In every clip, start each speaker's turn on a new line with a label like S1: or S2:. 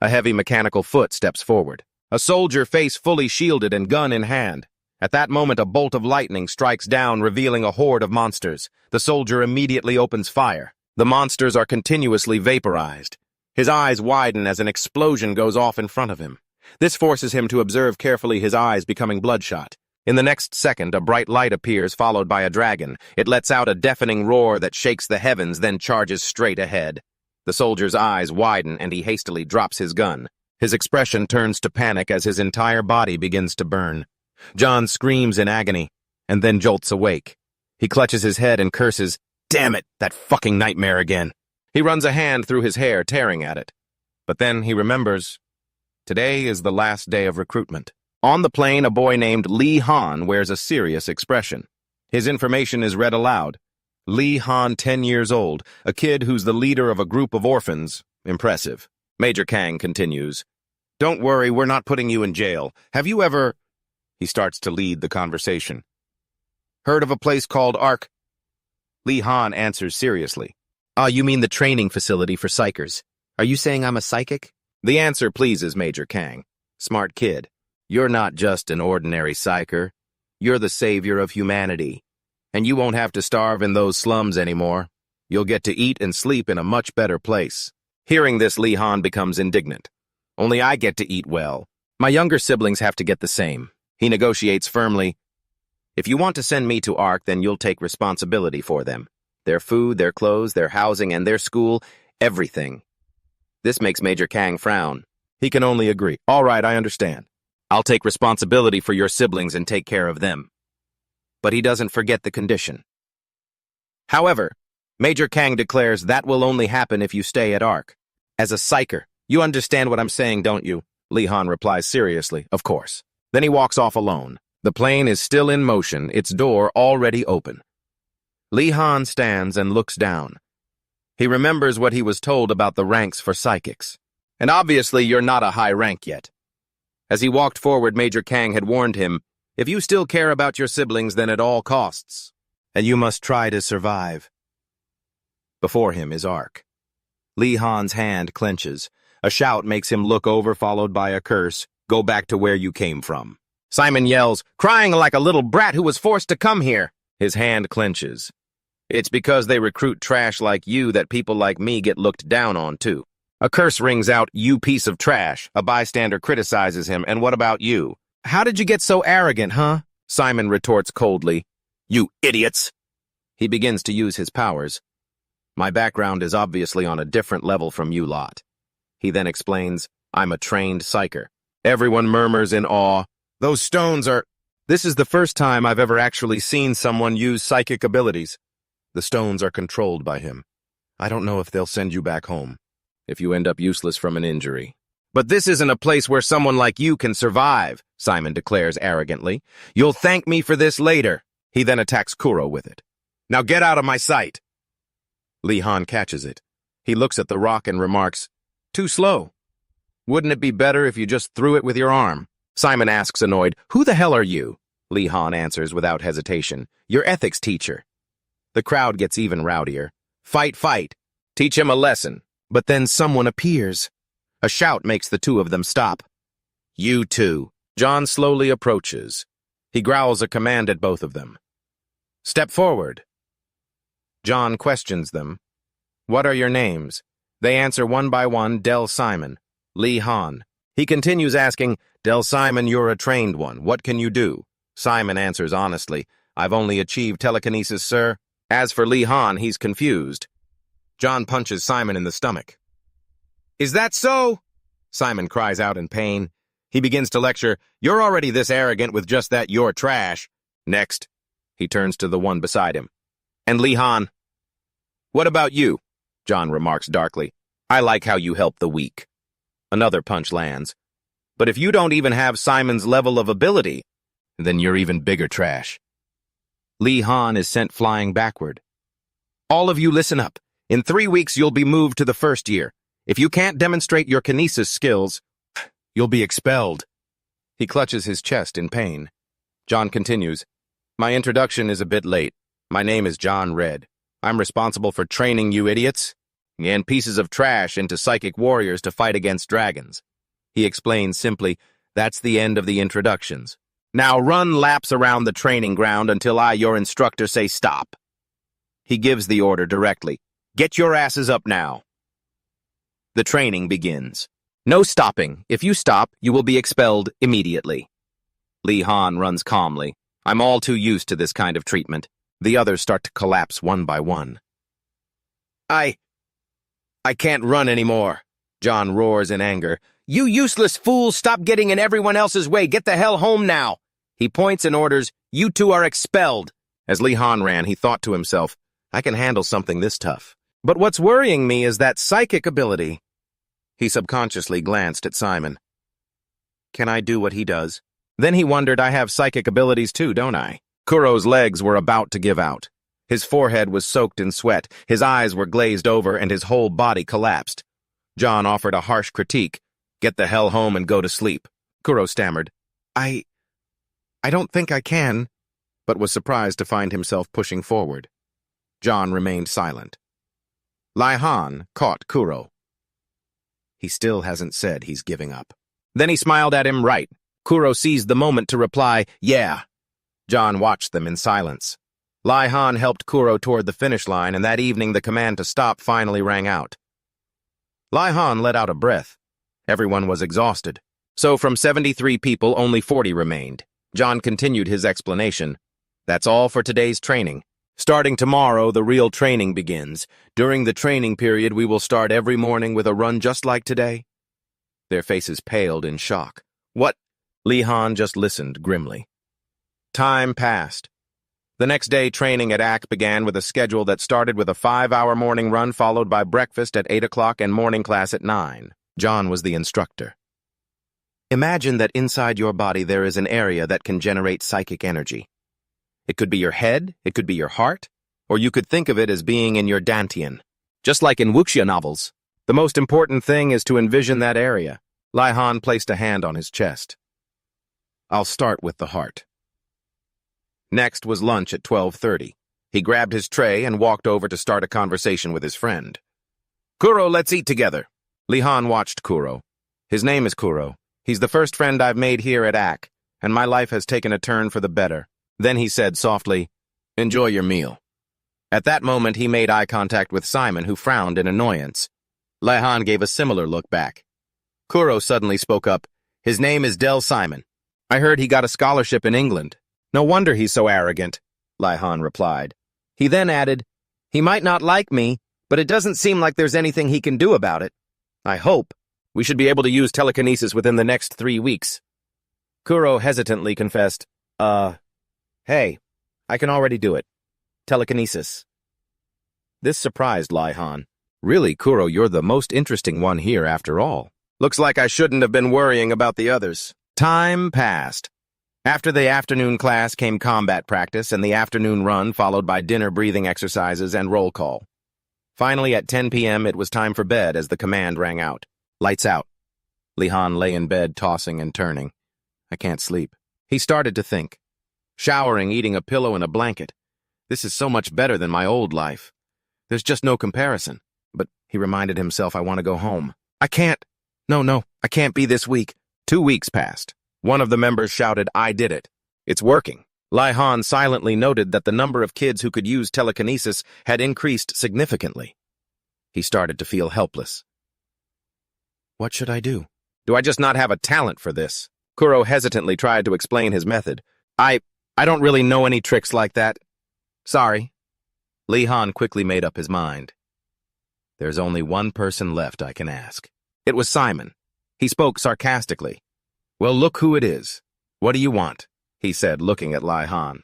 S1: A heavy mechanical foot steps forward. A soldier, face fully shielded and gun in hand. At that moment, a bolt of lightning strikes down, revealing a horde of monsters. The soldier immediately opens fire. The monsters are continuously vaporized. His eyes widen as an explosion goes off in front of him. This forces him to observe carefully, his eyes becoming bloodshot. In the next second, a bright light appears, followed by a dragon. It lets out a deafening roar that shakes the heavens, then charges straight ahead. The soldier's eyes widen, and he hastily drops his gun. His expression turns to panic as his entire body begins to burn. Jon screams in agony, and then jolts awake. He clutches his head and curses, "Damn it, that fucking nightmare again." He runs a hand through his hair, tearing at it. But then he remembers, today is the last day of recruitment. On the plane, a boy named Lee Han wears a serious expression. His information is read aloud. Lee Han, 10 years old, a kid who's the leader of a group of orphans. Impressive. Major Kang continues, "Don't worry, we're not putting you in jail. Have you ever—" He starts to lead the conversation. "Heard of a place called Ark?" Lee Han answers seriously. "Ah, you mean the training facility for psychers. Are you saying I'm a psychic?" The answer pleases Major Kang. "Smart kid. You're not just an ordinary psyker. You're the savior of humanity. And you won't have to starve in those slums anymore. You'll get to eat and sleep in a much better place." Hearing this, Lee Han becomes indignant. "Only I get to eat well. My younger siblings have to get the same." He negotiates firmly. "If you want to send me to Ark, then you'll take responsibility for them. Their food, their clothes, their housing, and their school, everything." This makes Major Kang frown. He can only agree. "All right, I understand. I'll take responsibility for your siblings and take care of them." But he doesn't forget the condition. However, Major Kang declares that will only happen if you stay at Ark. "As a psyker, you understand what I'm saying, don't you?" Lee Han replies seriously, "Of course." Then he walks off alone. The plane is still in motion, its door already open. Lee Han stands and looks down. He remembers what he was told about the ranks for psychics. And obviously you're not a high rank yet. As he walked forward, Major Kang had warned him, "If you still care about your siblings, then at all costs. And you must try to survive." Before him is Ark. Lee Han's hand clenches. A shout makes him look over, followed by a curse. "Go back to where you came from." Simon yells, crying like a little brat who was forced to come here. His hand clenches. "It's because they recruit trash like you that people like me get looked down on, too." A curse rings out, "You piece of trash." A bystander criticizes him, "And what about you?" "How did you get so arrogant, huh?" Simon retorts coldly, "You idiots." He begins to use his powers. "My background is obviously on a different level from you lot." He then explains, "I'm a trained psyker." Everyone murmurs in awe. "Those stones are—" This is the first time I've ever actually seen someone use psychic abilities. "The stones are controlled by him. I don't know if they'll send you back home if you end up useless from an injury." "But this isn't a place where someone like you can survive," Simon declares arrogantly. "You'll thank me for this later." He then attacks Kuro with it. "Now get out of my sight." Lee Han catches it. He looks at the rock and remarks, "Too slow. Wouldn't it be better if you just threw it with your arm?" Simon asks, annoyed, "Who the hell are you?" Lee Han answers without hesitation, "Your ethics teacher." The crowd gets even rowdier. "Fight, fight. Teach him a lesson." But then someone appears. A shout makes the two of them stop. "You two." Jon slowly approaches. He growls a command at both of them. "Step forward." Jon questions them. "What are your names?" They answer one by one, "Del Simon." "Lee Han." He continues asking, "Del Simon, you're a trained one. What can you do?" Simon answers honestly, "I've only achieved telekinesis, sir." As for Lee Han, he's confused. Jon punches Simon in the stomach. "Is that so?" Simon cries out in pain. He begins to lecture, "You're already this arrogant with just that you're trash." Next, he turns to the one beside him. "And Lee Han?" "What about you?" Jon remarks darkly. "I like how you help the weak." Another punch lands. "But if you don't even have Simon's level of ability, then you're even bigger trash." Lee Han is sent flying backward. "All of you listen up. In 3 weeks, you'll be moved to the first year. If you can't demonstrate your kinesis skills, you'll be expelled." He clutches his chest in pain. Jon continues, "My introduction is a bit late. My name is Jon Red. I'm responsible for training you idiots." and pieces of trash into psychic warriors to fight against dragons. He explains simply, that's the end of the introductions. Now run laps around the training ground until I, your instructor, say stop. He gives the order directly. Get your asses up now. The training begins. No stopping. If you stop, you will be expelled immediately. Lee Han runs calmly. I'm all too used to this kind of treatment. The others start to collapse one by one. I can't run anymore, Jon roars in anger. You useless fools, stop getting in everyone else's way. Get the hell home now. He points and orders, you two are expelled. As Lee Han ran, he thought to himself, I can handle something this tough. But what's worrying me is that psychic ability. He subconsciously glanced at Simon. Can I do what he does? Then he wondered, I have psychic abilities too, don't I? Kuro's legs were about to give out. His forehead was soaked in sweat, his eyes were glazed over, and his whole body collapsed. Jon offered a harsh critique. Get the hell home and go to sleep. Kuro stammered. I don't think I can, but was surprised to find himself pushing forward. Jon remained silent. Lee Han caught Kuro. He still hasn't said he's giving up. Then he smiled at him right. Kuro seized the moment to reply, yeah. Jon watched them in silence. Lee Han helped Kuro toward the finish line, and that evening the command to stop finally rang out. Lee Han let out a breath. Everyone was exhausted. So from 73 people, only 40 remained. Jon continued his explanation. That's all for today's training. Starting tomorrow, the real training begins. During the training period, we will start every morning with a run just like today. Their faces paled in shock. What? Lee Han just listened grimly. Time passed. The next day, training at AC began with a schedule that started with a 5-hour morning run followed by breakfast at 8 o'clock and morning class at 9. Jon was the instructor. Imagine that inside your body there is an area that can generate psychic energy. It could be your head, it could be your heart, or you could think of it as being in your dantian. Just like in wuxia novels, the most important thing is to envision that area. Lee Han placed a hand on his chest. I'll start with the heart. Next was lunch at 12:30. He grabbed his tray and walked over to start a conversation with his friend. Kuro, let's eat together. Lee Han watched Kuro. His name is Kuro. He's the first friend I've made here at AC, and my life has taken a turn for the better. Then he said softly, enjoy your meal. At that moment, he made eye contact with Simon, who frowned in annoyance. Lee Han gave a similar look back. Kuro suddenly spoke up. His name is Del Simon. I heard he got a scholarship in England. No wonder he's so arrogant, Lee Han replied. He then added, he might not like me, but it doesn't seem like there's anything he can do about it. I hope. We should be able to use telekinesis within the next 3 weeks. Kuro hesitantly confessed, hey, I can already do it. Telekinesis. This surprised Lee Han. Really, Kuro, you're the most interesting one here after all. Looks like I shouldn't have been worrying about the others. Time passed. After the afternoon class came combat practice and the afternoon run followed by dinner breathing exercises and roll call. Finally, at 10 p.m., it was time for bed as the command rang out. Lights out. Lee Han lay in bed, tossing and turning. I can't sleep. He started to think. Showering, eating a pillow and a blanket. This is so much better than my old life. There's just no comparison. But he reminded himself, I want to go home. I can't. No, I can't be this week. 2 weeks passed. One of the members shouted, I did it. It's working. Lee Han silently noted that the number of kids who could use telekinesis had increased significantly. He started to feel helpless. What should I do? Do I just not have a talent for this? Kuro hesitantly tried to explain his method. I don't really know any tricks like that. Sorry. Lee Han quickly made up his mind. There's only one person left I can ask. It was Simon. He spoke sarcastically. Well, look who it is. What do you want? He said, looking at Lee Han.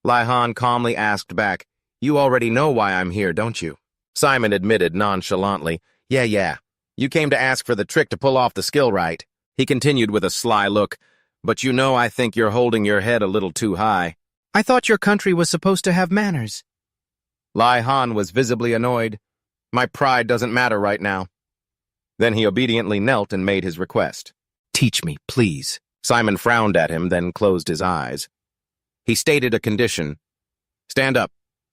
S1: Lee Han calmly asked back, You already know why I'm here, don't you? Simon admitted nonchalantly, Yeah. You came to ask for the trick to pull off the skill, right? He continued with a sly look, But you know I think you're holding your head a little too high. I thought your country was supposed to have manners. Lee Han was visibly annoyed. My pride doesn't matter right now. Then he obediently knelt and made his request. Teach me, please. Simon frowned at him, then closed his eyes. He stated a condition. Stand up.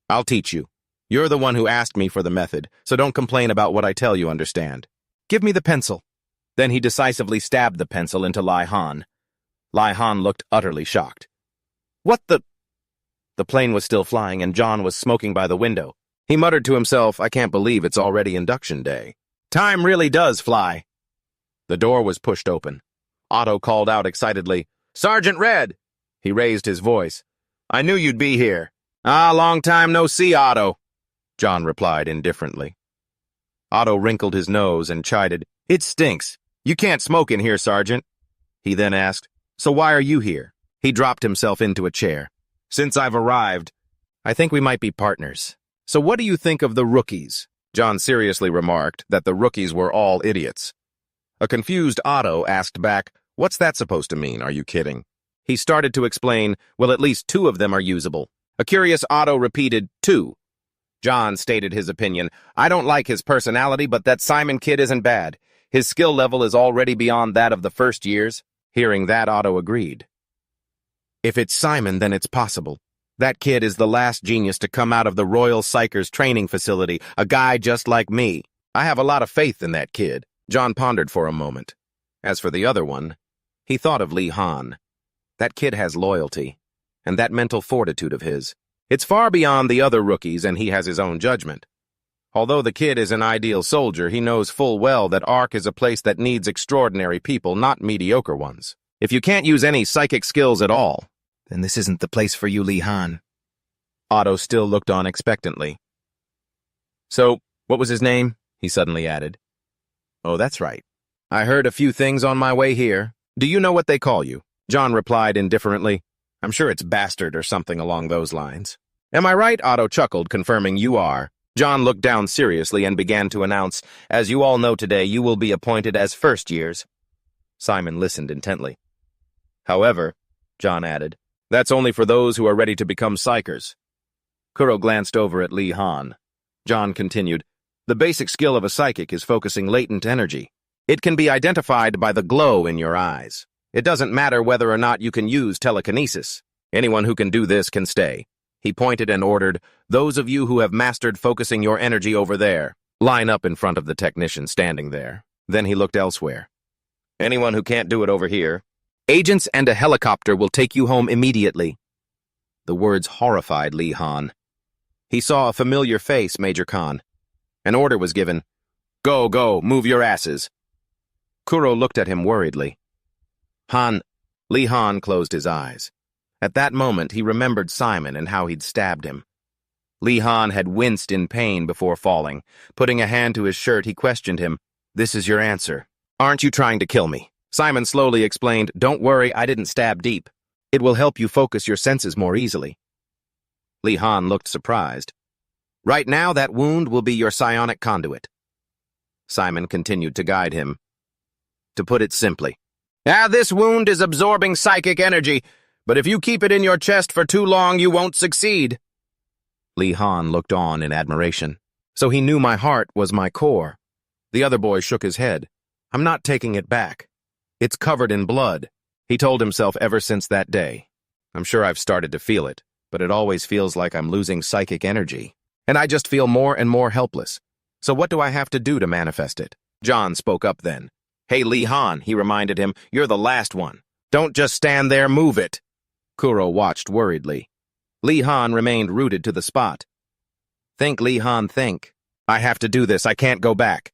S1: I'll teach you. You're the one who asked me for the method, so don't complain about what I tell you, understand? Give me the pencil. Then he decisively stabbed the pencil into Lee Han. Lee Han looked utterly shocked. What the? The plane was still flying and Jon was smoking by the window. He muttered to himself, I can't believe it's already induction day. Time really does fly. The door was pushed open. Otto called out excitedly, Sergeant Red! He raised his voice. I knew you'd be here. Ah, long time no see, Otto, Jon replied indifferently. Otto wrinkled his nose and chided, It stinks. You can't smoke in here, Sergeant. He then asked, So why are you here? He dropped himself into a chair. Since I've arrived, I think we might be partners. So what do you think of the rookies? Jon seriously remarked that the rookies were all idiots. A confused Otto asked back, What's that supposed to mean? Are you kidding? He started to explain, Well, at least 2 of them are usable. A curious Otto repeated, 2. Jon stated his opinion. I don't like his personality, but that Simon kid isn't bad. His skill level is already beyond that of the first years. Hearing that, Otto agreed. If it's Simon, then it's possible. That kid is the last genius to come out of the Royal Psychers training facility, a guy just like me. I have a lot of faith in that kid. Jon pondered for a moment. As for the other one, he thought of Lee Han. That kid has loyalty, and that mental fortitude of his. It's far beyond the other rookies, and he has his own judgment. Although the kid is an ideal soldier, he knows full well that Ark is a place that needs extraordinary people, not mediocre ones. If you can't use any psychic skills at all, then this isn't the place for you, Lee Han. Otto still looked on expectantly. So, what was his name? He suddenly added. Oh, that's right. I heard a few things on my way here. Do you know what they call you? Jon replied indifferently. I'm sure it's bastard or something along those lines. Am I right? Otto chuckled, confirming you are. Jon looked down seriously and began to announce, As you all know today, you will be appointed as first years. Simon listened intently. However, Jon added, that's only for those who are ready to become psychers. Kuro glanced over at Lee Han. Jon continued, The basic skill of a psychic is focusing latent energy. It can be identified by the glow in your eyes. It doesn't matter whether or not you can use telekinesis. Anyone who can do this can stay. He pointed and ordered, Those of you who have mastered focusing your energy over there, line up in front of the technician standing there. Then he looked elsewhere. Anyone who can't do it over here, agents and a helicopter will take you home immediately. The words horrified Lee Han. He saw a familiar face, Major Khan. An order was given. Go, go, move your asses. Kuro looked at him worriedly. Lee Han closed his eyes. At that moment, he remembered Simon and how he'd stabbed him. Lee Han had winced in pain before falling. Putting a hand to his shirt, he questioned him. This is your answer. Aren't you trying to kill me? Simon slowly explained, Don't worry, I didn't stab deep. It will help you focus your senses more easily. Lee Han looked surprised. Right now, that wound will be your psionic conduit. Simon continued to guide him. To put it simply, this wound is absorbing psychic energy, but if you keep it in your chest for too long, you won't succeed. Lee Han looked on in admiration. So he knew my heart was my core. The other boy shook his head. I'm not taking it back. It's covered in blood, he told himself ever since that day. I'm sure I've started to feel it, but it always feels like I'm losing psychic energy. And I just feel more and more helpless. So what do I have to do to manifest it? Jon spoke up then. Hey, Lee Han, he reminded him, you're the last one. Don't just stand there, move it. Kuro watched worriedly. Lee Han remained rooted to the spot. Think, Lee Han, think. I have to do this, I can't go back.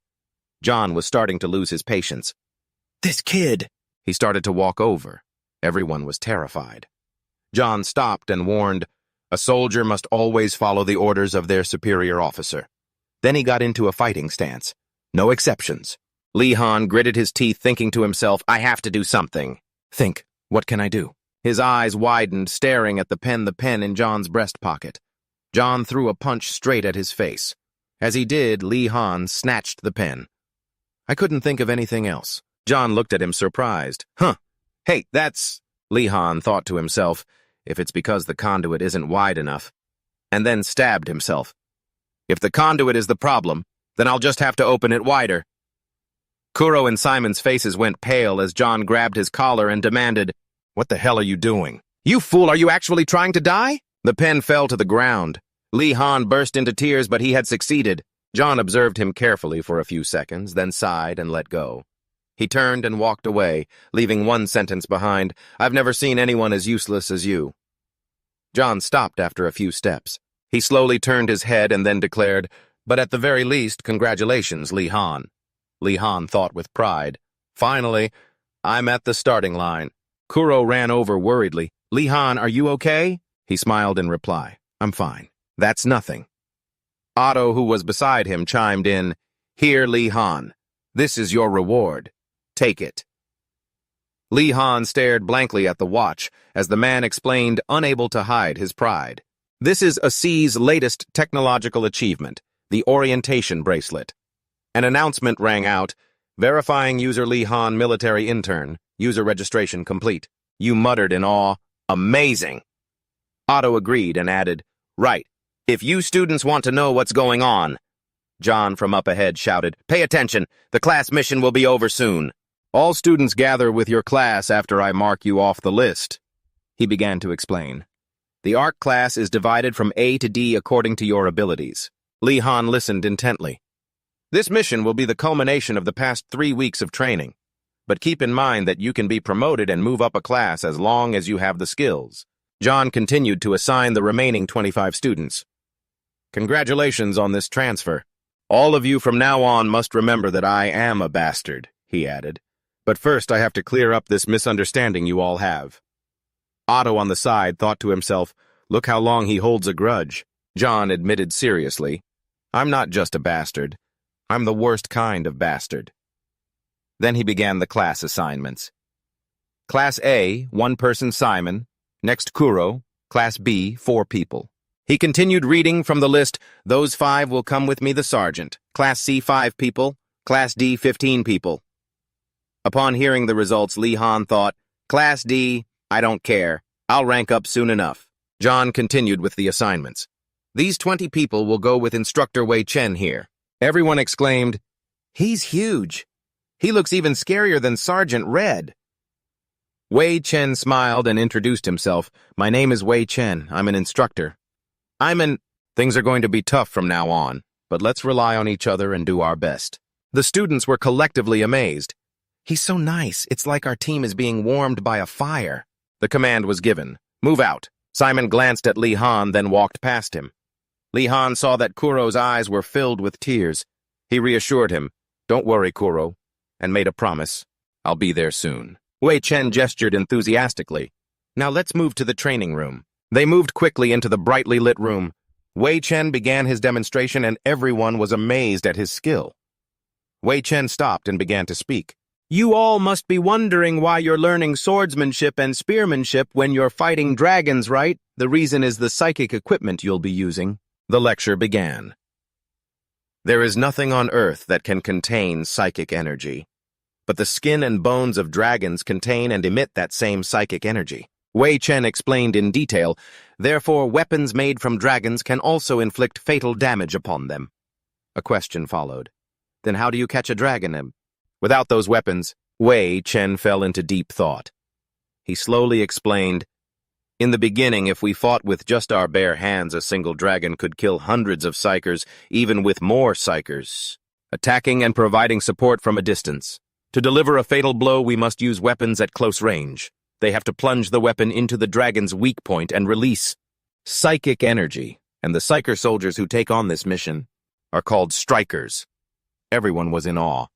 S1: Jon was starting to lose his patience. This kid! He started to walk over. Everyone was terrified. Jon stopped and warned, a soldier must always follow the orders of their superior officer. Then he got into a fighting stance. No exceptions. Lee Han gritted his teeth, thinking to himself, I have to do something. Think, what can I do? His eyes widened, staring at the pen in Jon's breast pocket. Jon threw a punch straight at his face. As he did, Lee Han snatched the pen. I couldn't think of anything else. Jon looked at him surprised. Hey, that's... Lee Han thought to himself, if it's because the conduit isn't wide enough. And then stabbed himself. If the conduit is the problem, then I'll just have to open it wider. Kuro and Simon's faces went pale as Jon grabbed his collar and demanded, What the hell are you doing? You fool, are you actually trying to die? The pen fell to the ground. Lee Han burst into tears, but he had succeeded. Jon observed him carefully for a few seconds, then sighed and let go. He turned and walked away, leaving one sentence behind: "I've never seen anyone as useless as you." Jon stopped after a few steps. He slowly turned his head and then declared, "But at the very least, congratulations, Lee Han." Lee Han thought with pride. "Finally, I'm at the starting line." Kuro ran over worriedly. "Lee Han, are you okay?" He smiled in reply. "I'm fine. That's nothing." Otto, who was beside him, chimed in, "Here, Lee Han. This is your reward. Take it." Lee Han stared blankly at the watch as the man explained, unable to hide his pride. "This is AC's latest technological achievement, the orientation bracelet." An announcement rang out, "Verifying user Lee Han, military intern. User registration complete." You muttered in awe, "Amazing." Otto agreed and added, "Right. If you students want to know what's going on." Jon from up ahead shouted, "Pay attention. The class mission will be over soon. All students gather with your class after I mark you off the list." He began to explain. "The ARC class is divided from A to D according to your abilities." Lee Han listened intently. "This mission will be the culmination of the past 3 weeks of training. But keep in mind that you can be promoted and move up a class as long as you have the skills." Jon continued to assign the remaining 25 students. "Congratulations on this transfer. All of you from now on must remember that I am a bastard," he added. "But first I have to clear up this misunderstanding you all have." Otto on the side thought to himself, "Look how long he holds a grudge." Jon admitted seriously, "I'm not just a bastard. I'm the worst kind of bastard." Then he began the class assignments. Class A, 1 person Simon. Next Kuro. Class B, 4 people. He continued reading from the list. Those 5 will come with me, the sergeant. Class C, 5 people. Class D, 15 people. Upon hearing the results, Lee Han thought, "Class D, I don't care. I'll rank up soon enough." Jon continued with the assignments. These 20 people will go with Instructor Wei Chen here. Everyone exclaimed, "He's huge. He looks even scarier than Sergeant Red." Wei Chen smiled and introduced himself. "My name is Wei Chen. I'm an instructor. Things are going to be tough from now on, but let's rely on each other and do our best." The students were collectively amazed. "He's so nice. It's like our team is being warmed by a fire." The command was given. "Move out." Simon glanced at Lee Han, then walked past him. Lee Han saw that Kuro's eyes were filled with tears. He reassured him, "Don't worry, Kuro," and made a promise. "I'll be there soon." Wei Chen gestured enthusiastically. "Now let's move to the training room." They moved quickly into the brightly lit room. Wei Chen began his demonstration and everyone was amazed at his skill. Wei Chen stopped and began to speak. "You all must be wondering why you're learning swordsmanship and spearmanship when you're fighting dragons, right? The reason is the psychic equipment you'll be using." The lecture began. There is nothing on Earth that can contain psychic energy, but the skin and bones of dragons contain and emit that same psychic energy. Wei Chen explained in detail, therefore weapons made from dragons can also inflict fatal damage upon them. A question followed. Then how do you catch a dragon? Without those weapons, Wei Chen fell into deep thought. He slowly explained, "In the beginning, if we fought with just our bare hands, a single dragon could kill hundreds of psychers, even with more psychers, attacking and providing support from a distance. To deliver a fatal blow, we must use weapons at close range. They have to plunge the weapon into the dragon's weak point and release psychic energy, and the psyker soldiers who take on this mission are called strikers." Everyone was in awe.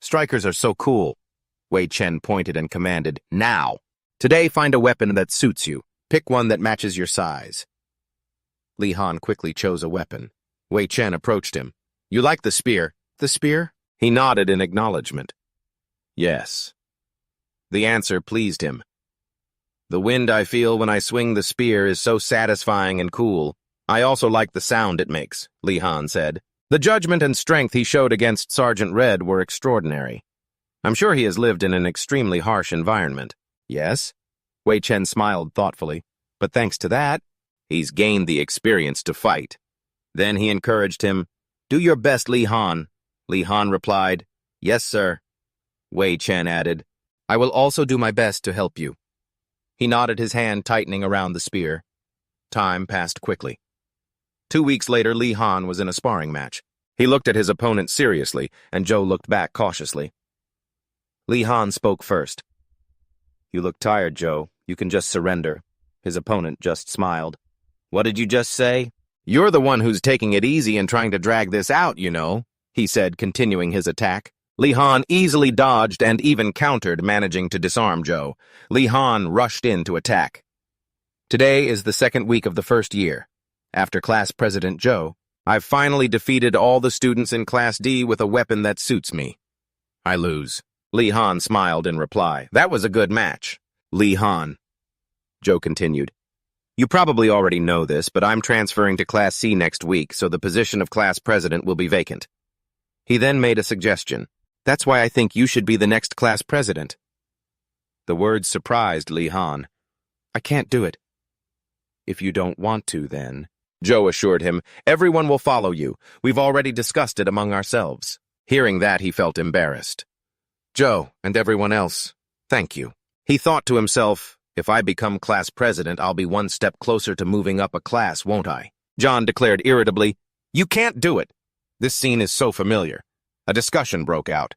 S1: "Strikers are so cool." Wei Chen pointed and commanded, "Now! Today find a weapon that suits you. Pick one that matches your size." Lee Han quickly chose a weapon. Wei Chen approached him. "You like the spear?" "The spear?" He nodded in acknowledgement. "Yes." The answer pleased him. "The wind I feel when I swing the spear is so satisfying and cool. I also like the sound it makes," Lee Han said. The judgment and strength he showed against Sergeant Red were extraordinary. "I'm sure he has lived in an extremely harsh environment." "Yes?" Wei Chen smiled thoughtfully. "But thanks to that, he's gained the experience to fight." Then he encouraged him. "Do your best, Lee Han." Lee Han replied, "Yes, sir." Wei Chen added, "I will also do my best to help you." He nodded, his hand tightening around the spear. Time passed quickly. 2 weeks later, Lee Han was in a sparring match. He looked at his opponent seriously, and Joe looked back cautiously. Lee Han spoke first. "You look tired, Joe. You can just surrender." His opponent just smiled. "What did you just say?" "You're the one who's taking it easy and trying to drag this out, you know," he said, continuing his attack. Lee Han easily dodged and even countered, managing to disarm Joe. Lee Han rushed in to attack. Today is the second week of the first year. After Class President Joe, I've finally defeated all the students in Class D with a weapon that suits me. I lose. Lee Han smiled in reply. "That was a good match." Lee Han. Joe continued. "You probably already know this, but I'm transferring to Class C next week, so the position of Class President will be vacant." He then made a suggestion. "That's why I think you should be the next Class President." The words surprised Lee Han. "I can't do it." "If you don't want to, then," Joe assured him, "everyone will follow you. We've already discussed it among ourselves." Hearing that, he felt embarrassed. "Joe, and everyone else, thank you." He thought to himself, "If I become Class President, I'll be one step closer to moving up a class, won't I?" Jon declared irritably, "You can't do it." This scene is so familiar. A discussion broke out.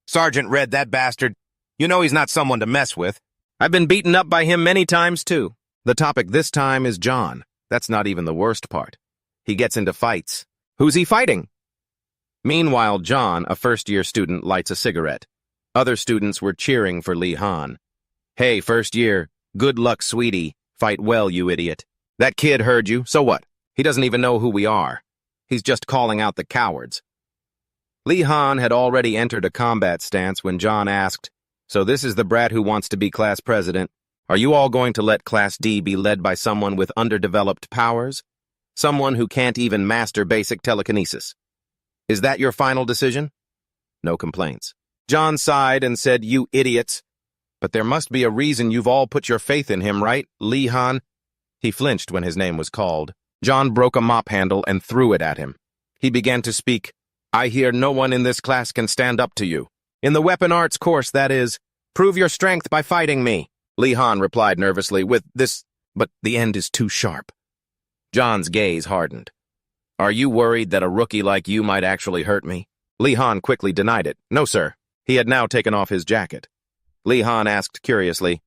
S1: "Sergeant Red, that bastard. You know he's not someone to mess with. I've been beaten up by him many times, too." The topic this time is Jon. That's not even the worst part. He gets into fights. Who's he fighting? Meanwhile, Jon, a first-year student, lights a cigarette. Other students were cheering for Lee Han. "Hey, first year. Good luck, sweetie. Fight well, you idiot. That kid heard you, so what? He doesn't even know who we are. He's just calling out the cowards." Lee Han had already entered a combat stance when Jon asked, "So this is the brat who wants to be Class President. Are you all going to let Class D be led by someone with underdeveloped powers? Someone who can't even master basic telekinesis? Is that your final decision?" No complaints. Jon sighed and said, "You idiots. But there must be a reason you've all put your faith in him, right, Lee Han?" He flinched when his name was called. Jon broke a mop handle and threw it at him. He began to speak. "I hear no one in this class can stand up to you. In the weapon arts course, that is. Prove your strength by fighting me." Lee Han replied nervously, "With this, but the end is too sharp." Jon's gaze hardened. "Are you worried that a rookie like you might actually hurt me?" Lee Han quickly denied it. "No, sir." He had now taken off his jacket. Lee Han asked curiously,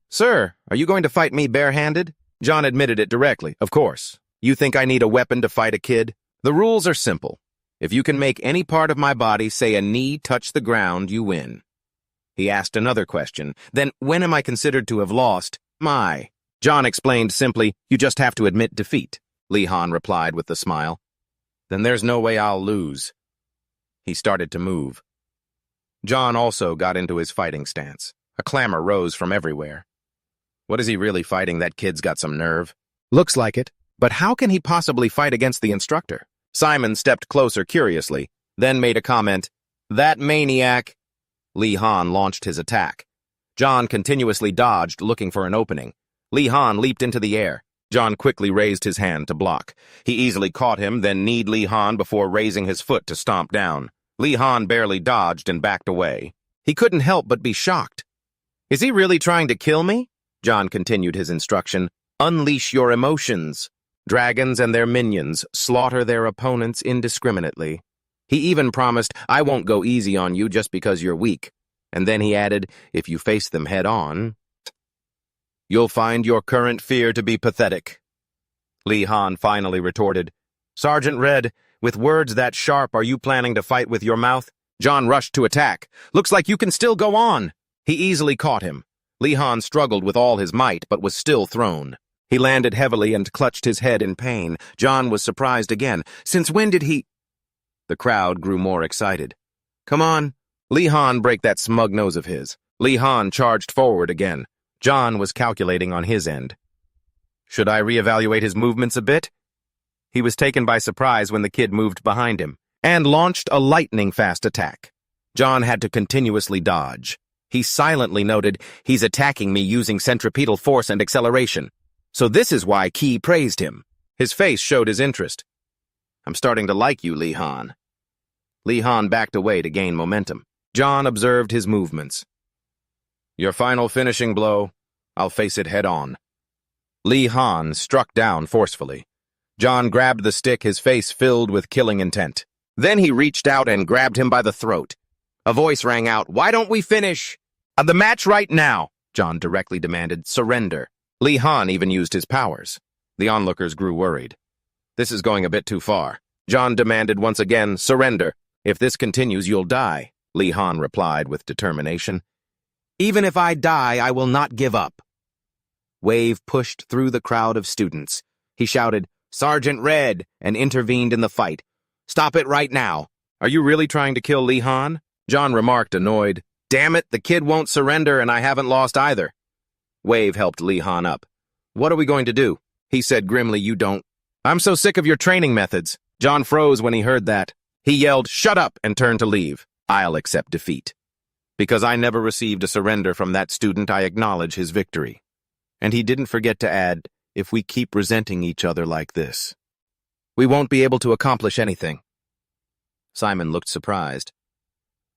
S1: "Sir, are you going to fight me barehanded?" Jon admitted it directly. "Of course. You think I need a weapon to fight a kid? The rules are simple. If you can make any part of my body say a knee touch the ground, you win." He asked another question. "Then when am I considered to have lost?" Jon explained simply, "You just have to admit defeat." Lee Han replied with a smile. "Then there's no way I'll lose." He started to move. Jon also got into his fighting stance. A clamor rose from everywhere. What is he really fighting? That kid's got some nerve. Looks like it. But how can he possibly fight against the instructor? Simon stepped closer curiously, then made a comment. "That maniac." Lee Han launched his attack. Jon continuously dodged, looking for an opening. Lee Han leaped into the air. Jon quickly raised his hand to block. He easily caught him, then kneed Lee Han before raising his foot to stomp down. Lee Han barely dodged and backed away. He couldn't help but be shocked. "Is he really trying to kill me?" Jon continued his instruction. "Unleash your emotions. Dragons and their minions slaughter their opponents indiscriminately." He even promised, "I won't go easy on you just because you're weak." And then he added, "If you face them head on, you'll find your current fear to be pathetic." Lee Han finally retorted, "Sergeant Red, with words that sharp, are you planning to fight with your mouth?" Jon rushed to attack. "Looks like you can still go on." He easily caught him. Lee Han struggled with all his might, but was still thrown. He landed heavily and clutched his head in pain. Jon was surprised again. Since when did he... The crowd grew more excited. "Come on." Lee Han break that smug nose of his. Lee Han charged forward again. Jon was calculating on his end. Should I reevaluate his movements a bit? He was taken by surprise when the kid moved behind him and launched a lightning-fast attack. Jon had to continuously dodge. He silently noted, "He's attacking me using centripetal force and acceleration. So this is why Ki praised him." His face showed his interest. "I'm starting to like you, Lee Han." Lee Han backed away to gain momentum. Jon observed his movements. "Your final finishing blow, I'll face it head on." Lee Han struck down forcefully. Jon grabbed the stick, his face filled with killing intent. Then he reached out and grabbed him by the throat. A voice rang out, "Why don't we finish the match right now?" Jon directly demanded, "Surrender." Lee Han even used his powers. The onlookers grew worried. "This is going a bit too far." Jon demanded once again, "Surrender. If this continues, you'll die." Lee Han replied with determination, "Even if I die, I will not give up." Wave pushed through the crowd of students. He shouted, "Sergeant Red," and intervened in the fight. "Stop it right now." "Are you really trying to kill Lee Han?" Jon remarked, annoyed. "Damn it, the kid won't surrender and I haven't lost either." Wave helped Lee Han up. "What are we going to do?" He said grimly, "You don't." "I'm so sick of your training methods." Jon froze when he heard that. He yelled, "Shut up," and turned to leave. "I'll accept defeat. Because I never received a surrender from that student, I acknowledge his victory." And he didn't forget to add, "If we keep resenting each other like this, we won't be able to accomplish anything." Simon looked surprised.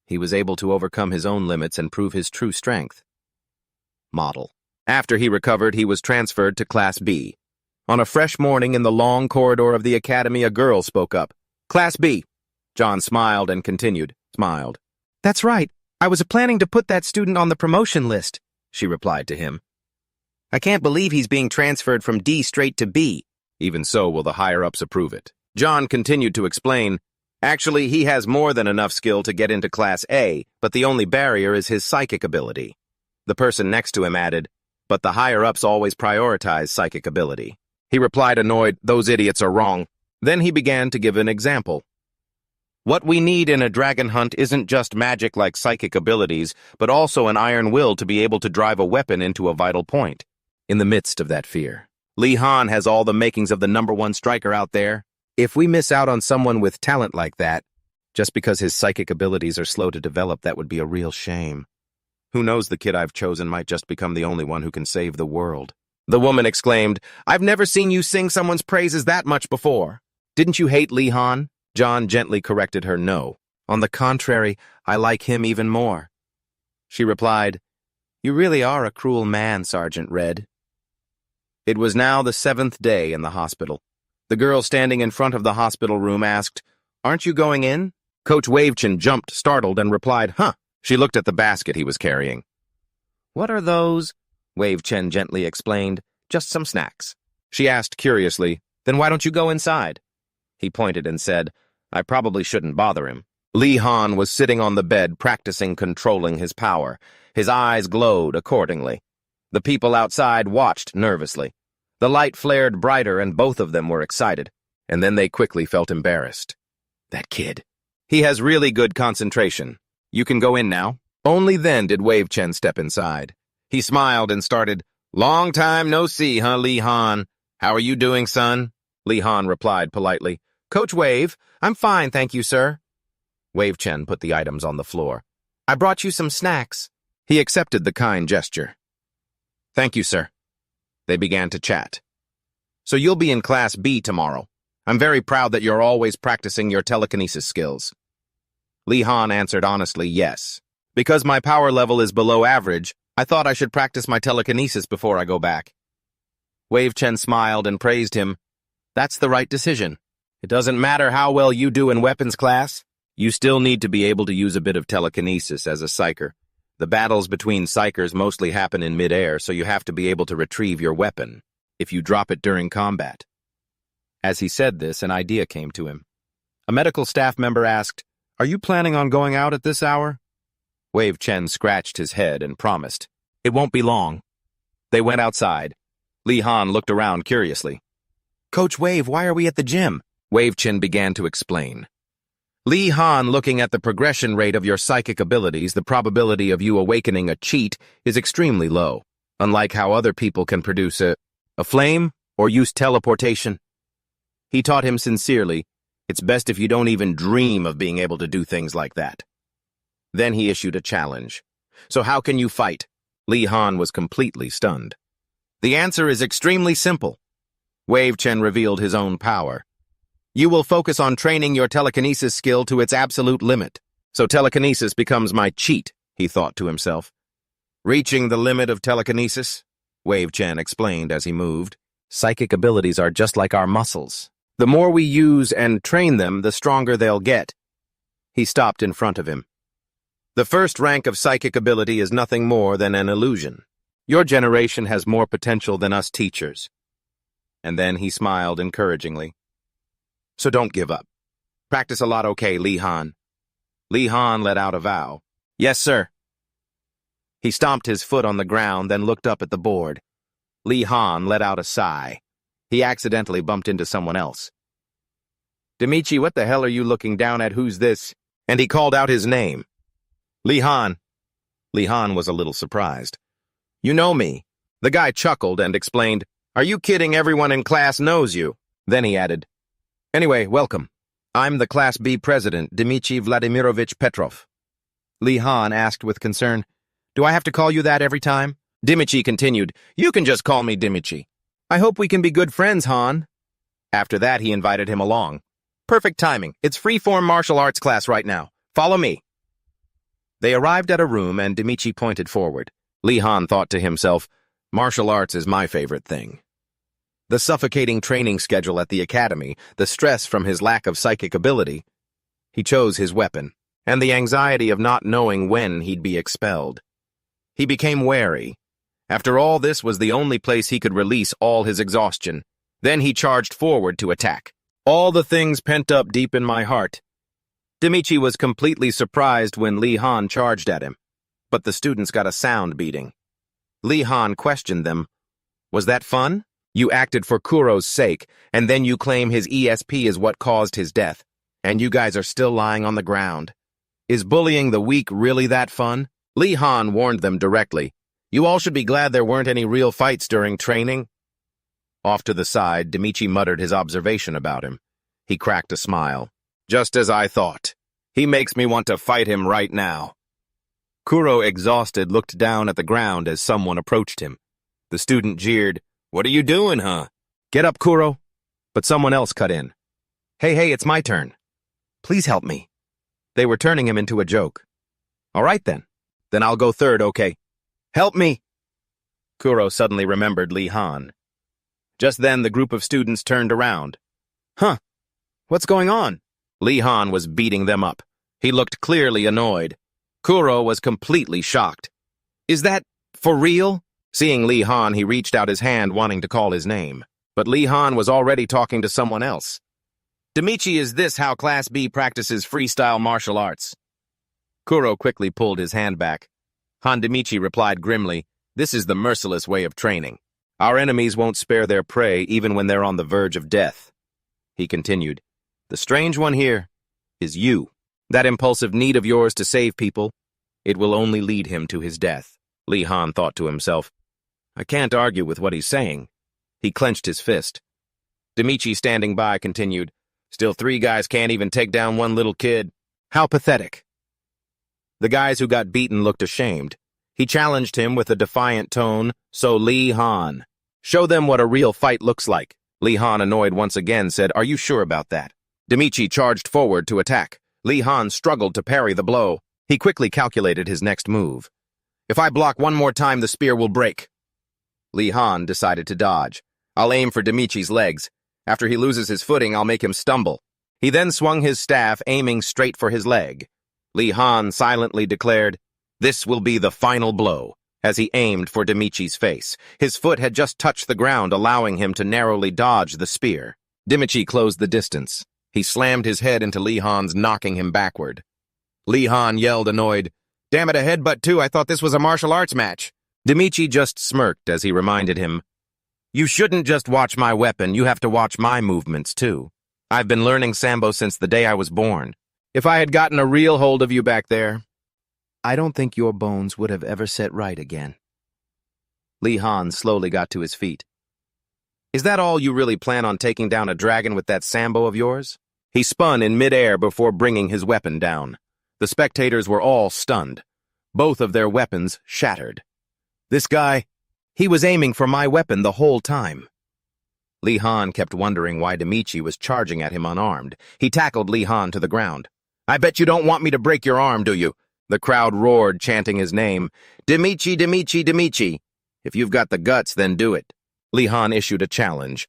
S1: He was able to overcome his own limits and prove his true strength. Model. After he recovered, he was transferred to Class B. On a fresh morning in the long corridor of the academy, a girl spoke up. "Class B." Jon smiled and continued, smiled. "That's right. I was planning to put that student on the promotion list," she replied to him. "I can't believe he's being transferred from D straight to B." "Even so, will the higher-ups approve it?" Jon continued to explain. "Actually, he has more than enough skill to get into Class A, but the only barrier is his psychic ability." The person next to him added, "But the higher-ups always prioritize psychic ability." He replied, annoyed, "Those idiots are wrong." Then he began to give an example. "What we need in a dragon hunt isn't just magic like psychic abilities, but also an iron will to be able to drive a weapon into a vital point." In the midst of that fear, Lee Han has all the makings of the #1 striker out there. If we miss out on someone with talent like that, just because his psychic abilities are slow to develop, that would be a real shame. Who knows, the kid I've chosen might just become the only one who can save the world. The woman exclaimed, "I've never seen you sing someone's praises that much before." "Didn't you hate Lee Han?" Jon gently corrected her, "No. On the contrary, I like him even more." She replied, "You really are a cruel man, Sergeant Red." It was now the 7th day in the hospital. The girl standing in front of the hospital room asked, "Aren't you going in?" Coach Wavechin jumped, startled, and replied, "Huh." She looked at the basket he was carrying. "What are those?" Wavechin gently explained, "Just some snacks." She asked curiously, "Then why don't you go inside?" He pointed and said, "I probably shouldn't bother him." Lee Han was sitting on the bed practicing controlling his power. His eyes glowed accordingly. The people outside watched nervously. The light flared brighter and both of them were excited, and then they quickly felt embarrassed. "That kid. He has really good concentration. You can go in now." Only then did Wavechin step inside. He smiled and started, "Long time no see, huh, Lee Han? How are you doing, son?" Lee Han replied politely, "Coach Wave, I'm fine, thank you, sir." Wavechin put the items on the floor. "I brought you some snacks." He accepted the kind gesture. "Thank you, sir." They began to chat. "So you'll be in Class B tomorrow. I'm very proud that you're always practicing your telekinesis skills." Lee Han answered honestly, "Yes. Because my power level is below average, I thought I should practice my telekinesis before I go back." Wavechin smiled and praised him. "That's the right decision. It doesn't matter how well you do in weapons class. You still need to be able to use a bit of telekinesis as a psyker. The battles between psykers mostly happen in midair, so you have to be able to retrieve your weapon if you drop it during combat." As he said this, an idea came to him. A medical staff member asked, "Are you planning on going out at this hour?" Wavechin scratched his head and promised, "It won't be long." They went outside. Lee Han looked around curiously. "Coach Wave, why are we at the gym?" Wavechin began to explain. "Lee Han, looking at the progression rate of your psychic abilities, the probability of you awakening a cheat is extremely low, unlike how other people can produce a flame or use teleportation." He taught him sincerely, "It's best if you don't even dream of being able to do things like that." Then he issued a challenge. "So how can you fight?" Lee Han was completely stunned. "The answer is extremely simple." Wavechin revealed his own power. "You will focus on training your telekinesis skill to its absolute limit. So telekinesis becomes my cheat," he thought to himself. "Reaching the limit of telekinesis," Wavechin explained as he moved. Psychic abilities are just like our muscles. The more we use and train them, the stronger they'll get. He stopped in front of him. The first rank of psychic ability is nothing more than an illusion. Your generation has more potential than us teachers. And then he smiled encouragingly. So don't give up. Practice a lot, okay, Lee Han? Lee Han let out a vow. Yes, sir. He stomped his foot on the ground, then looked up at the board. Lee Han let out a sigh. He accidentally bumped into someone else. Demichi, what the hell are you looking down at? Who's this? And he called out his name. Lee Han. Lee Han was a little surprised. You know me. The guy chuckled and explained, Are you kidding? Everyone in class knows you. Then he added, Anyway, welcome. I'm the Class B president, Dmitry Vladimirovich Petrov. Lee Han asked with concern, Do I have to call you that every time? Dmitry continued, You can just call me Dmitry. I hope we can be good friends, Han. After that, he invited him along. Perfect timing. It's free-form martial arts class right now. Follow me. They arrived at a room and Dmitry pointed forward. Lee Han thought to himself, Martial arts is my favorite thing. The suffocating training schedule at the academy, the stress from his lack of psychic ability. He chose his weapon, and the anxiety of not knowing when he'd be expelled. He became wary. After all, this was the only place he could release all his exhaustion. Then he charged forward to attack. All the things pent up deep in my heart. Dmitry was completely surprised when Lee Han charged at him, but the students got a sound beating. Lee Han questioned them. Was that fun? You acted for Kuro's sake, and then you claim his ESP is what caused his death, and you guys are still lying on the ground. Is bullying the weak really that fun? Lee Han warned them directly. You all should be glad there weren't any real fights during training. Off to the side, Dmitry muttered his observation about him. He cracked a smile. Just as I thought. He makes me want to fight him right now. Kuro, exhausted, looked down at the ground as someone approached him. The student jeered, What are you doing, huh? Get up, Kuro. But someone else cut in. Hey, it's my turn. Please help me. They were turning him into a joke. All right, then. Then I'll go third, okay? Help me! Kuro suddenly remembered Lee Han. Just then, the group of students turned around. Huh? What's going on? Lee Han was beating them up. He looked clearly annoyed. Kuro was completely shocked. Is that for real? Seeing Lee Han, he reached out his hand wanting to call his name. But Lee Han was already talking to someone else. Dmitry, is this how Class B practices freestyle martial arts? Kuro quickly pulled his hand back. Han Dmitry replied grimly, This is the merciless way of training. Our enemies won't spare their prey even when they're on the verge of death. He continued, The strange one here is you. That impulsive need of yours to save people, it will only lead him to his death. Lee Han thought to himself, I can't argue with what he's saying. He clenched his fist. Dmitry, standing by, continued, Still 3 guys can't even take down one little kid. How pathetic. The guys who got beaten looked ashamed. He challenged him with a defiant tone, So Lee Han, show them what a real fight looks like. Lee Han, annoyed once again, said, Are you sure about that? Dmitry charged forward to attack. Lee Han struggled to parry the blow. He quickly calculated his next move. If I block one more time, the spear will break. Lee Han decided to dodge. I'll aim for Dmitry's legs. After he loses his footing, I'll make him stumble. He then swung his staff, aiming straight for his leg. Lee Han silently declared, This will be the final blow, as he aimed for Dmitry's face. His foot had just touched the ground, allowing him to narrowly dodge the spear. Dmitry closed the distance. He slammed his head into Lee Han's, knocking him backward. Lee Han yelled, annoyed, Damn it, a headbutt too, I thought this was a martial arts match. Dmitry just smirked as he reminded him, You shouldn't just watch my weapon, you have to watch my movements too. I've been learning Sambo since the day I was born. If I had gotten a real hold of you back there, I don't think your bones would have ever set right again. Lee Han slowly got to his feet. Is that all you really plan on taking down a dragon with that Sambo of yours? He spun in midair before bringing his weapon down. The spectators were all stunned. Both of their weapons shattered. This guy, he was aiming for my weapon the whole time. Lee Han kept wondering why Dmitry was charging at him unarmed. He tackled Lee Han to the ground. I bet you don't want me to break your arm, do you? The crowd roared, chanting his name. Dmitry, Dmitry, Dmitry. If you've got the guts, then do it. Lee Han issued a challenge.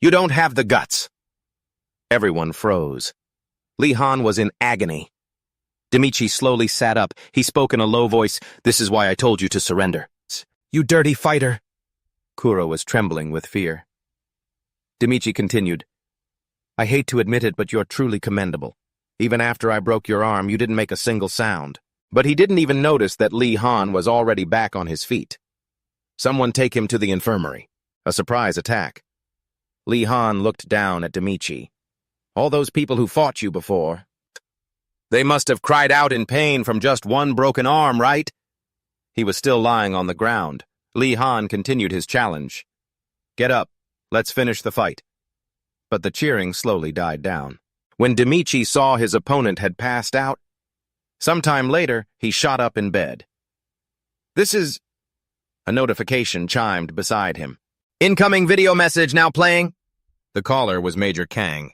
S1: You don't have the guts. Everyone froze. Lee Han was in agony. Demichi slowly sat up. He spoke in a low voice. This is why I told you to surrender. You dirty fighter. Kuro was trembling with fear. Demichi continued. I hate to admit it, but you're truly commendable. Even after I broke your arm, you didn't make a single sound. But he didn't even notice that Lee Han was already back on his feet. Someone take him to the infirmary. A surprise attack. Lee Han looked down at Demichi. All those people who fought you before. They must have cried out in pain from just one broken arm, right? He was still lying on the ground. Lee Han continued his challenge. Get up. Let's finish the fight. But the cheering slowly died down. When Demichi saw his opponent had passed out, sometime later, he shot up in bed. This is... A notification chimed beside him. Incoming video message now playing. The caller was Major Kang.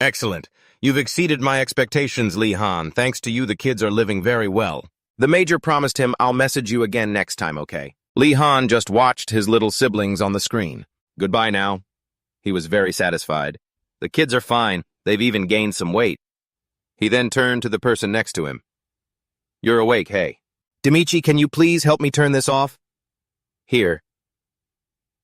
S1: Excellent. You've exceeded my expectations, Lee Han. Thanks to you, the kids are living very well. The Major promised him, I'll message you again next time, okay? Lee Han just watched his little siblings on the screen. Goodbye now. He was very satisfied. The kids are fine. They've even gained some weight. He then turned to the person next to him. You're awake, hey. Demichi, can you please help me turn this off? Here.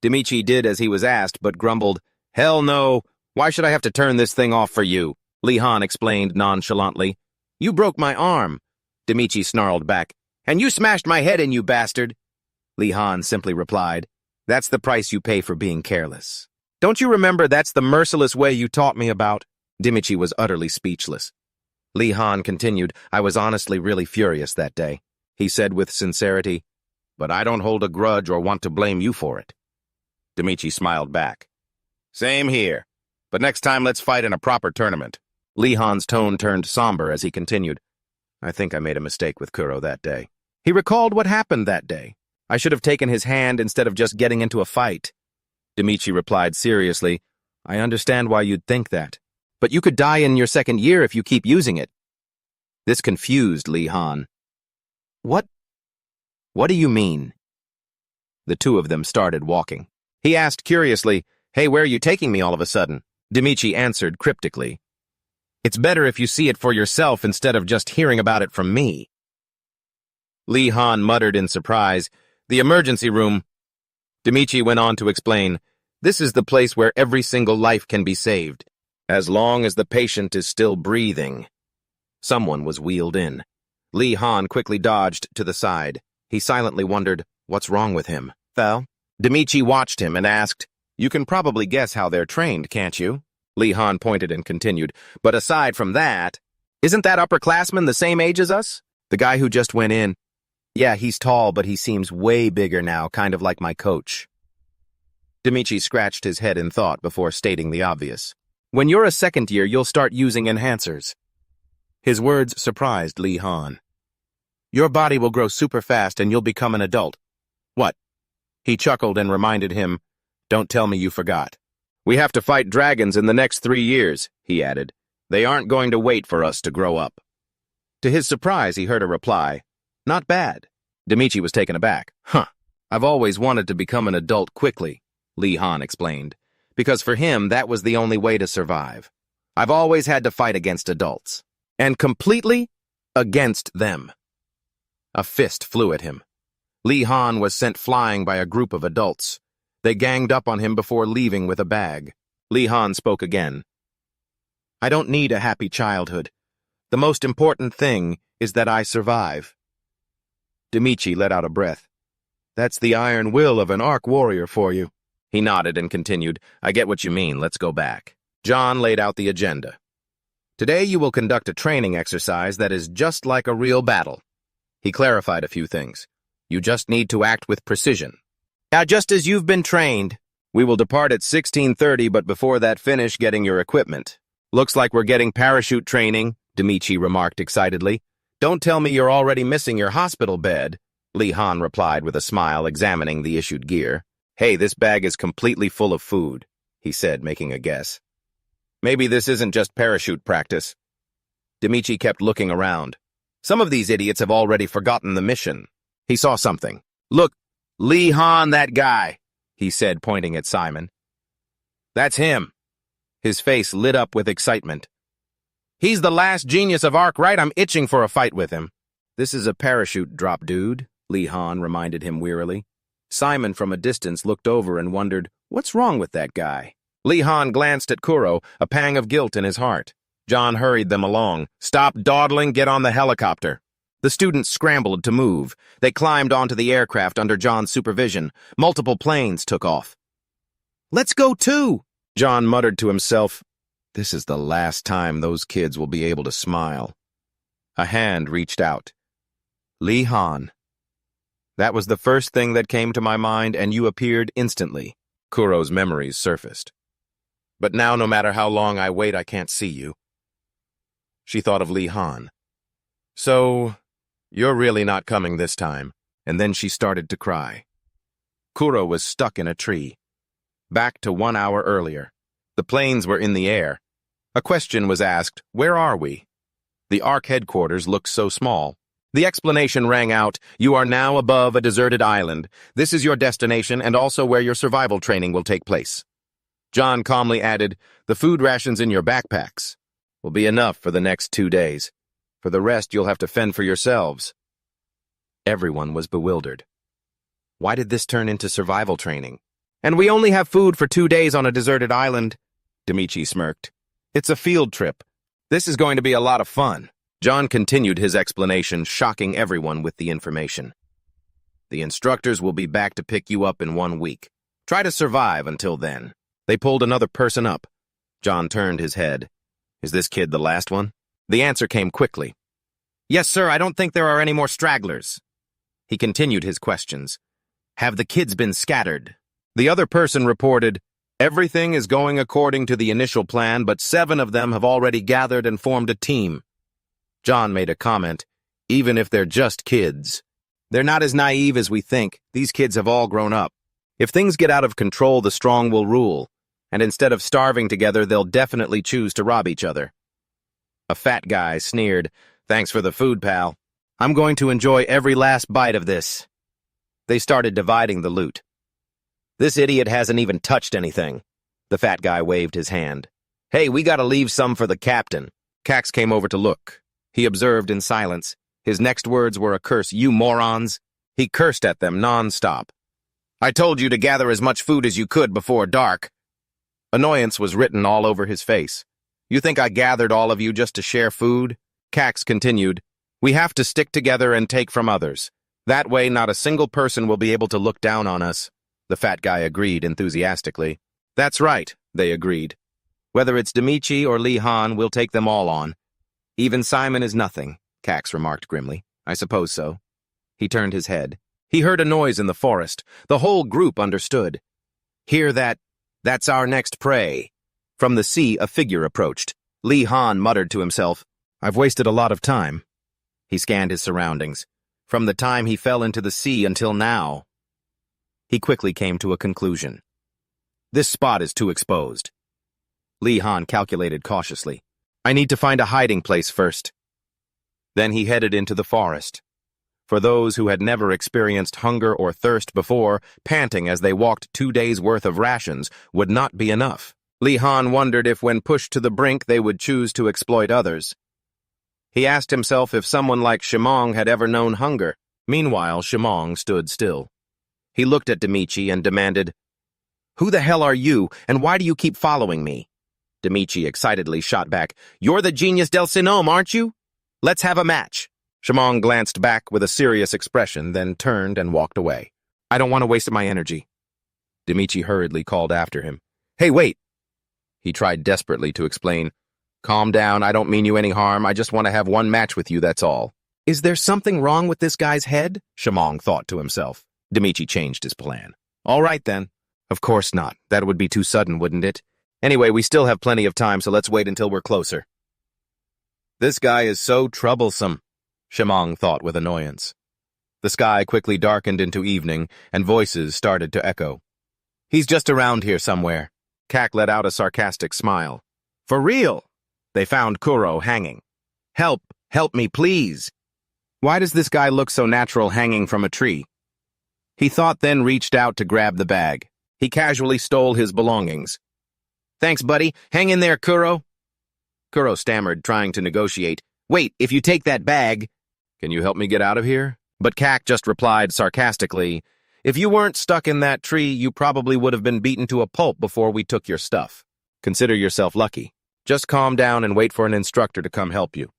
S1: Demichi did as he was asked, but grumbled, Hell no. Why should I have to turn this thing off for you? Lee Han explained nonchalantly. You broke my arm. Demichi snarled back. And you smashed my head in, you bastard. Lee Han simply replied, That's the price you pay for being careless. Don't you remember that's the merciless way you taught me about? Demichi was utterly speechless. Lee Han continued, I was honestly really furious that day. He said with sincerity, But I don't hold a grudge or want to blame you for it. Demichi smiled back. Same here. But next time let's fight in a proper tournament. Lee Han's tone turned somber as he continued. I think I made a mistake with Kuro that day. He recalled what happened that day. I should have taken his hand instead of just getting into a fight. Demichi replied seriously, I understand why you'd think that. But you could die in your second year if you keep using it. This confused Lee Han. What do you mean? The two of them started walking. He asked curiously, Hey, where are you taking me all of a sudden? Demichi answered cryptically, It's better if you see it for yourself instead of just hearing about it from me. Lee Han muttered in surprise, The emergency room. Demichi went on to explain, This is the place where every single life can be saved, as long as the patient is still breathing. Someone was wheeled in. Lee Han quickly dodged to the side. He silently wondered, what's wrong with him? Well, Demichi watched him and asked, You can probably guess how they're trained, can't you? Lee Han pointed and continued, But aside from that, isn't that upperclassman the same age as us? The guy who just went in. Yeah, he's tall, but he seems way bigger now, kind of like my coach. Demichi scratched his head in thought before stating the obvious. When you're a second year, you'll start using enhancers. His words surprised Lee Han. Your body will grow super fast and you'll become an adult. What? He chuckled and reminded him, Don't tell me you forgot. We have to fight dragons in the next 3 years, he added. They aren't going to wait for us to grow up. To his surprise, he heard a reply. Not bad. Demichi was taken aback. I've always wanted to become an adult quickly, Lee Han explained, because for him that was the only way to survive. I've always had to fight against adults, and completely against them. A fist flew at him. Lee Han was sent flying by a group of adults. They ganged up on him before leaving with a bag. Lee Han spoke again. I don't need a happy childhood. The most important thing is that I survive. Demichi let out a breath. That's the iron will of an Arc warrior for you. He nodded and continued, I get what you mean, let's go back. Jon laid out the agenda. Today you will conduct a training exercise that is just like a real battle. He clarified a few things. You just need to act with precision. Now, just as you've been trained, we will depart at 16:30, but before that finish getting your equipment. Looks like we're getting parachute training, Demichi remarked excitedly. Don't tell me you're already missing your hospital bed, Lee Han replied with a smile, examining the issued gear. Hey, this bag is completely full of food, he said, making a guess. Maybe this isn't just parachute practice. Demichi kept looking around. Some of these idiots have already forgotten the mission. He saw something. Look, Lee Han, that guy. he said, pointing at Simon. That's him. His face lit up with excitement. He's the last genius of Arc, right? I'm itching for a fight with him. This is a parachute drop, dude, Lee Han reminded him wearily. Simon from a distance looked over and wondered, what's wrong with that guy? Lee Han glanced at Kuro, a pang of guilt in his heart. Jon hurried them along. Stop dawdling, get on the helicopter. The students scrambled to move. They climbed onto the aircraft under Jon's supervision. Multiple planes took off. Let's go too, Jon muttered to himself. This is the last time those kids will be able to smile. A hand reached out. Lee Han. That was the first thing that came to my mind, and you appeared instantly. Kuro's memories surfaced. But now, no matter how long I wait, I can't see you. She thought of Lee Han. So, you're really not coming this time. And then she started to cry. Kuro was stuck in a tree. Back to 1 hour earlier. The planes were in the air. A question was asked, where are we? The Ark headquarters looked so small. The explanation rang out, you are now above a deserted island. This is your destination and also where your survival training will take place. Jon calmly added, the food rations in your backpacks will be enough for the next 2 days. For the rest, you'll have to fend for yourselves. Everyone was bewildered. Why did this turn into survival training? And we only have food for 2 days on a deserted island, Demichi smirked. It's a field trip. This is going to be a lot of fun. Jon continued his explanation, shocking everyone with the information. The instructors will be back to pick you up in 1 week. Try to survive until then. They pulled another person up. Jon turned his head. Is this kid the last one? The answer came quickly. Yes, sir, I don't think there are any more stragglers. He continued his questions. Have the kids been scattered? The other person reported, everything is going according to the initial plan, but 7 of them have already gathered and formed a team. Jon made a comment, even if they're just kids. They're not as naive as we think. These kids have all grown up. If things get out of control, the strong will rule. And instead of starving together, they'll definitely choose to rob each other. A fat guy sneered, thanks for the food, pal. I'm going to enjoy every last bite of this. They started dividing the loot. This idiot hasn't even touched anything. The fat guy waved his hand. Hey, we gotta leave some for the captain. Cax came over to look. He observed in silence. His next words were a curse, you morons. He cursed at them non-stop. I told you to gather as much food as you could before dark. Annoyance was written all over his face. You think I gathered all of you just to share food? Cax continued. We have to stick together and take from others. That way, not a single person will be able to look down on us. The fat guy agreed enthusiastically. That's right, they agreed. Whether it's Demichi or Lee Han, we'll take them all on. Even Simon is nothing, Cax remarked grimly. I suppose so. He turned his head. He heard a noise in the forest. The whole group understood. Hear that? That's our next prey. From the sea, a figure approached. Lee Han muttered to himself, I've wasted a lot of time. He scanned his surroundings. From the time he fell into the sea until now. He quickly came to a conclusion. This spot is too exposed. Lee Han calculated cautiously. I need to find a hiding place first. Then he headed into the forest. For those who had never experienced hunger or thirst before, panting as they walked 2 days' worth of rations would not be enough. Lee Han wondered if when pushed to the brink they would choose to exploit others. He asked himself if someone like Shimong had ever known hunger. Meanwhile, Shimong stood still. He looked at Demichi and demanded, Who the hell are you, and why do you keep following me? Demichi excitedly shot back, You're the genius del Sinome, aren't you? Let's have a match. Shimong glanced back with a serious expression, then turned and walked away. I don't want to waste my energy. Demichi hurriedly called after him. Hey, wait! He tried desperately to explain. Calm down, I don't mean you any harm, I just want to have one match with you, that's all. Is there something wrong with this guy's head? Shimong thought to himself. Demichi changed his plan. All right, then. Of course not. That would be too sudden, wouldn't it? Anyway, we still have plenty of time, so let's wait until we're closer. This guy is so troublesome, Shimong thought with annoyance. The sky quickly darkened into evening, and voices started to echo. He's just around here somewhere. Kak let out a sarcastic smile. For real? They found Kuro hanging. Help me, please. Why does this guy look so natural hanging from a tree? He thought, then reached out to grab the bag. He casually stole his belongings. "Thanks, buddy. Hang in there, Kuro." Kuro stammered, trying to negotiate. "Wait, if you take that bag—" "Can you help me get out of here?" But Kak just replied sarcastically, "If you weren't stuck in that tree, you probably would have been beaten to a pulp before we took your stuff. Consider yourself lucky. Just calm down and wait for an instructor to come help you."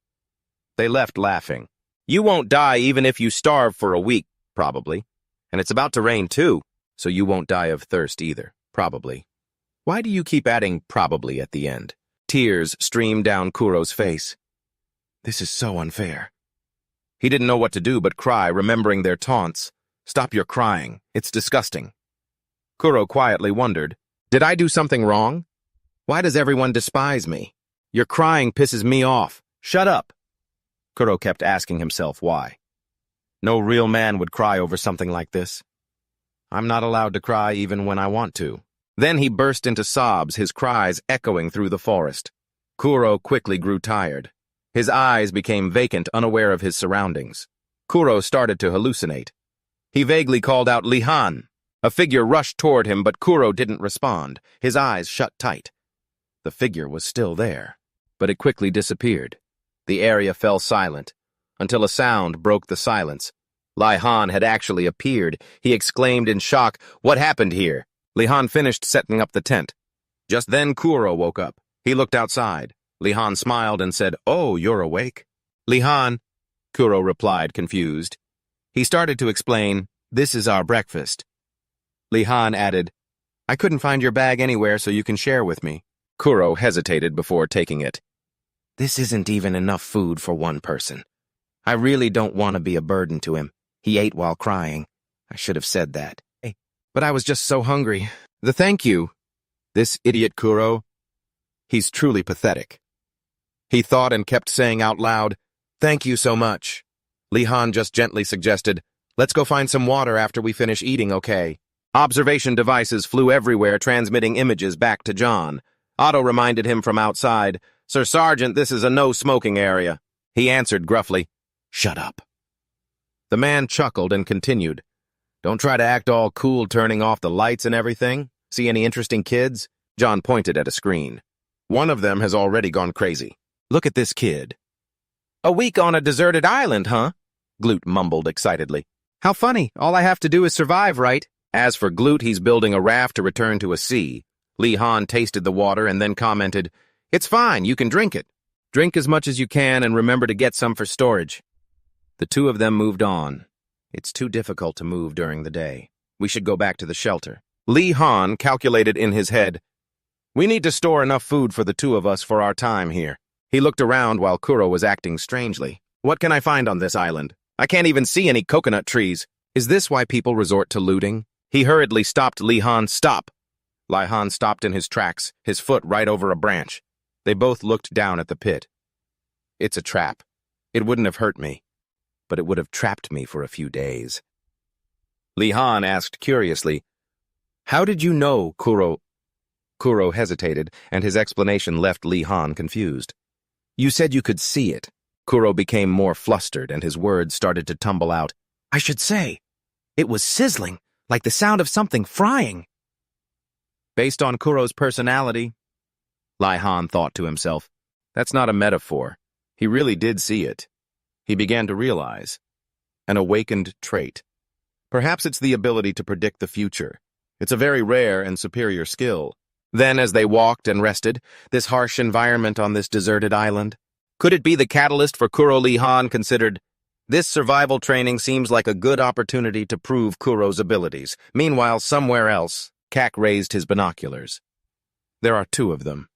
S1: They left laughing. "You won't die even if you starve for a week, probably. And it's about to rain too, so you won't die of thirst either, probably." Why do you keep adding probably at the end? Tears streamed down Kuro's face. This is so unfair. He didn't know what to do but cry, remembering their taunts. "Stop your crying. It's disgusting." Kuro quietly wondered, "Did I do something wrong? Why does everyone despise me? Your crying pisses me off. Shut up." Kuro kept asking himself why. No real man would cry over something like this. I'm not allowed to cry even when I want to. Then he burst into sobs, his cries echoing through the forest. Kuro quickly grew tired. His eyes became vacant, unaware of his surroundings. Kuro started to hallucinate. He vaguely called out, "Lee Han!" A figure rushed toward him, but Kuro didn't respond, his eyes shut tight. The figure was still there, but it quickly disappeared. The area fell silent, until a sound broke the silence. Lee Han had actually appeared. He exclaimed in shock, "What happened here?" Lee Han finished setting up the tent. Just then Kuro woke up. He looked outside. Lee Han smiled and said, "Oh, you're awake." "Lee Han," Kuro replied, confused. He started to explain, "This is our breakfast." Lee Han added, "I couldn't find your bag anywhere, so you can share with me." Kuro hesitated before taking it. "This isn't even enough food for one person. I really don't want to be a burden to him. He ate while crying. I should have said that. But I was just so hungry. Thank you. This idiot Kuro. He's truly pathetic." He thought and kept saying out loud, "Thank you so much." Lee Han just gently suggested, "Let's go find some water after we finish eating, okay?" Observation devices flew everywhere, transmitting images back to John. Otto reminded him from outside, "Sir Sergeant, this is a no-smoking area." He answered gruffly, "Shut up." The man chuckled and continued, "Don't try to act all cool turning off the lights and everything. See any interesting kids?" John pointed at a screen. "One of them has already gone crazy. Look at this kid." "A week on a deserted island, huh?" Glute mumbled excitedly. "How funny. All I have to do is survive, right?" As for Glute, he's building a raft to return to a sea. Lee Han tasted the water and then commented, "It's fine, you can drink it. Drink as much as you can and remember to get some for storage." The two of them moved on. It's too difficult to move during the day. We should go back to the shelter. Lee Han calculated in his head, "We need to store enough food for the two of us for our time here." He looked around while Kuro was acting strangely. "What can I find on this island? I can't even see any coconut trees. Is this why people resort to looting?" He hurriedly stopped Lee Han. "Stop!" Lee Han stopped in his tracks, his foot right over a branch. They both looked down at the pit. "It's a trap. It wouldn't have hurt me, but it would have trapped me for a few days." Lee Han asked curiously, "How did you know, Kuro?" Kuro hesitated, and his explanation left Lee Han confused. "You said you could see it." Kuro became more flustered, and his words started to tumble out. "I should say, it was sizzling, like the sound of something frying." Based on Kuro's personality, Lee Han thought to himself, that's not a metaphor. He really did see it. He began to realize. An awakened trait. Perhaps it's the ability to predict the future. It's a very rare and superior skill. Then, as they walked and rested, this harsh environment on this deserted island, could it be the catalyst for Kuro? Lee Han considered, this survival training seems like a good opportunity to prove Kuro's abilities. Meanwhile, somewhere else, Kak raised his binoculars. There are two of them.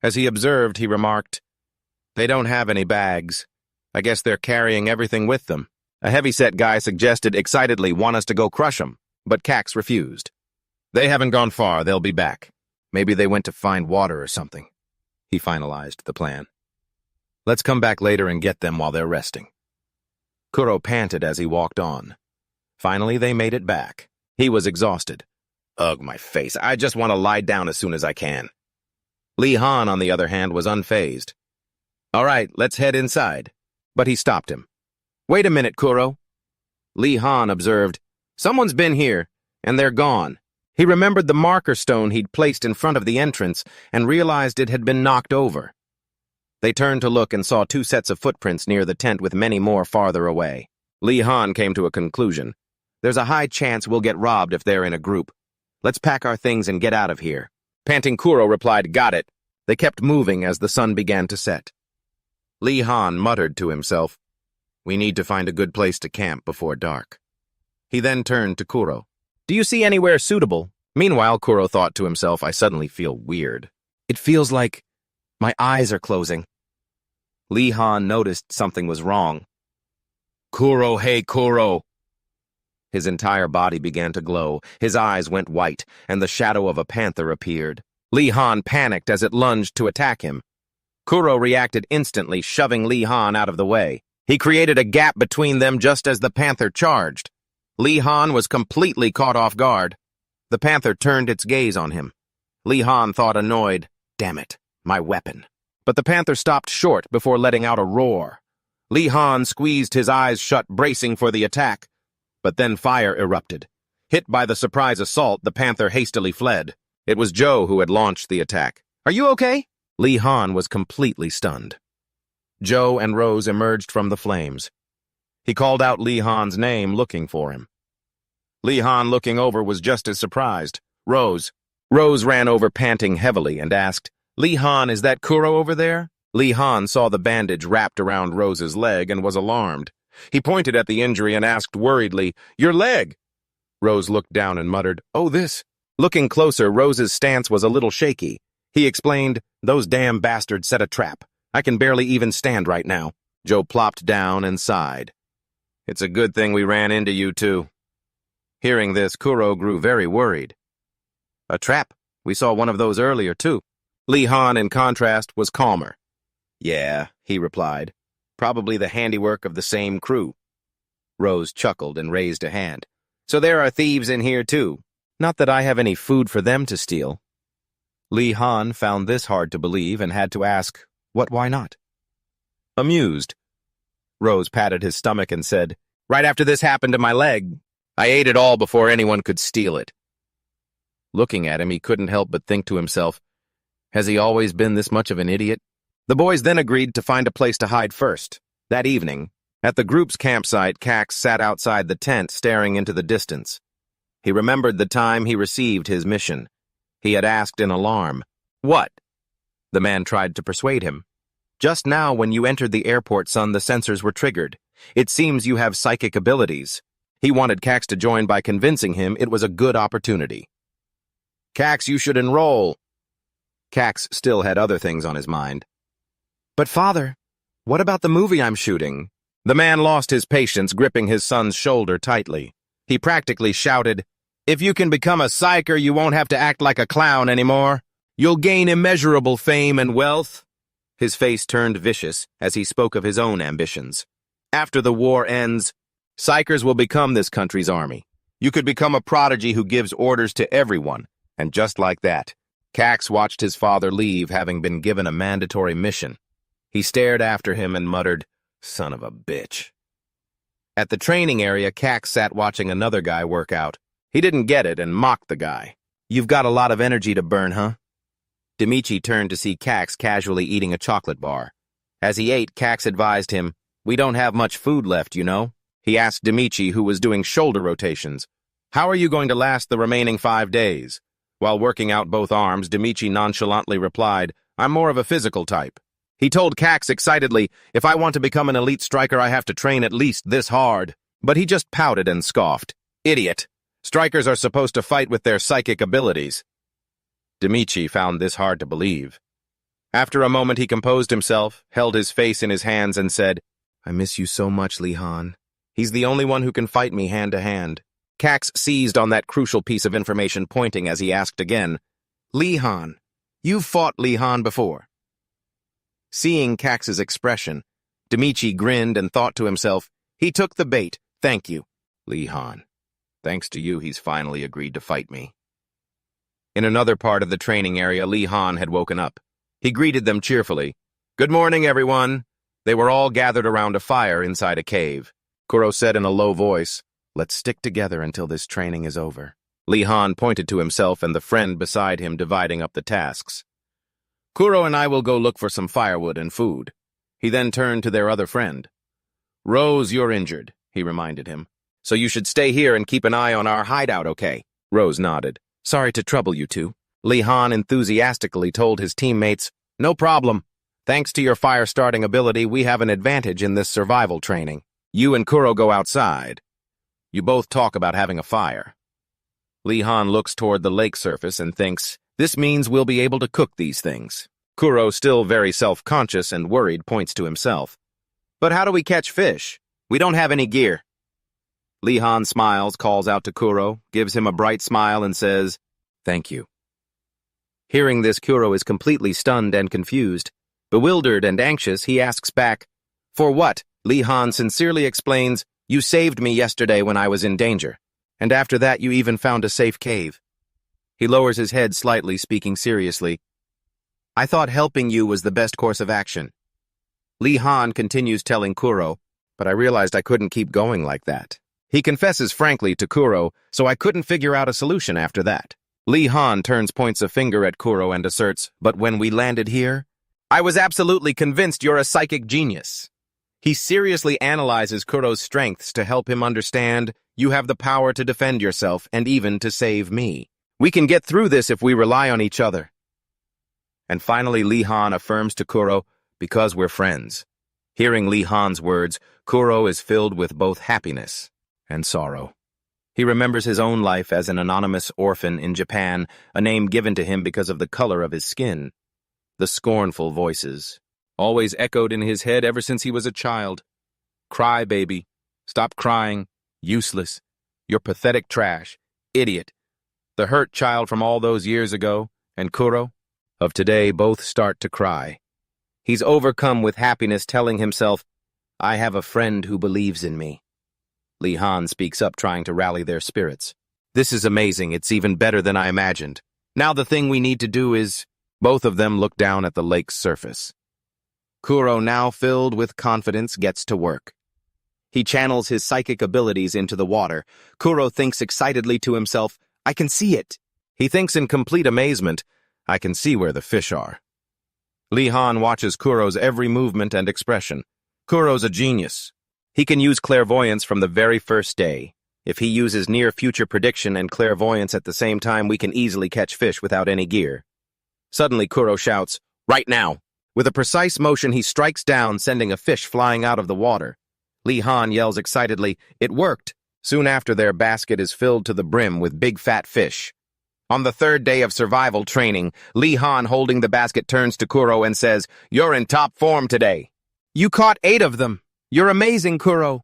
S1: As he observed, he remarked, "They don't have any bags. I guess they're carrying everything with them." A heavyset guy suggested excitedly, "Want us to go crush them?" But Cax refused. "They haven't gone far. They'll be back. Maybe they went to find water or something." He finalized the plan. "Let's come back later and get them while they're resting." Kuro panted as he walked on. Finally, they made it back. He was exhausted. "Ugh, my face. I just want to lie down as soon as I can." Lee Han, on the other hand, was unfazed. "All right, let's head inside." But he stopped him. "Wait a minute, Kuro." Lee Han observed, "Someone's been here, and they're gone." He remembered the marker stone he'd placed in front of the entrance and realized it had been knocked over. They turned to look and saw 2 sets of footprints near the tent with many more farther away. Lee Han came to a conclusion. There's a high chance we'll get robbed if they're in a group. Let's pack our things and get out of here. Panting Kuro replied, "Got it." They kept moving as the sun began to set. Lee Han muttered to himself, "We need to find a good place to camp before dark." He then turned to Kuro. "Do you see anywhere suitable?" Meanwhile, Kuro thought to himself, "I suddenly feel weird. It feels like my eyes are closing." Lee Han noticed something was wrong. "Kuro, hey Kuro!" His entire body began to glow, his eyes went white, and the shadow of a panther appeared. Lee Han panicked as it lunged to attack him. Kuro reacted instantly, shoving Lee Han out of the way. He created a gap between them just as the panther charged. Lee Han was completely caught off guard. The panther turned its gaze on him. Lee Han thought annoyed, "Damn it, my weapon." But the panther stopped short before letting out a roar. Lee Han squeezed his eyes shut, bracing for the attack. But then fire erupted. Hit by the surprise assault, the panther hastily fled. It was Joe who had launched the attack. "Are you okay?" Lee Han was completely stunned. Joe and Rose emerged from the flames. He called out Lee Han's name, looking for him. Lee Han, looking over, was just as surprised. Rose. Rose ran over, panting heavily, and asked, "Lee Han, is that Kuro over there?" Lee Han saw the bandage wrapped around Rose's leg and was alarmed. He pointed at the injury and asked worriedly, "Your leg?" Rose looked down and muttered, "Oh, this." Looking closer, Rose's stance was a little shaky. He explained, "Those damn bastards set a trap. I can barely even stand right now." Joe plopped down and sighed. "It's a good thing we ran into you, too." Hearing this, Kuro grew very worried. "A trap? We saw one of those earlier, too." Lee Han, in contrast, was calmer. "Yeah," he replied. "Probably the handiwork of the same crew." Rose chuckled and raised a hand. "So there are thieves in here, too. Not that I have any food for them to steal." Lee Han found this hard to believe and had to ask, why not? Amused, Rose patted his stomach and said, "Right after this happened to my leg, I ate it all before anyone could steal it." Looking at him, he couldn't help but think to himself, has he always been this much of an idiot? The boys then agreed to find a place to hide first. That evening, at the group's campsite, Cax sat outside the tent staring into the distance. He remembered the time he received his mission. He had asked in alarm, "What?" The man tried to persuade him. "Just now when you entered the airport, son, the sensors were triggered. It seems you have psychic abilities." He wanted Cax to join by convincing him it was a good opportunity. "Cax, you should enroll." Cax still had other things on his mind. "But father, what about the movie I'm shooting?" The man lost his patience, gripping his son's shoulder tightly. He practically shouted, "If you can become a psyker, you won't have to act like a clown anymore. You'll gain immeasurable fame and wealth." His face turned vicious as he spoke of his own ambitions. "After the war ends, psychers will become this country's army. You could become a prodigy who gives orders to everyone." And just like that, Cax watched his father leave, having been given a mandatory mission. He stared after him and muttered, "Son of a bitch." At the training area, Cax sat watching another guy work out. He didn't get it and mocked the guy. "You've got a lot of energy to burn, huh?" Demichi turned to see Cax casually eating a chocolate bar. As he ate, Cax advised him, "We don't have much food left, you know." He asked Demichi, who was doing shoulder rotations, "How are you going to last the remaining 5 days?" While working out both arms, Demichi nonchalantly replied, "I'm more of a physical type." He told Cax excitedly, "If I want to become an elite striker, I have to train at least this hard." But he just pouted and scoffed. "Idiot. Strikers are supposed to fight with their psychic abilities." Demichi found this hard to believe. After a moment, he composed himself, held his face in his hands, and said, "I miss you so much, Lee Han. He's the only one who can fight me hand to hand." Cax seized on that crucial piece of information, pointing as he asked again, "Lee Han, you've fought Lee Han before." Seeing Cax's expression, Demichi grinned and thought to himself, "He took the bait, thank you, Lee Han. Thanks to you, he's finally agreed to fight me." In another part of the training area, Lee Han had woken up. He greeted them cheerfully. "Good morning, everyone." They were all gathered around a fire inside a cave. Kuro said in a low voice, "Let's stick together until this training is over." Lee Han pointed to himself and the friend beside him, dividing up the tasks. Kuro and I will go look for some firewood and food. He then turned to their other friend. Rose, you're injured, he reminded him. So you should stay here and keep an eye on our hideout, okay? Rose nodded. Sorry to trouble you two. Lee Han enthusiastically told his teammates, No problem. Thanks to your fire-starting ability, we have an advantage in this survival training. You and Kuro go outside. You both talk about having a fire. Lee Han looks toward the lake surface and thinks, this means we'll be able to cook these things. Kuro, still very self-conscious and worried, points to himself. But how do we catch fish? We don't have any gear. Lee Han smiles, calls out to Kuro, gives him a bright smile and says, Thank you. Hearing this, Kuro is completely stunned and confused. Bewildered and anxious, he asks back, For what? Lee Han sincerely explains, You saved me yesterday when I was in danger, and after that you even found a safe cave. He lowers his head slightly, speaking seriously. I thought helping you was the best course of action. Lee Han continues telling Kuro, but I realized I couldn't keep going like that. He confesses frankly to Kuro, so I couldn't figure out a solution after that. Lee Han points a finger at Kuro and asserts, but when we landed here, I was absolutely convinced you're a psychic genius. He seriously analyzes Kuro's strengths to help him understand you have the power to defend yourself and even to save me. We can get through this if we rely on each other. And finally, Lee Han affirms to Kuro, because we're friends. Hearing Lee Han's words, Kuro is filled with both happiness and sorrow. He remembers his own life as an anonymous orphan in Japan, a name given to him because of the color of his skin. The scornful voices, always echoed in his head ever since he was a child. Cry, baby. Stop crying. Useless. You're pathetic trash. Idiot. The hurt child from all those years ago, and Kuro, of today, both start to cry. He's overcome with happiness, telling himself, I have a friend who believes in me. Lee Han speaks up, trying to rally their spirits. This is amazing. It's even better than I imagined. Now the thing we need to do is... Both of them look down at the lake's surface. Kuro, now filled with confidence, gets to work. He channels his psychic abilities into the water. Kuro thinks excitedly to himself, I can see it. He thinks in complete amazement, I can see where the fish are. Lee Han watches Kuro's every movement and expression. Kuro's a genius. He can use clairvoyance from the very first day. If he uses near-future prediction and clairvoyance at the same time, we can easily catch fish without any gear. Suddenly, Kuro shouts, Right now! With a precise motion, he strikes down, sending a fish flying out of the water. Lee Han yells excitedly, It worked! Soon after, their basket is filled to the brim with big fat fish. On the third day of survival training, Lee Han, holding the basket, turns to Kuro and says, You're in top form today. You caught 8 of them. You're amazing, Kuro.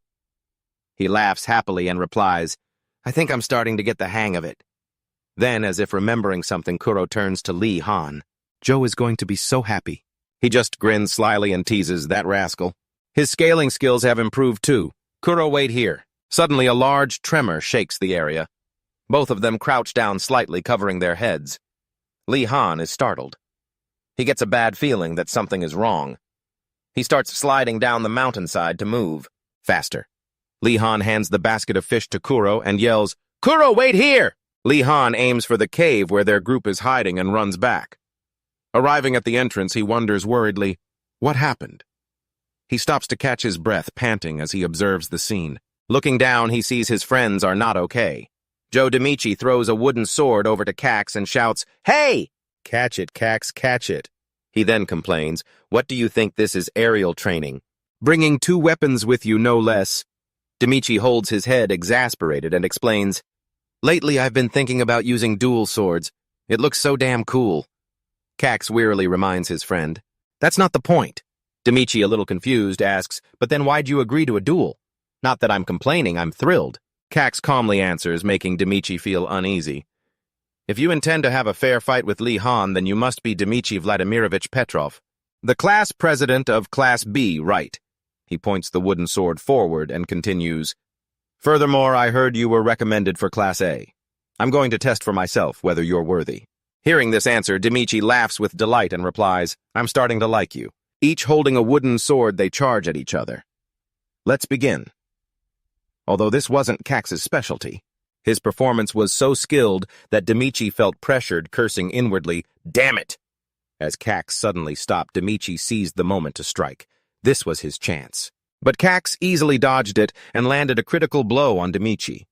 S1: He laughs happily and replies, I think I'm starting to get the hang of it. Then, as if remembering something, Kuro turns to Lee Han. Joe is going to be so happy. He just grins slyly and teases, that rascal. His scaling skills have improved too. Kuro, wait here. Suddenly, a large tremor shakes the area. Both of them crouch down slightly, covering their heads. Lee Han is startled. He gets a bad feeling that something is wrong. He starts sliding down the mountainside to move. Faster. Lee Han hands the basket of fish to Kuro and yells, Kuro, wait here! Lee Han aims for the cave where their group is hiding and runs back. Arriving at the entrance, he wonders worriedly, what happened? He stops to catch his breath, panting as he observes the scene. Looking down, he sees his friends are not okay. Joe Demichi throws a wooden sword over to Cax and shouts, Hey! Catch it, Cax, catch it. He then complains, What do you think this is, aerial training? Bringing 2 weapons with you, no less. Demichi holds his head, exasperated, and explains, Lately I've been thinking about using dual swords. It looks so damn cool. Cax wearily reminds his friend, That's not the point. Demichi, a little confused, asks, But then why'd you agree to a duel? Not that I'm complaining, I'm thrilled. Cax calmly answers, making Demichi feel uneasy. If you intend to have a fair fight with Lee Han, then you must be Dmitry Vladimirovich Petrov, the class president of Class B, right? He points the wooden sword forward and continues, Furthermore, I heard you were recommended for Class A. I'm going to test for myself whether you're worthy. Hearing this answer, Demichi laughs with delight and replies, I'm starting to like you. Each holding a wooden sword, they charge at each other. Let's begin. Although this wasn't Cax's specialty. His performance was so skilled that Demichi felt pressured, cursing inwardly, "Damn it!" As Cax suddenly stopped, Demichi seized the moment to strike. This was his chance. But Cax easily dodged it and landed a critical blow on Demichi.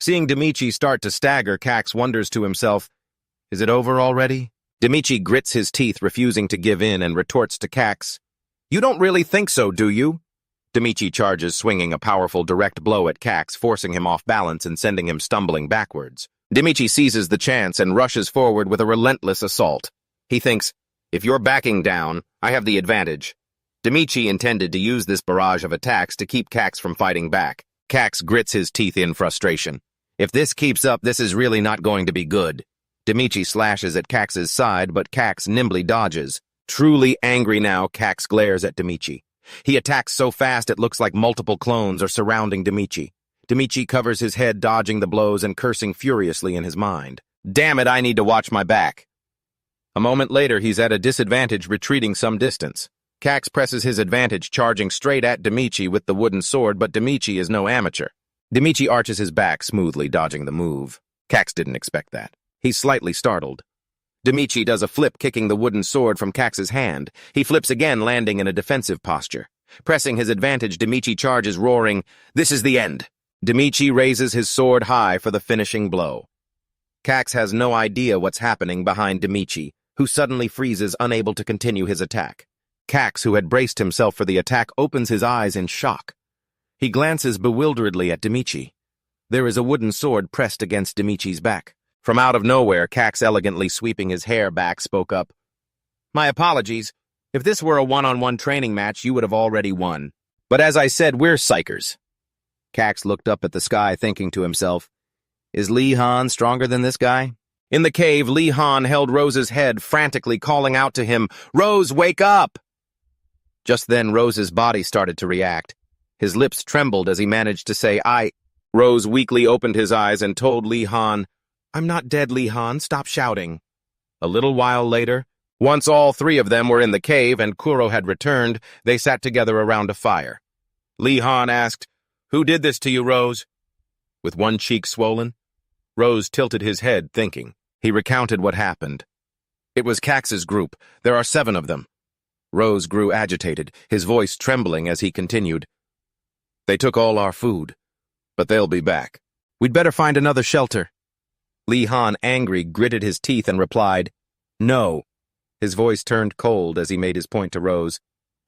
S1: Seeing Demichi start to stagger, Cax wonders to himself, "Is it over already?" Demichi grits his teeth, refusing to give in, and retorts to Cax, "You don't really think so, do you?" Demichi charges, swinging a powerful direct blow at Cax, forcing him off balance and sending him stumbling backwards. Demichi seizes the chance and rushes forward with a relentless assault. He thinks, "If you're backing down, I have the advantage." Demichi intended to use this barrage of attacks to keep Cax from fighting back. Cax grits his teeth in frustration. If this keeps up, this is really not going to be good. Demichi slashes at Cax's side, but Cax nimbly dodges. Truly angry now, Cax glares at Demichi. He attacks so fast it looks like multiple clones are surrounding Demichi. Demichi covers his head, dodging the blows and cursing furiously in his mind. "Damn it, I need to watch my back." A moment later, he's at a disadvantage, retreating some distance. Cax presses his advantage, charging straight at Demichi with the wooden sword, but Demichi is no amateur. Demichi arches his back, smoothly dodging the move. Cax didn't expect that. He's slightly startled. Demichi does a flip, kicking the wooden sword from Cax's hand. He flips again, landing in a defensive posture. Pressing his advantage, Demichi charges, roaring, "This is the end." Demichi raises his sword high for the finishing blow. Cax has no idea what's happening behind Demichi, who suddenly freezes, unable to continue his attack. Cax, who had braced himself for the attack, opens his eyes in shock. He glances bewilderedly at Demichi. There is a wooden sword pressed against Demichi's back. From out of nowhere, Cax, elegantly sweeping his hair back, spoke up. "My apologies. If this were a one-on-one training match, you would have already won. But as I said, we're psychers." Cax looked up at the sky, thinking to himself, "Is Lee Han stronger than this guy?" In the cave, Lee Han held Rose's head, frantically calling out to him, "Rose, wake up!" Just then, Rose's body started to react. His lips trembled as he managed to say, "I..." Rose weakly opened his eyes and told Lee Han, "I'm not dead, Lee Han. Stop shouting." A little while later, once all three of them were in the cave and Kuro had returned, they sat together around a fire. Lee Han asked, "Who did this to you, Rose?" With one cheek swollen, Rose tilted his head, thinking. He recounted what happened. "It was Cax's group. There are 7 of them." Rose grew agitated, his voice trembling as he continued. "They took all our food, but they'll be back. We'd better find another shelter." Lee Han, angry, gritted his teeth and replied, "No." His voice turned cold as he made his point to Rose.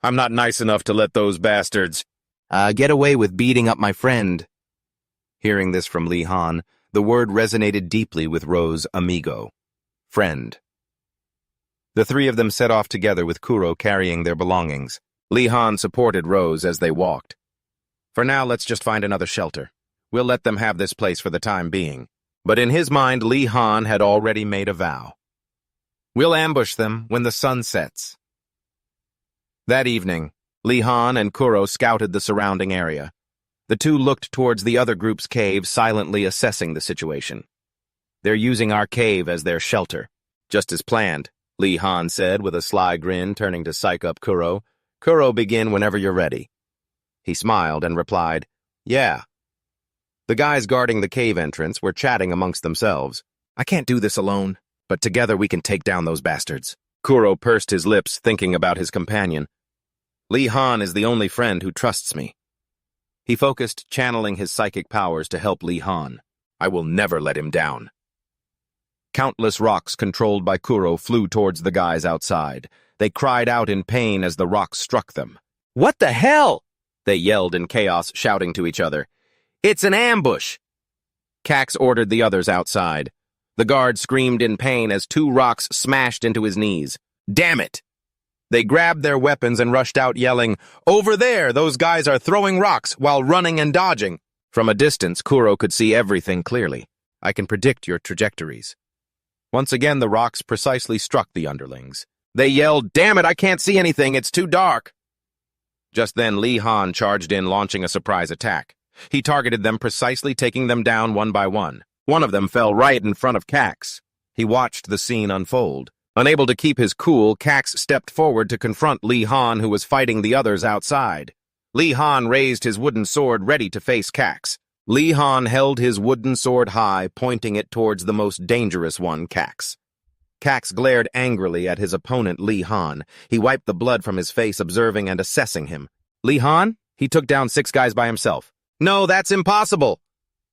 S1: "I'm not nice enough to let those bastards get away with beating up my friend." Hearing this from Lee Han, the word resonated deeply with Rose, amigo, friend. The 3 of them set off together with Kuro carrying their belongings. Lee Han supported Rose as they walked. "For now, let's just find another shelter. We'll let them have this place for the time being." But in his mind, Lee Han had already made a vow. "We'll ambush them when the sun sets." That evening, Lee Han and Kuro scouted the surrounding area. The 2 looked towards the other group's cave, silently assessing the situation. "They're using our cave as their shelter." "Just as planned," Lee Han said with a sly grin, turning to psych up Kuro. "Kuro, begin whenever you're ready." He smiled and replied, "Yeah." The guys guarding the cave entrance were chatting amongst themselves. "I can't do this alone, but together we can take down those bastards." Kuro pursed his lips, thinking about his companion. "Lee Han is the only friend who trusts me." He focused, channeling his psychic powers to help Lee Han. "I will never let him down." Countless rocks controlled by Kuro flew towards the guys outside. They cried out in pain as the rocks struck them. "What the hell?" they yelled in chaos, shouting to each other. "It's an ambush!" Cax ordered the others outside. The guard screamed in pain as 2 rocks smashed into his knees. "Damn it!" They grabbed their weapons and rushed out, yelling, "Over there! Those guys are throwing rocks while running and dodging." From a distance, Kuro could see everything clearly. "I can predict your trajectories." Once again, the rocks precisely struck the underlings. They yelled, "Damn it, I can't see anything, it's too dark." Just then, Lee Han charged in, launching a surprise attack. He targeted them precisely, taking them down one by one. One of them fell right in front of Cax. He watched the scene unfold. Unable to keep his cool, Cax stepped forward to confront Lee Han, who was fighting the others outside. Lee Han raised his wooden sword, ready to face Cax. Lee Han held his wooden sword high, pointing it towards the most dangerous one, Cax. Cax glared angrily at his opponent, Lee Han. He wiped the blood from his face, observing and assessing him. Lee Han? He took down 6 guys by himself. No, that's impossible!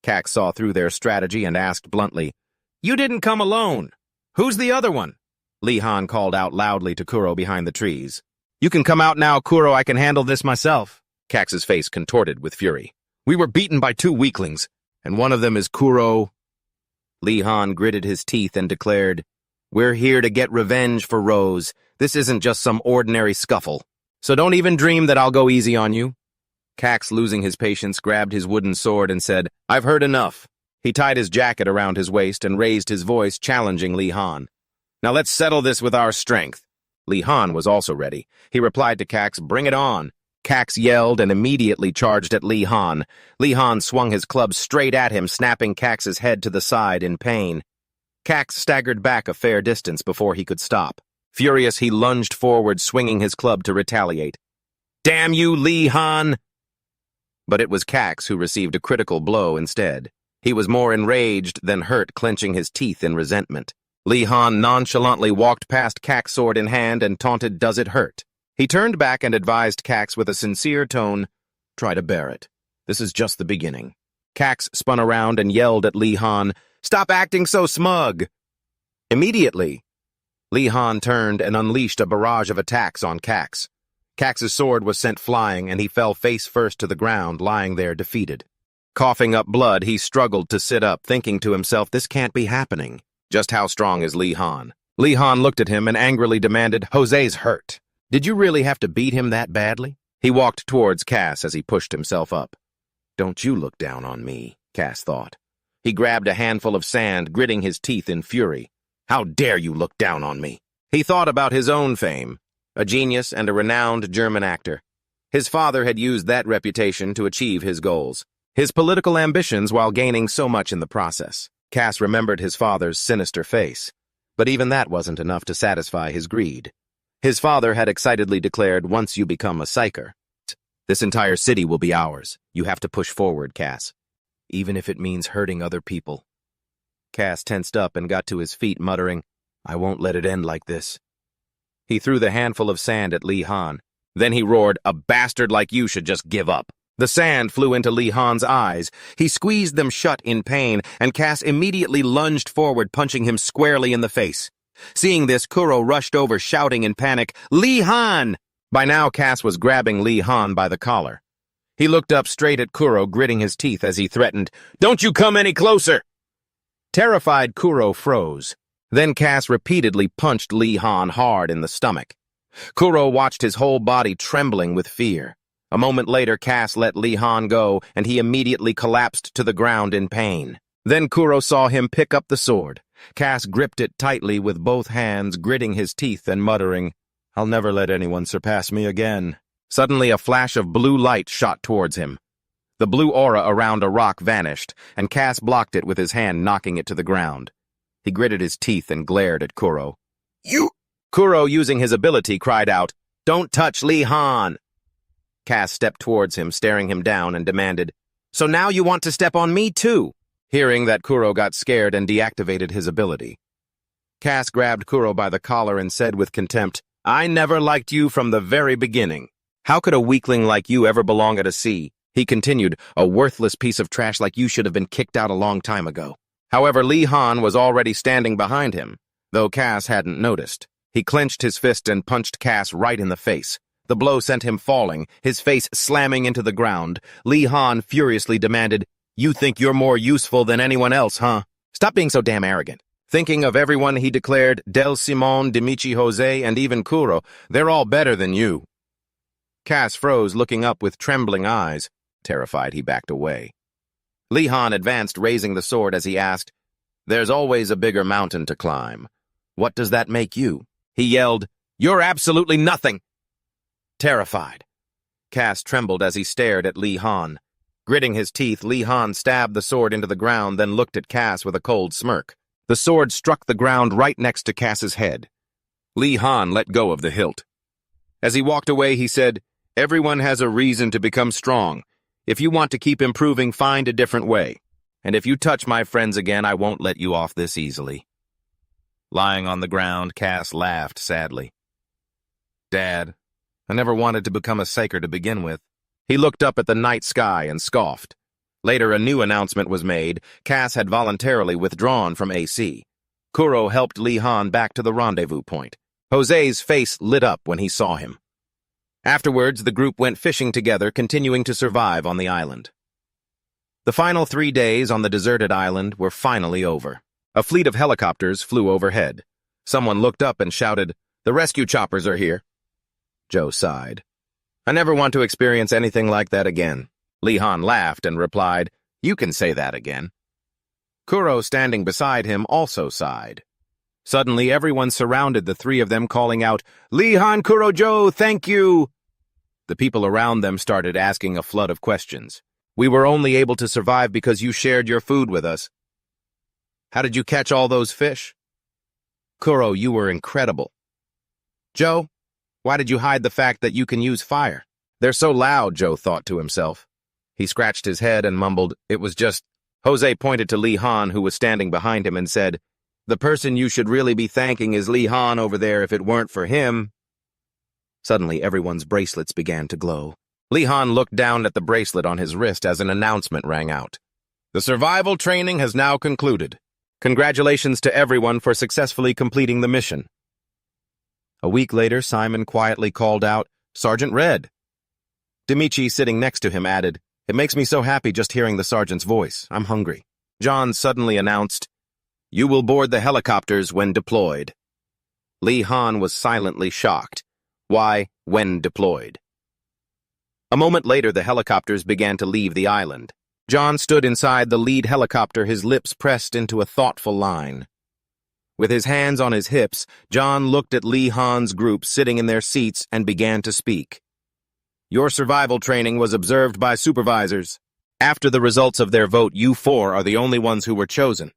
S1: Cax saw through their strategy and asked bluntly, You didn't come alone. Who's the other one? Lee Han called out loudly to Kuro behind the trees. You can come out now, Kuro. I can handle this myself. Cax's face contorted with fury. We were beaten by 2 weaklings, and one of them is Kuro. Lee Han gritted his teeth and declared, We're here to get revenge for Rose. This isn't just some ordinary scuffle. So don't even dream that I'll go easy on you. Cax, losing his patience, grabbed his wooden sword and said, I've heard enough. He tied his jacket around his waist and raised his voice, challenging Lee Han. Now let's settle this with our strength. Lee Han was also ready. He replied to Cax, Bring it on. Cax yelled and immediately charged at Lee Han. Lee Han swung his club straight at him, snapping Cax's head to the side in pain. Cax staggered back a fair distance before he could stop. Furious, he lunged forward, swinging his club to retaliate. Damn you, Lee Han! But it was Cax who received a critical blow instead. He was more enraged than hurt, clenching his teeth in resentment. Lee Han nonchalantly walked past Cax, sword in hand, and taunted, Does it hurt? He turned back and advised Cax with a sincere tone, Try to bear it. This is just the beginning. Cax spun around and yelled at Lee Han, Stop acting so smug! Immediately, Lee Han turned and unleashed a barrage of attacks on Cax. Cax's sword was sent flying, and he fell face first to the ground, lying there defeated. Coughing up blood, he struggled to sit up, thinking to himself, This can't be happening. Just how strong is Lee Han? Lee Han looked at him and angrily demanded, Jose's hurt. Did you really have to beat him that badly? He walked towards Cass as he pushed himself up. Don't you look down on me, Cass thought. He grabbed a handful of sand, gritting his teeth in fury. How dare you look down on me? He thought about his own fame, a genius and a renowned German actor. His father had used that reputation to achieve his goals, his political ambitions while gaining so much in the process. Cass remembered his father's sinister face, but even that wasn't enough to satisfy his greed. His father had excitedly declared, Once you become a psyker, this entire city will be ours. You have to push forward, Cass, even if it means hurting other people. Cass tensed up and got to his feet, muttering, I won't let it end like this. He threw the handful of sand at Lee Han. Then he roared, A bastard like you should just give up. The sand flew into Lee Han's eyes. He squeezed them shut in pain, and Cass immediately lunged forward, punching him squarely in the face. Seeing this, Kuro rushed over, shouting in panic, Lee Han! By now, Cass was grabbing Lee Han by the collar. He looked up straight at Kuro, gritting his teeth as he threatened, Don't you come any closer! Terrified, Kuro froze. Then Cass repeatedly punched Lee Han hard in the stomach. Kuro watched his whole body trembling with fear. A moment later, Cass let Lee Han go, and he immediately collapsed to the ground in pain. Then Kuro saw him pick up the sword. Cass gripped it tightly with both hands, gritting his teeth and muttering, I'll never let anyone surpass me again. Suddenly, a flash of blue light shot towards him. The blue aura around a rock vanished, and Cass blocked it with his hand, knocking it to the ground. He gritted his teeth and glared at Kuro. You! Kuro, using his ability, cried out, Don't touch Lee Han! Cass stepped towards him, staring him down, and demanded, So now you want to step on me too? Hearing that, Kuro got scared and deactivated his ability. Cass grabbed Kuro by the collar and said with contempt, I never liked you from the very beginning. How could a weakling like you ever belong at a sea? He continued, A worthless piece of trash like you should have been kicked out a long time ago. However, Lee Han was already standing behind him, though Cass hadn't noticed. He clenched his fist and punched Cass right in the face. The blow sent him falling, his face slamming into the ground. Lee Han furiously demanded, You think you're more useful than anyone else, huh? Stop being so damn arrogant. Thinking of everyone, he declared, Del Simon, Dimichi Jose, and even Kuro, they're all better than you. Cass froze, looking up with trembling eyes. Terrified, he backed away. Lee Han advanced, raising the sword as he asked, There's always a bigger mountain to climb. What does that make you? He yelled, You're absolutely nothing! Terrified, Cass trembled as he stared at Lee Han. Gritting his teeth, Lee Han stabbed the sword into the ground, then looked at Cass with a cold smirk. The sword struck the ground right next to Cass's head. Lee Han let go of the hilt. As he walked away, he said, Everyone has a reason to become strong. If you want to keep improving, find a different way. And if you touch my friends again, I won't let you off this easily." Lying on the ground, Cass laughed sadly. "Dad, I never wanted to become a psyker to begin with." He looked up at the night sky and scoffed. Later, a new announcement was made. Cass had voluntarily withdrawn from AC. Kuro helped Lee Han back to the rendezvous point. Jose's face lit up when he saw him. Afterwards, the group went fishing together, continuing to survive on the island. The final 3 days on the deserted island were finally over. A fleet of helicopters flew overhead. Someone looked up and shouted, "The rescue choppers are here." Joe sighed. "I never want to experience anything like that again." Lee Han laughed and replied, "You can say that again." Kuro, standing beside him, also sighed. Suddenly, everyone surrounded the three of them, calling out, "Lee Han, Kuro, Joe, thank you!" The people around them started asking a flood of questions. "We were only able to survive because you shared your food with us." "How did you catch all those fish?" "Kuro, you were incredible." "Joe, why did you hide the fact that you can use fire?" "They're so loud," Joe thought to himself. He scratched his head and mumbled, "It was just—" Jose pointed to Lee Han, who was standing behind him, and said, "The person you should really be thanking is Lee Han over there. If it weren't for him—" Suddenly, everyone's bracelets began to glow. Lee Han looked down at the bracelet on his wrist as an announcement rang out. "The survival training has now concluded. Congratulations to everyone for successfully completing the mission." A week later, Simon quietly called out, "Sergeant Red." Demichi, sitting next to him, added, "It makes me so happy just hearing the sergeant's voice. I'm hungry." John suddenly announced, "You will board the helicopters when deployed." Lee Han was silently shocked. Why, when deployed? A moment later, the helicopters began to leave the island. John stood inside the lead helicopter, his lips pressed into a thoughtful line. With his hands on his hips, John looked at Lee Han's group sitting in their seats and began to speak. "Your survival training was observed by supervisors. After the results of their vote, you four are the only ones who were chosen."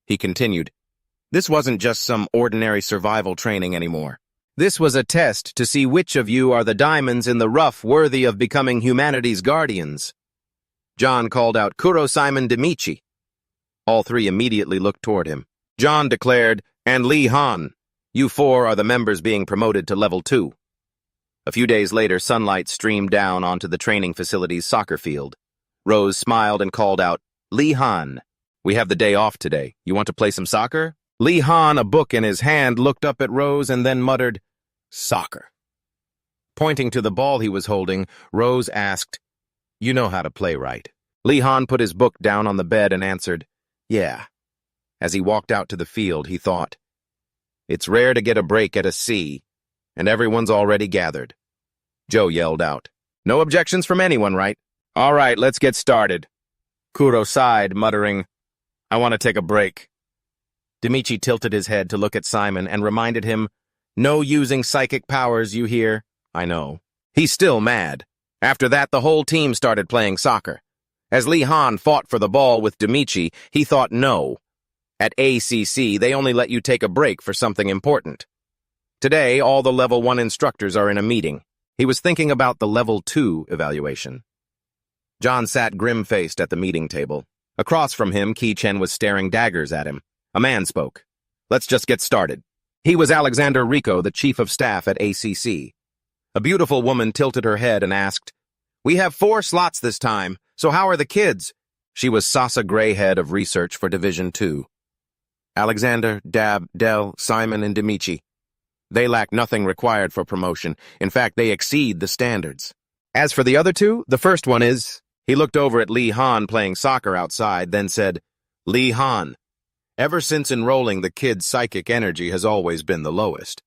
S1: He continued, "This wasn't just some ordinary survival training anymore. This was a test to see which of you are the diamonds in the rough worthy of becoming humanity's guardians." John called out, "Kuro, Simon, Demichi." All three immediately looked toward him. John declared, "And Lee Han, you four are the members being promoted to level 2. A few days later, sunlight streamed down onto the training facility's soccer field. Rose smiled and called out, "Lee Han, we have the day off today. You want to play some soccer?" Lee Han, a book in his hand, looked up at Rose and then muttered, "Soccer." Pointing to the ball he was holding, Rose asked, "You know how to play, right?" Lee Han put his book down on the bed and answered, "Yeah." As he walked out to the field, he thought, "It's rare to get a break at a C, and everyone's already gathered." Joe yelled out, "No objections from anyone, right?" "All right, let's get started." Kuro sighed, muttering, "I want to take a break." Demichi tilted his head to look at Simon and reminded him, "No using psychic powers, you hear?" "I know." He's still mad. After that, the whole team started playing soccer. As Lee Han fought for the ball with Demichi, he thought no. At ACC, they only let you take a break for something important. Today, all the Level 1 instructors are in a meeting. He was thinking about the Level 2 evaluation. John sat grim-faced at the meeting table. Across from him, Ki Chen was staring daggers at him. A man spoke. "Let's just get started." He was Alexander Rico, the chief of staff at ACC. A beautiful woman tilted her head and asked, "We have 4 slots this time, so how are the kids?" She was Sasa Greyhead of Research for Division 2. Alexander, Dab, Del, Simon, and Demichi. They lack nothing required for promotion. In fact, they exceed the standards. As for the other 2, the first one is... He looked over at Lee Han playing soccer outside, then said, "Lee Han, ever since enrolling, the kid's psychic energy has always been the lowest."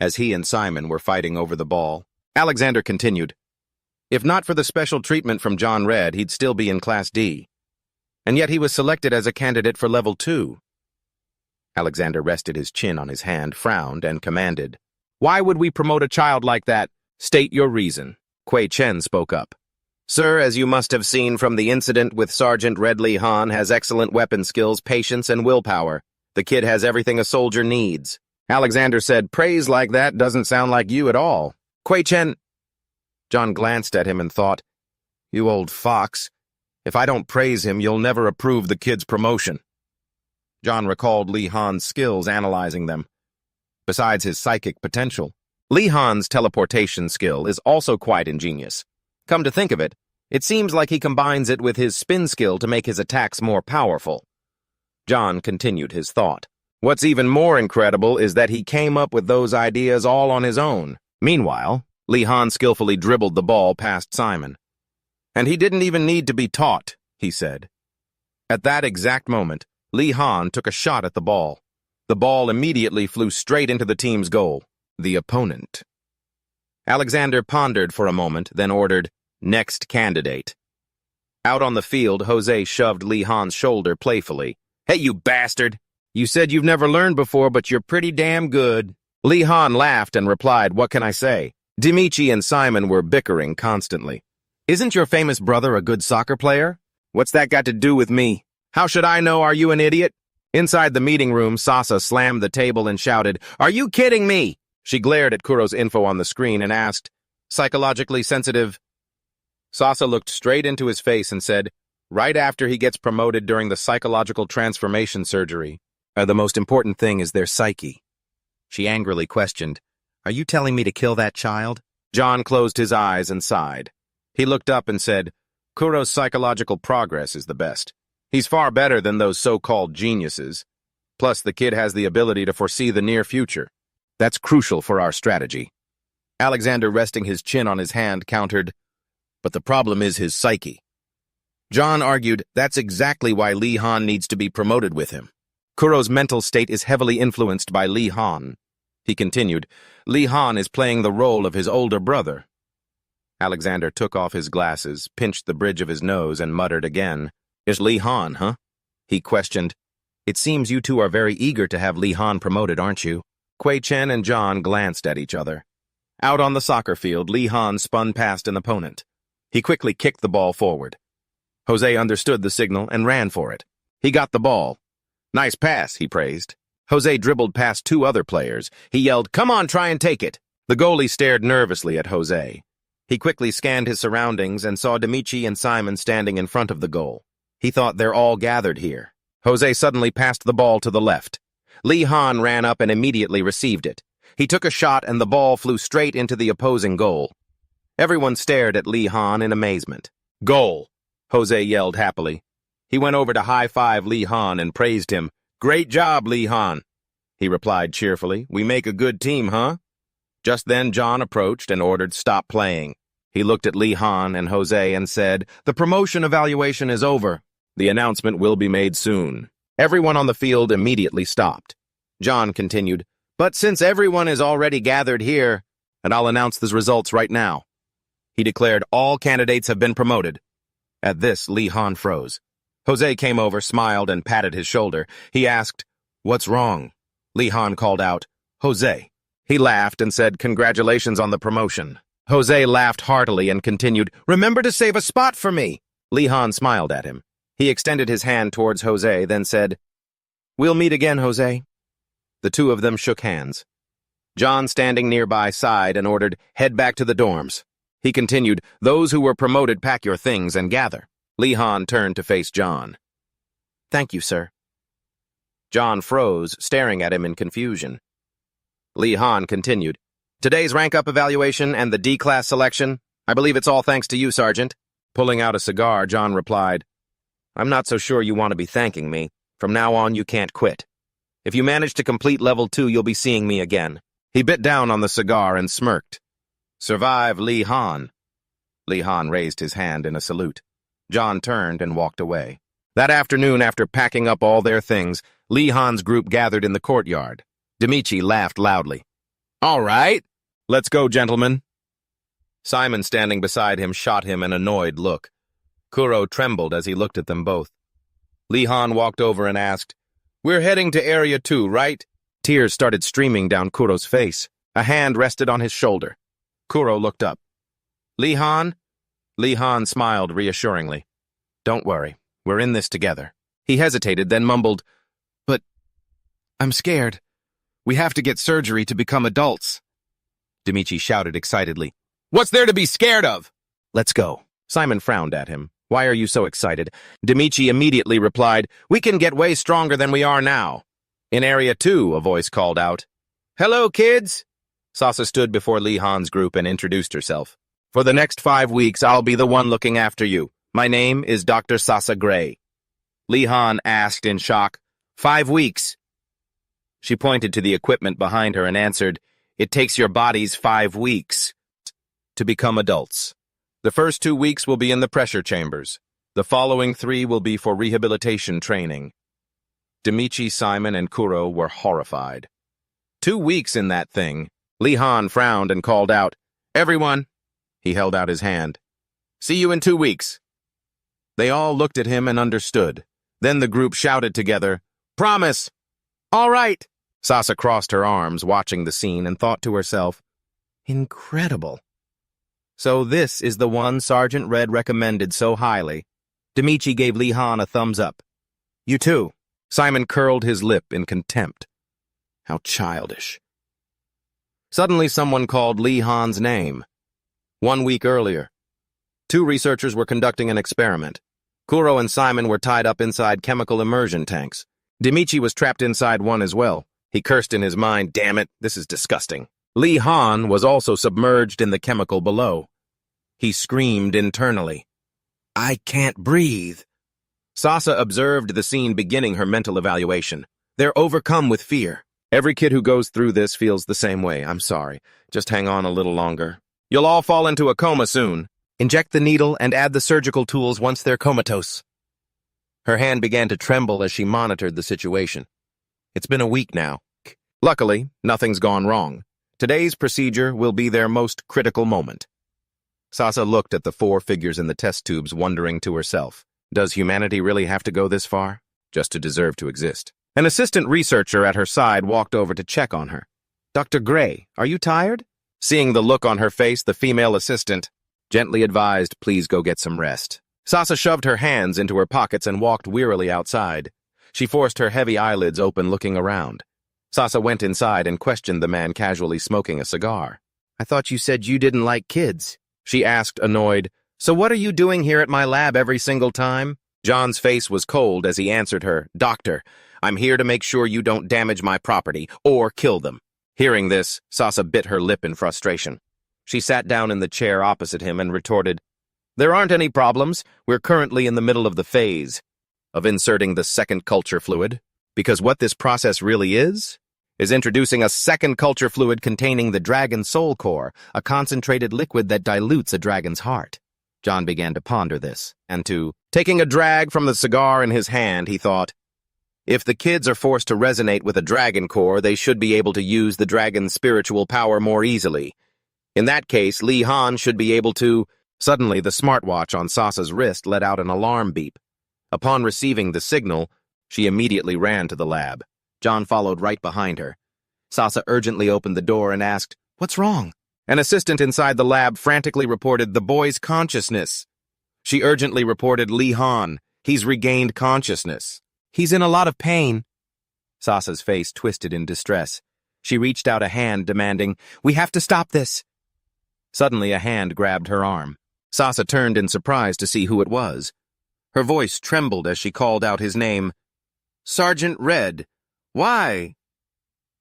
S1: As he and Simon were fighting over the ball, Alexander continued, "If not for the special treatment from Jon Red, he'd still be in Class D. And yet he was selected as a candidate for Level 2. Alexander rested his chin on his hand, frowned, and commanded, "Why would we promote a child like that? State your reason." Kui Chen spoke up. "Sir, as you must have seen from the incident with Sergeant Red, Lee Han has excellent weapon skills, patience, and willpower. The kid has everything a soldier needs." Alexander said, "Praise like that doesn't sound like you at all." Kui Chen... John glanced at him and thought, You old fox. If I don't praise him, you'll never approve the kid's promotion. Jon recalled Lee Han's skills, analyzing them. Besides his psychic potential, Lee Han's teleportation skill is also quite ingenious. Come to think of it, it seems like he combines it with his spin skill to make his attacks more powerful. Jon continued his thought. What's even more incredible is that he came up with those ideas all on his own. Meanwhile, Lee Han skillfully dribbled the ball past Simon. And he didn't even need to be taught, he said. At that exact moment, Lee Han took a shot at the ball. The ball immediately flew straight into the team's goal, the opponent. Alexander pondered for a moment, then ordered, "Next candidate." Out on the field, Jose shoved Lee Han's shoulder playfully. "Hey, you bastard! You said you've never learned before, but you're pretty damn good." Lee Han laughed and replied, "What can I say?" Dimitri and Simon were bickering constantly. "Isn't your famous brother a good soccer player? What's that got to do with me? How should I know? Are you an idiot?" Inside the meeting room, Sasa slammed the table and shouted, "Are you kidding me?" She glared at Kuro's info on the screen and asked, "Psychologically sensitive?" Sasa looked straight into his face and said, "Right after he gets promoted during the psychological transformation surgery, the most important thing is their psyche." She angrily questioned, "Are you telling me to kill that child?" Jon closed his eyes and sighed. He looked up and said, "Kuro's psychological progress is the best. He's far better than those so-called geniuses. Plus, the kid has the ability to foresee the near future. That's crucial for our strategy." Alexander, resting his chin on his hand, countered, "But the problem is his psyche." Jon argued, "That's exactly why Lee Han needs to be promoted with him. Kuro's mental state is heavily influenced by Lee Han." He continued, "Lee Han is playing the role of his older brother." Alexander took off his glasses, pinched the bridge of his nose, and muttered again, "Is Lee Han, huh?" He questioned, "It seems you two are very eager to have Lee Han promoted, aren't you?" Kui Chen and Jon glanced at each other. Out on the soccer field, Lee Han spun past an opponent. He quickly kicked the ball forward. Jose understood the signal and ran for it. He got the ball. "Nice pass," he praised. Jose dribbled past two other players. He yelled, "Come on, try and take it." The goalie stared nervously at Jose. He quickly scanned his surroundings and saw Dimitri and Simon standing in front of the goal. He thought they're all gathered here. Jose suddenly passed the ball to the left. Lee Han ran up and immediately received it. He took a shot and the ball flew straight into the opposing goal. Everyone stared at Lee Han in amazement. "Goal!" Jose yelled happily. He went over to high-five Lee Han and praised him. "Great job, Lee Han." He replied cheerfully, "We make a good team, huh?" Just then Jon approached and ordered, "Stop playing." He looked at Lee Han and Jose and said, "The promotion evaluation is over. The announcement will be made soon." Everyone on the field immediately stopped. Jon continued, "But since everyone is already gathered here, and I'll announce the results right now." He declared all candidates have been promoted. At this, Lee Han froze. Jose came over, smiled, and patted his shoulder. He asked, "What's wrong?" Lee Han called out, "Jose." He laughed and said, "Congratulations on the promotion." Jose laughed heartily and continued, "Remember to save a spot for me." Lee Han smiled at him. He extended his hand towards Jose, then said, "We'll meet again, Jose." The two of them shook hands. Jon, standing nearby, sighed and ordered, "Head back to the dorms." He continued, "Those who were promoted, pack your things and gather." Lee Han turned to face Jon. "Thank you, sir." Jon froze, staring at him in confusion. Lee Han continued, "Today's rank-up evaluation and the D-class selection, I believe it's all thanks to you, Sergeant." Pulling out a cigar, Jon replied, "I'm not so sure you want to be thanking me. From now on, you can't quit. If you manage to complete level 2, you'll be seeing me again." He bit down on the cigar and smirked. "Survive Lee Han." Lee Han raised his hand in a salute. Jon turned and walked away. That afternoon, after packing up all their things, Lee Han's group gathered in the courtyard. Dimitri laughed loudly. "All right, let's go, gentlemen." Simon, standing beside him, shot him an annoyed look. Kuro trembled as he looked at them both. Lee Han walked over and asked, "We're heading to Area 2, right?" Tears started streaming down Kuro's face. A hand rested on his shoulder. Kuro looked up. "Lee Han?" Lee Han smiled reassuringly. "Don't worry, we're in this together." He hesitated, then mumbled, "But I'm scared. We have to get surgery to become adults." Dimitri shouted excitedly, "What's there to be scared of?" "Let's go." Simon frowned at him. Why are you so excited? Demichi immediately replied, we can get way stronger than we are now. In Area 2, a voice called out. Hello, kids! Sasa stood before Lee Han's group and introduced herself. For the next 5 weeks, I'll be the one looking after you. My name is Dr. Sasa Gray. Lee Han asked in shock, 5 weeks? She pointed to the equipment behind her and answered, it takes your bodies 5 weeks to become adults. The first 2 weeks will be in the pressure chambers. The following 3 will be for rehabilitation training. Demichi, Simon, and Kuro were horrified. 2 weeks in that thing. Lee Han frowned and called out, everyone. He held out his hand. See you in 2 weeks. They all looked at him and understood. Then the group shouted together, promise! All right! Sasa crossed her arms, watching the scene, and thought to herself, incredible. So this is the one Sergeant Red recommended so highly. Demichi gave Lee Han a thumbs up. You too. Simon curled his lip in contempt. How childish. Suddenly someone called Lee Han's name. 1 week earlier, 2 researchers were conducting an experiment. Kuro and Simon were tied up inside chemical immersion tanks. Demichi was trapped inside one as well. He cursed in his mind, damn it, this is disgusting. Lee Han was also submerged in the chemical below. He screamed internally. I can't breathe. Sasa observed the scene beginning her mental evaluation. They're overcome with fear. Every kid who goes through this feels the same way. I'm sorry. Just hang on a little longer. You'll all fall into a coma soon. Inject the needle and add the surgical tools once they're comatose. Her hand began to tremble as she monitored the situation. It's been a week now. Luckily, nothing's gone wrong. Today's procedure will be their most critical moment. Sasa looked at the 4 figures in the test tubes, wondering to herself, does humanity really have to go this far, just to deserve to exist? An assistant researcher at her side walked over to check on her. Dr. Gray, are you tired? Seeing the look on her face, the female assistant gently advised, please go get some rest. Sasa shoved her hands into her pockets and walked wearily outside. She forced her heavy eyelids open, looking around. Sasa went inside and questioned the man casually smoking a cigar. I thought you said you didn't like kids, she asked, annoyed. So what are you doing here at my lab every single time? John's face was cold as he answered her, Doctor, I'm here to make sure you don't damage my property or kill them. Hearing this, Sasa bit her lip in frustration. She sat down in the chair opposite him and retorted, there aren't any problems. We're currently in the middle of the phase of inserting the second culture fluid, because what this process really is introducing a second culture fluid containing the dragon's soul core, a concentrated liquid that dilutes a dragon's heart. John began to ponder this, and taking a drag from the cigar in his hand, he thought, if the kids are forced to resonate with a dragon core, they should be able to use the dragon's spiritual power more easily. In that case, Lee Han should be able to... Suddenly, the smartwatch on Sasa's wrist let out an alarm beep. Upon receiving the signal, she immediately ran to the lab. John followed right behind her. Sasa urgently opened the door and asked, what's wrong? An assistant inside the lab frantically reported the boy's consciousness. She urgently reported Lee Han. He's regained consciousness. He's in a lot of pain. Sasa's face twisted in distress. She reached out a hand, demanding, we have to stop this. Suddenly, a hand grabbed her arm. Sasa turned in surprise to see who it was. Her voice trembled as she called out his name. Sergeant Red. Why?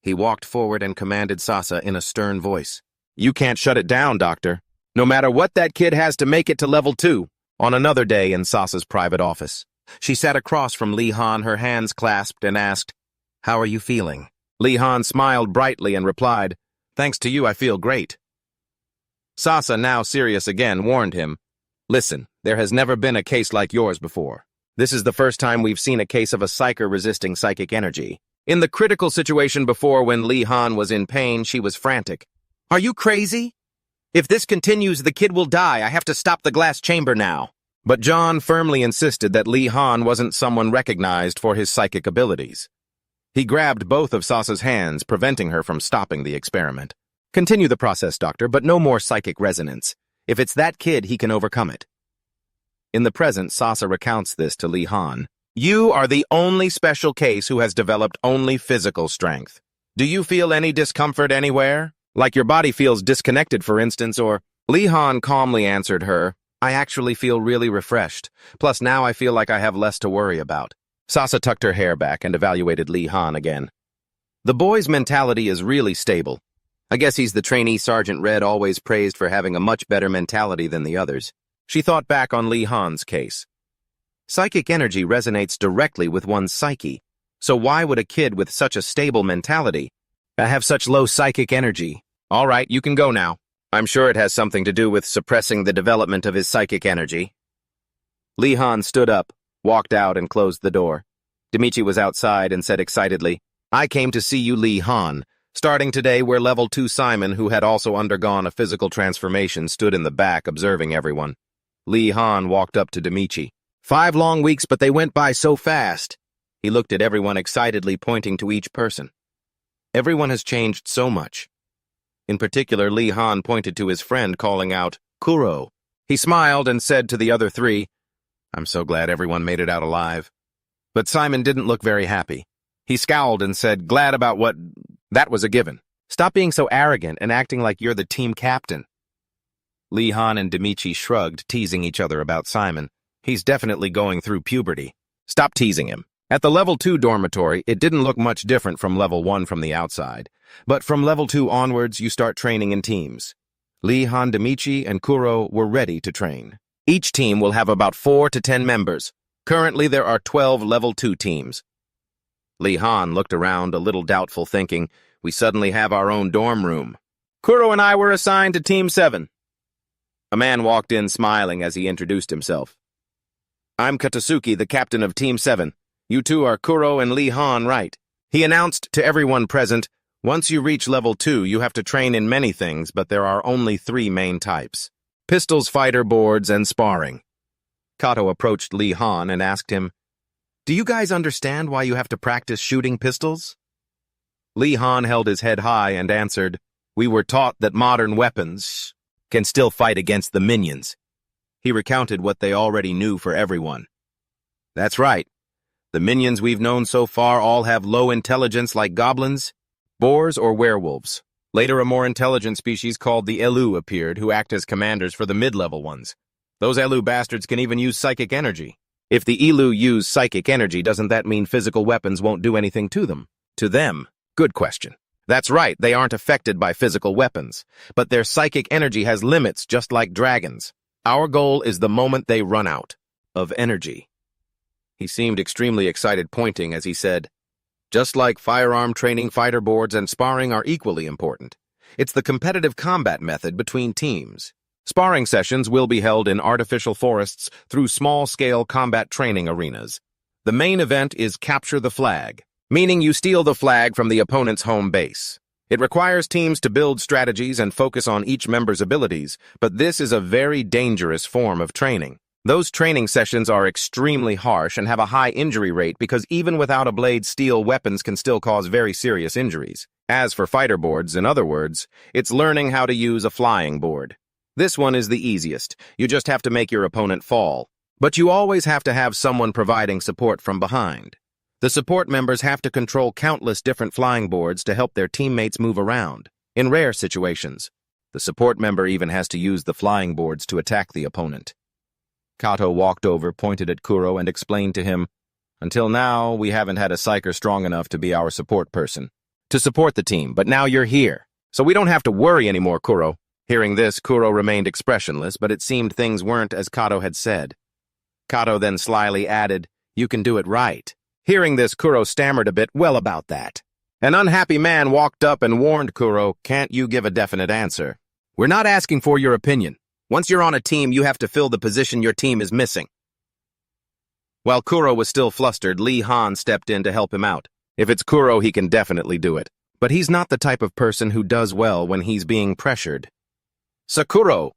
S1: He walked forward and commanded Sasa in a stern voice. You can't shut it down, Doctor. No matter what that kid has to make it to level 2. On another day in Sasa's private office, she sat across from Lee Han, her hands clasped, and asked, how are you feeling? Lee Han smiled brightly and replied, thanks to you, I feel great. Sasa, now serious again, warned him, listen, there has never been a case like yours before. This is the first time we've seen a case of a psyker resisting psychic energy. In the critical situation before, when Lee Han was in pain, she was frantic. Are you crazy? If this continues, the kid will die. I have to stop the glass chamber now. But John firmly insisted that Lee Han wasn't someone recognized for his psychic abilities. He grabbed both of Sasa's hands, preventing her from stopping the experiment. Continue the process, Doctor, but no more psychic resonance. If it's that kid, he can overcome it. In the present, Sasa recounts this to Lee Han. You are the only special case who has developed only physical strength. Do you feel any discomfort anywhere? Like your body feels disconnected, for instance, or... Lee Han calmly answered her, I actually feel really refreshed. Plus now I feel like I have less to worry about. Sasa tucked her hair back and evaluated Lee Han again. The boy's mentality is really stable. I guess he's the trainee Sergeant Red always praised for having a much better mentality than the others. She thought back on Lee Han's case. Psychic energy resonates directly with one's psyche. So why would a kid with such a stable mentality have such low psychic energy? All right, you can go now. I'm sure it has something to do with suppressing the development of his psychic energy. Lee Han stood up, walked out, and closed the door. Demichi was outside and said excitedly, I came to see you, Lee Han. Starting today, we're level 2 Simon, who had also undergone a physical transformation, stood in the back observing everyone. Lee Han walked up to Demichi. 5 long weeks, but they went by so fast. He looked at everyone excitedly, pointing to each person. Everyone has changed so much. In particular, Lee Han pointed to his friend, calling out, Kuro. He smiled and said to the other 3, I'm so glad everyone made it out alive. But Simon didn't look very happy. He scowled and said, glad about what? That was a given. Stop being so arrogant and acting like you're the team captain. Lee Han and Demichi shrugged, teasing each other about Simon. He's definitely going through puberty. Stop teasing him. At the level 2 dormitory, it didn't look much different from level 1 from the outside. But from level 2 onwards, you start training in teams. Lee Han, Demichi, and Kuro were ready to train. Each team will have about 4 to 10 members. Currently, there are 12 level 2 teams. Lee Han looked around, a little doubtful, thinking, we suddenly have our own dorm room. Kuro and I were assigned to Team 7. A man walked in smiling as he introduced himself. I'm Katasuki, the captain of Team 7. You two are Kuro and Lee Han, right? He announced to everyone present, once you reach level 2, you have to train in many things, but there are only 3 main types. Pistols, fighter boards, and sparring. Kato approached Lee Han and asked him, do you guys understand why you have to practice shooting pistols? Lee Han held his head high and answered, we were taught that modern weapons can still fight against the minions. He recounted what they already knew for everyone. That's right. The minions we've known so far all have low intelligence like goblins, boars, or werewolves. Later, a more intelligent species called the Elu appeared, who act as commanders for the mid-level ones. Those Elu bastards can even use psychic energy. If the Elu use psychic energy, doesn't that mean physical weapons won't do anything to them? To them? Good question. That's right, they aren't affected by physical weapons. But their psychic energy has limits, just like dragons. Our goal is the moment they run out of energy. He seemed extremely excited, pointing as he said, just like firearm training, fighter boards, and sparring are equally important. It's the competitive combat method between teams. Sparring sessions will be held in artificial forests through small-scale combat training arenas. The main event is Capture the Flag, meaning you steal the flag from the opponent's home base. It requires teams to build strategies and focus on each member's abilities, but this is a very dangerous form of training. Those training sessions are extremely harsh and have a high injury rate because even without a blade, steel weapons can still cause very serious injuries. As for fighter boards, in other words, it's learning how to use a flying board. This one is the easiest. You just have to make your opponent fall. But you always have to have someone providing support from behind. The support members have to control countless different flying boards to help their teammates move around. In rare situations, the support member even has to use the flying boards to attack the opponent. Kato walked over, pointed at Kuro, and explained to him, until now, we haven't had a psyker strong enough to be our support person. To support the team, but now you're here. So we don't have to worry anymore, Kuro. Hearing this, Kuro remained expressionless, but it seemed things weren't as Kato had said. Kato then slyly added, you can do it right. Hearing this, Kuro stammered a bit, well, about that. An unhappy man walked up and warned Kuro, can't you give a definite answer? We're not asking for your opinion. Once you're on a team, you have to fill the position your team is missing. While Kuro was still flustered, Lee Han stepped in to help him out. If it's Kuro, he can definitely do it. But he's not the type of person who does well when he's being pressured. Sakuro!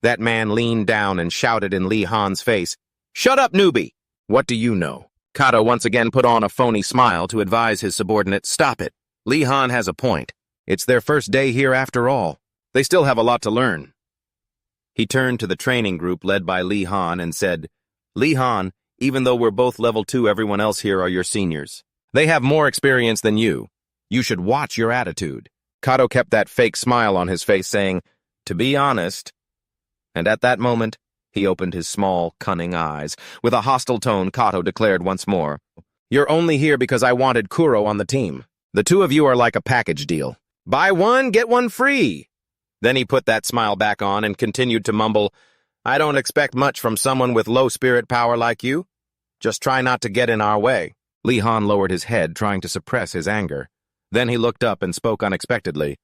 S1: That man leaned down and shouted in Lee Han's face, shut up, newbie! What do you know? Kato once again put on a phony smile to advise his subordinate, stop it. Lee Han has a point. It's their first day here after all. They still have a lot to learn. He turned to the training group led by Lee Han and said, Lee Han, even though we're both level 2, everyone else here are your seniors. They have more experience than you. You should watch your attitude. Kato kept that fake smile on his face, saying, to be honest. And at that moment, He opened his small, cunning eyes. With a hostile tone, Kato declared once more, "You're only here because I wanted Kuro on the team. The two of you are like a package deal. Buy one, get one free." Then he put that smile back on and continued to mumble, "I don't expect much from someone with low spirit power like you. Just try not to get in our way." Lee Han lowered his head, trying to suppress his anger. Then he looked up and spoke unexpectedly.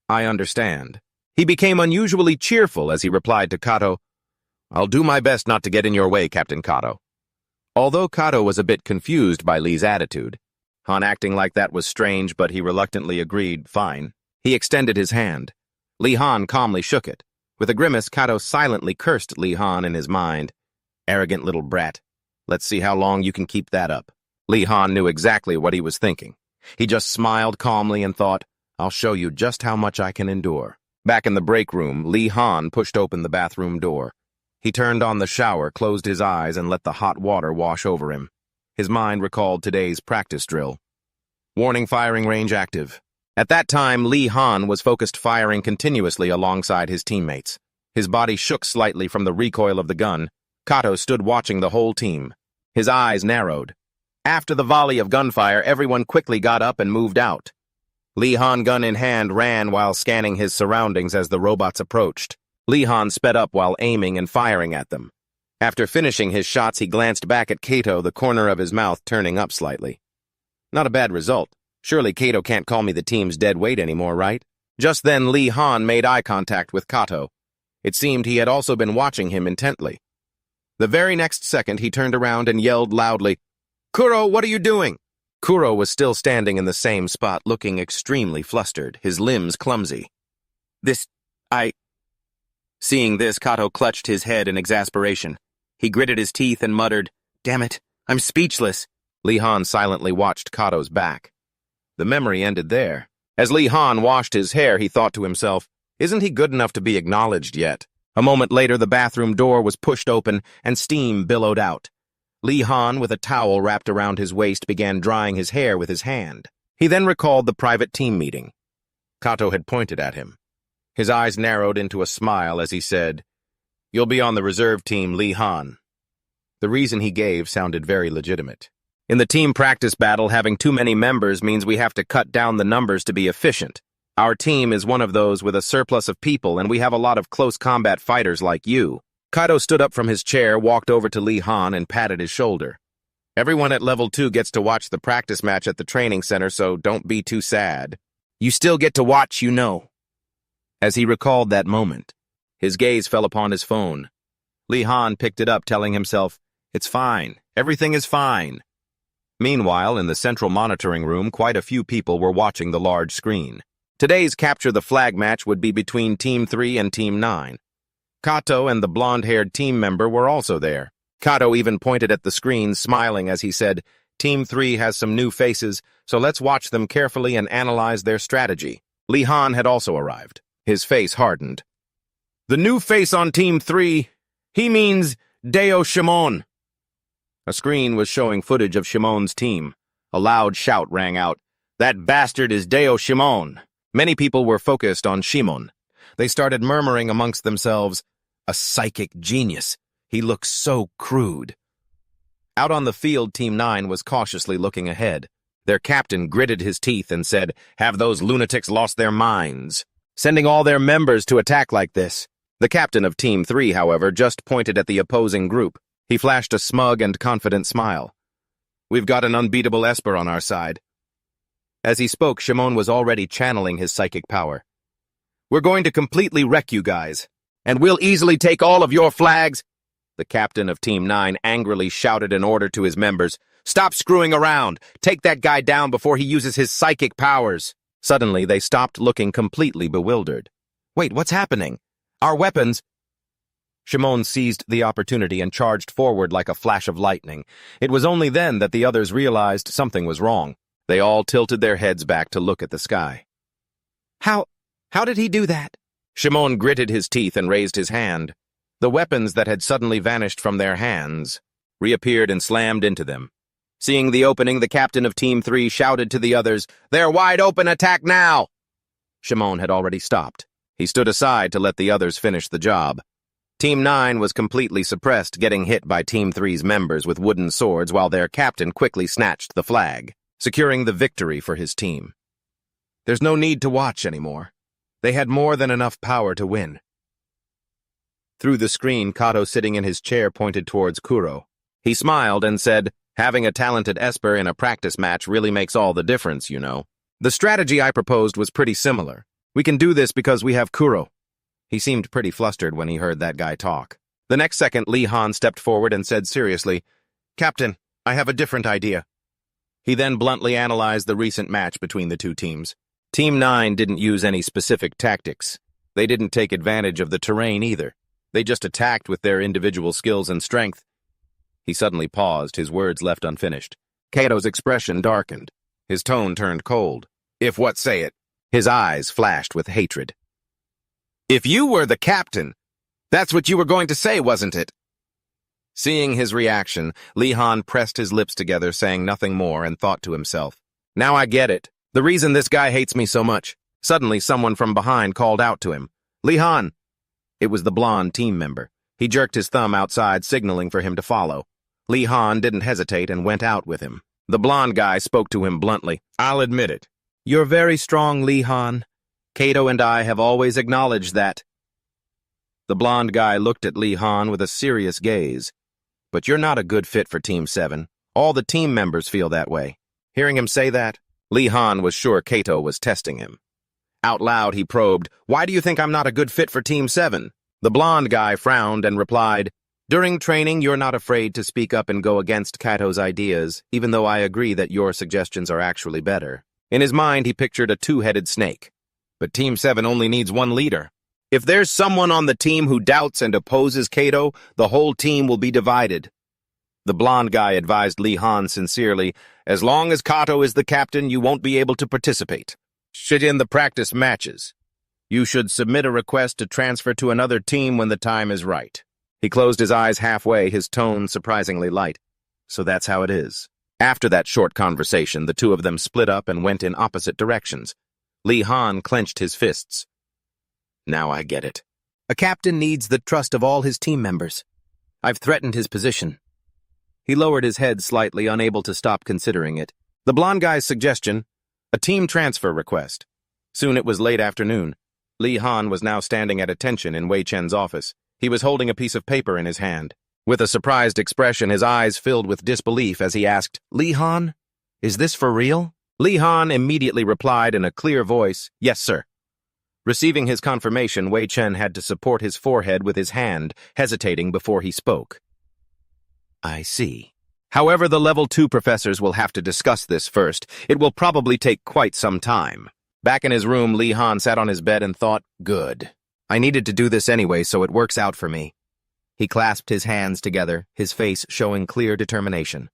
S1: "I understand." He became unusually cheerful as he replied to Kato, "I'll do my best not to get in your way, Captain Kato." Although Kato was a bit confused by Lee's attitude, Han acting like that was strange, but he reluctantly agreed, fine. He extended his hand. Lee Han calmly shook it. With a grimace, Kato silently cursed Lee Han in his mind. "Arrogant little brat. Let's see how long you can keep that up." Lee Han knew exactly what he was thinking. He just smiled calmly and thought, "I'll show you just how much I can endure." Back in the break room, Lee Han pushed open the bathroom door. He turned on the shower, closed his eyes, and let the hot water wash over him. His mind recalled today's practice drill. Warning, firing range active. At that time, Lee Han was focused firing continuously alongside his teammates. His body shook slightly from the recoil of the gun. Kato stood watching the whole team. His eyes narrowed. After the volley of gunfire, everyone quickly got up and moved out. Lee Han, gun in hand, ran while scanning his surroundings as the robots approached. Lee Han sped up while aiming and firing at them. After finishing his shots, he glanced back at Kato, the corner of his mouth turning up slightly. Not a bad result. Surely Kato can't call me the team's dead weight anymore, right? Just then, Lee Han made eye contact with Kato. It seemed he had also been watching him intently. The very next second, he turned around and yelled loudly, "Kuro, what are you doing?" Kuro was still standing in the same spot, looking extremely flustered, his limbs clumsy. Seeing this, Kato clutched his head in exasperation. He gritted his teeth and muttered, "Damn it, I'm speechless." Lee Han silently watched Kato's back. The memory ended there. As Lee Han washed his hair, he thought to himself, isn't he good enough to be acknowledged yet? A moment later, the bathroom door was pushed open and steam billowed out. Lee Han, with a towel wrapped around his waist, began drying his hair with his hand. He then recalled the private team meeting. Kato had pointed at him. His eyes narrowed into a smile as he said, "You'll be on the reserve team, Lee Han." The reason he gave sounded very legitimate. In the team practice battle, having too many members means we have to cut down the numbers to be efficient. Our team is one of those with a surplus of people, and we have a lot of close combat fighters like you. Kato stood up from his chair, walked over to Lee Han, and patted his shoulder. "Everyone at level 2 gets to watch the practice match at the training center, so don't be too sad. You still get to watch, you know." As he recalled that moment, his gaze fell upon his phone. Lee Han picked it up, telling himself, "It's fine. Everything is fine." Meanwhile, in the central monitoring room, quite a few people were watching the large screen. Today's Capture the Flag match would be between Team 3 and Team 9. Kato and the blonde-haired team member were also there. Kato even pointed at the screen, smiling as he said, "Team 3 has some new faces, so let's watch them carefully and analyze their strategy." Lee Han had also arrived. His face hardened. "The new face on Team 3, he means Deo Shimon." A screen was showing footage of Shimon's team. A loud shout rang out, "That bastard is Deo Shimon." Many people were focused on Shimon. They started murmuring amongst themselves, "A psychic genius. He looks so crude." Out on the field, Team 9 was cautiously looking ahead. Their captain gritted his teeth and said, "Have those lunatics lost their minds? Sending all their members to attack like this?" The captain of Team 3, however, just pointed at the opposing group. He flashed a smug and confident smile. "We've got an unbeatable Esper on our side." As he spoke, Shimon was already channeling his psychic power. "We're going to completely wreck you guys, and we'll easily take all of your flags." The captain of Team 9 angrily shouted an order to his members, "Stop screwing around! Take that guy down before he uses his psychic powers!" Suddenly, they stopped, looking completely bewildered. "Wait, what's happening? Our weapons—" Shimon seized the opportunity and charged forward like a flash of lightning. It was only then that the others realized something was wrong. They all tilted their heads back to look at the sky. How did he do that?" Shimon gritted his teeth and raised his hand. The weapons that had suddenly vanished from their hands reappeared and slammed into them. Seeing the opening, the captain of Team 3 shouted to the others, "They're wide open, attack now!" Shimon had already stopped. He stood aside to let the others finish the job. Team 9 was completely suppressed, getting hit by Team 3's members with wooden swords while their captain quickly snatched the flag, securing the victory for his team. There's no need to watch anymore. They had more than enough power to win. Through the screen, Kato sitting in his chair pointed towards Kuro. He smiled and said, "Having a talented Esper in a practice match really makes all the difference, you know. The strategy I proposed was pretty similar. We can do this because we have Kuro." He seemed pretty flustered when he heard that guy talk. The next second, Lee Han stepped forward and said seriously, "Captain, I have a different idea." He then bluntly analyzed the recent match between the two teams. Team 9 didn't use any specific tactics. They didn't take advantage of the terrain either. They just attacked with their individual skills and strength. He suddenly paused, his words left unfinished. Kato's expression darkened. His tone turned cold. "If what, say it." His eyes flashed with hatred. "If you were the captain, that's what you were going to say, wasn't it?" Seeing his reaction, Lee Han pressed his lips together, saying nothing more, and thought to himself, "Now I get it. The reason this guy hates me so much." Suddenly, someone from behind called out to him, "Lee Han!" It was the blonde team member. He jerked his thumb outside, signaling for him to follow. Lee Han didn't hesitate and went out with him. The blonde guy spoke to him bluntly. "I'll admit it. You're very strong, Lee Han. Kato and I have always acknowledged that." The blonde guy looked at Lee Han with a serious gaze. "But you're not a good fit for Team 7. All the team members feel that way." Hearing him say that, Lee Han was sure Kato was testing him. Out loud, he probed, "Why do you think I'm not a good fit for Team 7? The blonde guy frowned and replied, "During training, you're not afraid to speak up and go against Kato's ideas, even though I agree that your suggestions are actually better." In his mind, he pictured a two-headed snake. But Team 7 only needs one leader. If there's someone on the team who doubts and opposes Kato, the whole team will be divided. The blonde guy advised Lee Han sincerely, "As long as Kato is the captain, you won't be able to participate. Should in the practice matches. You should submit a request to transfer to another team when the time is right." He closed his eyes halfway, his tone surprisingly light. "So that's how it is." After that short conversation, the two of them split up and went in opposite directions. Lee Han clenched his fists. "Now I get it. A captain needs the trust of all his team members. I've threatened his position." He lowered his head slightly, unable to stop considering it. The blonde guy's suggestion, a team transfer request. Soon it was late afternoon. Lee Han was now standing at attention in Wei Chen's office. He was holding a piece of paper in his hand. With a surprised expression, his eyes filled with disbelief as he asked, "Lee Han, is this for real?" Lee Han immediately replied in a clear voice, "Yes, sir." Receiving his confirmation, Wei Chen had to support his forehead with his hand, hesitating before he spoke. "I see. However, the Level 2 professors will have to discuss this first. It will probably take quite some time." Back in his room, Lee Han sat on his bed and thought, "Good. I needed to do this anyway, so it works out for me." He clasped his hands together, his face showing clear determination.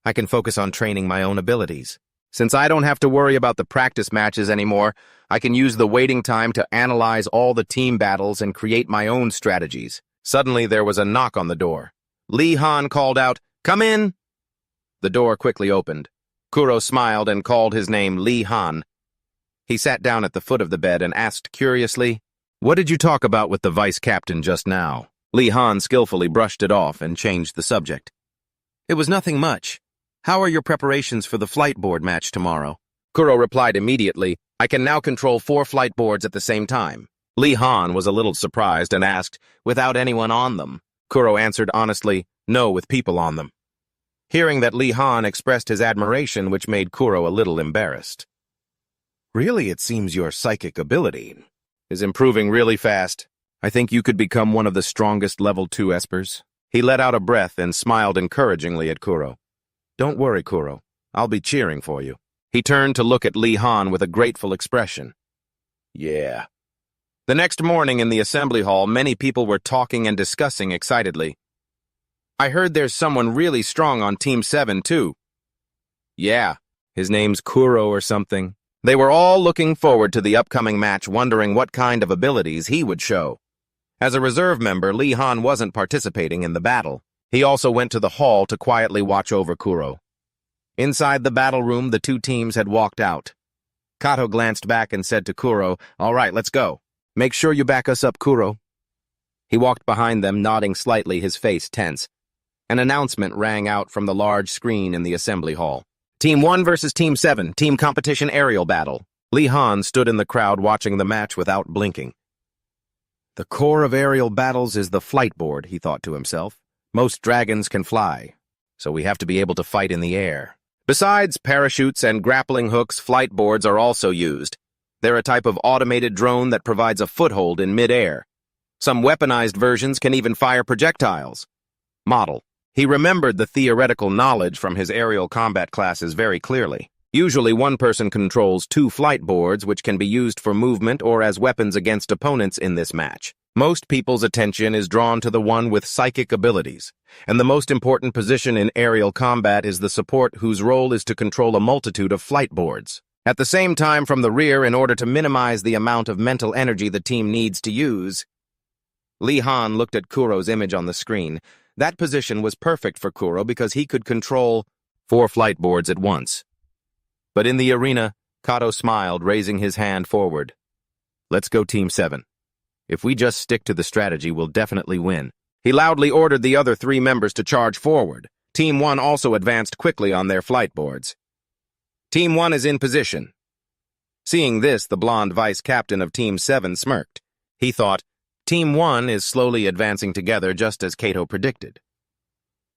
S1: "I can focus on training my own abilities. Since I don't have to worry about the practice matches anymore, I can use the waiting time to analyze all the team battles and create my own strategies." Suddenly, there was a knock on the door. Lee Han called out, "Come in!" The door quickly opened. Kuro smiled and called his name Lee Han. He sat down at the foot of the bed and asked curiously, "What did you talk about with the vice captain just now?" Lee Han skillfully brushed it off and changed the subject. "It was nothing much. How are your preparations for the flight board match tomorrow?" Kuro replied immediately, "I can now control 4 flight boards at the same time." Lee Han was a little surprised and asked, "Without anyone on them?" Kuro answered honestly, "No, with people on them." Hearing that Lee Han expressed his admiration, which made Kuro a little embarrassed. "Really, it seems your psychic ability is improving really fast. I think you could become one of the strongest Level 2 espers." He let out a breath and smiled encouragingly at Kuro. "Don't worry, Kuro. I'll be cheering for you." He turned to look at Lee Han with a grateful expression. "Yeah." The next morning in the assembly hall, many people were talking and discussing excitedly. "I heard there's someone really strong on Team 7, too." "Yeah, his name's Kuro or something." They were all looking forward to the upcoming match, wondering what kind of abilities he would show. As a reserve member, Lee Han wasn't participating in the battle. He also went to the hall to quietly watch over Kuro. Inside the battle room, the two teams had walked out. Kato glanced back and said to Kuro, "All right, let's go. Make sure you back us up, Kuro." He walked behind them, nodding slightly, his face tense. An announcement rang out from the large screen in the assembly hall. Team 1 versus Team 7, team competition aerial battle. Lee Han stood in the crowd watching the match without blinking. The core of aerial battles is the flight board, he thought to himself. Most dragons can fly, so we have to be able to fight in the air. Besides parachutes and grappling hooks, flight boards are also used. They're a type of automated drone that provides a foothold in mid-air. Some weaponized versions can even fire projectiles. Model. He remembered the theoretical knowledge from his aerial combat classes very clearly. Usually one person controls 2 flight boards, which can be used for movement or as weapons against opponents in this match. Most people's attention is drawn to the one with psychic abilities, and the most important position in aerial combat is the support whose role is to control a multitude of flight boards. At the same time, from the rear, in order to minimize the amount of mental energy the team needs to use. Lee Han looked at Kuro's image on the screen. That position was perfect for Kuro because he could control 4 flight boards at once. But in the arena, Kato smiled, raising his hand forward. Let's go Team 7. If we just stick to the strategy, we'll definitely win. He loudly ordered the other 3 members to charge forward. Team 1 also advanced quickly on their flight boards. Team 1 is in position. Seeing this, the blonde vice-captain of Team 7 smirked. He thought, Team 1 is slowly advancing together just as Kato predicted.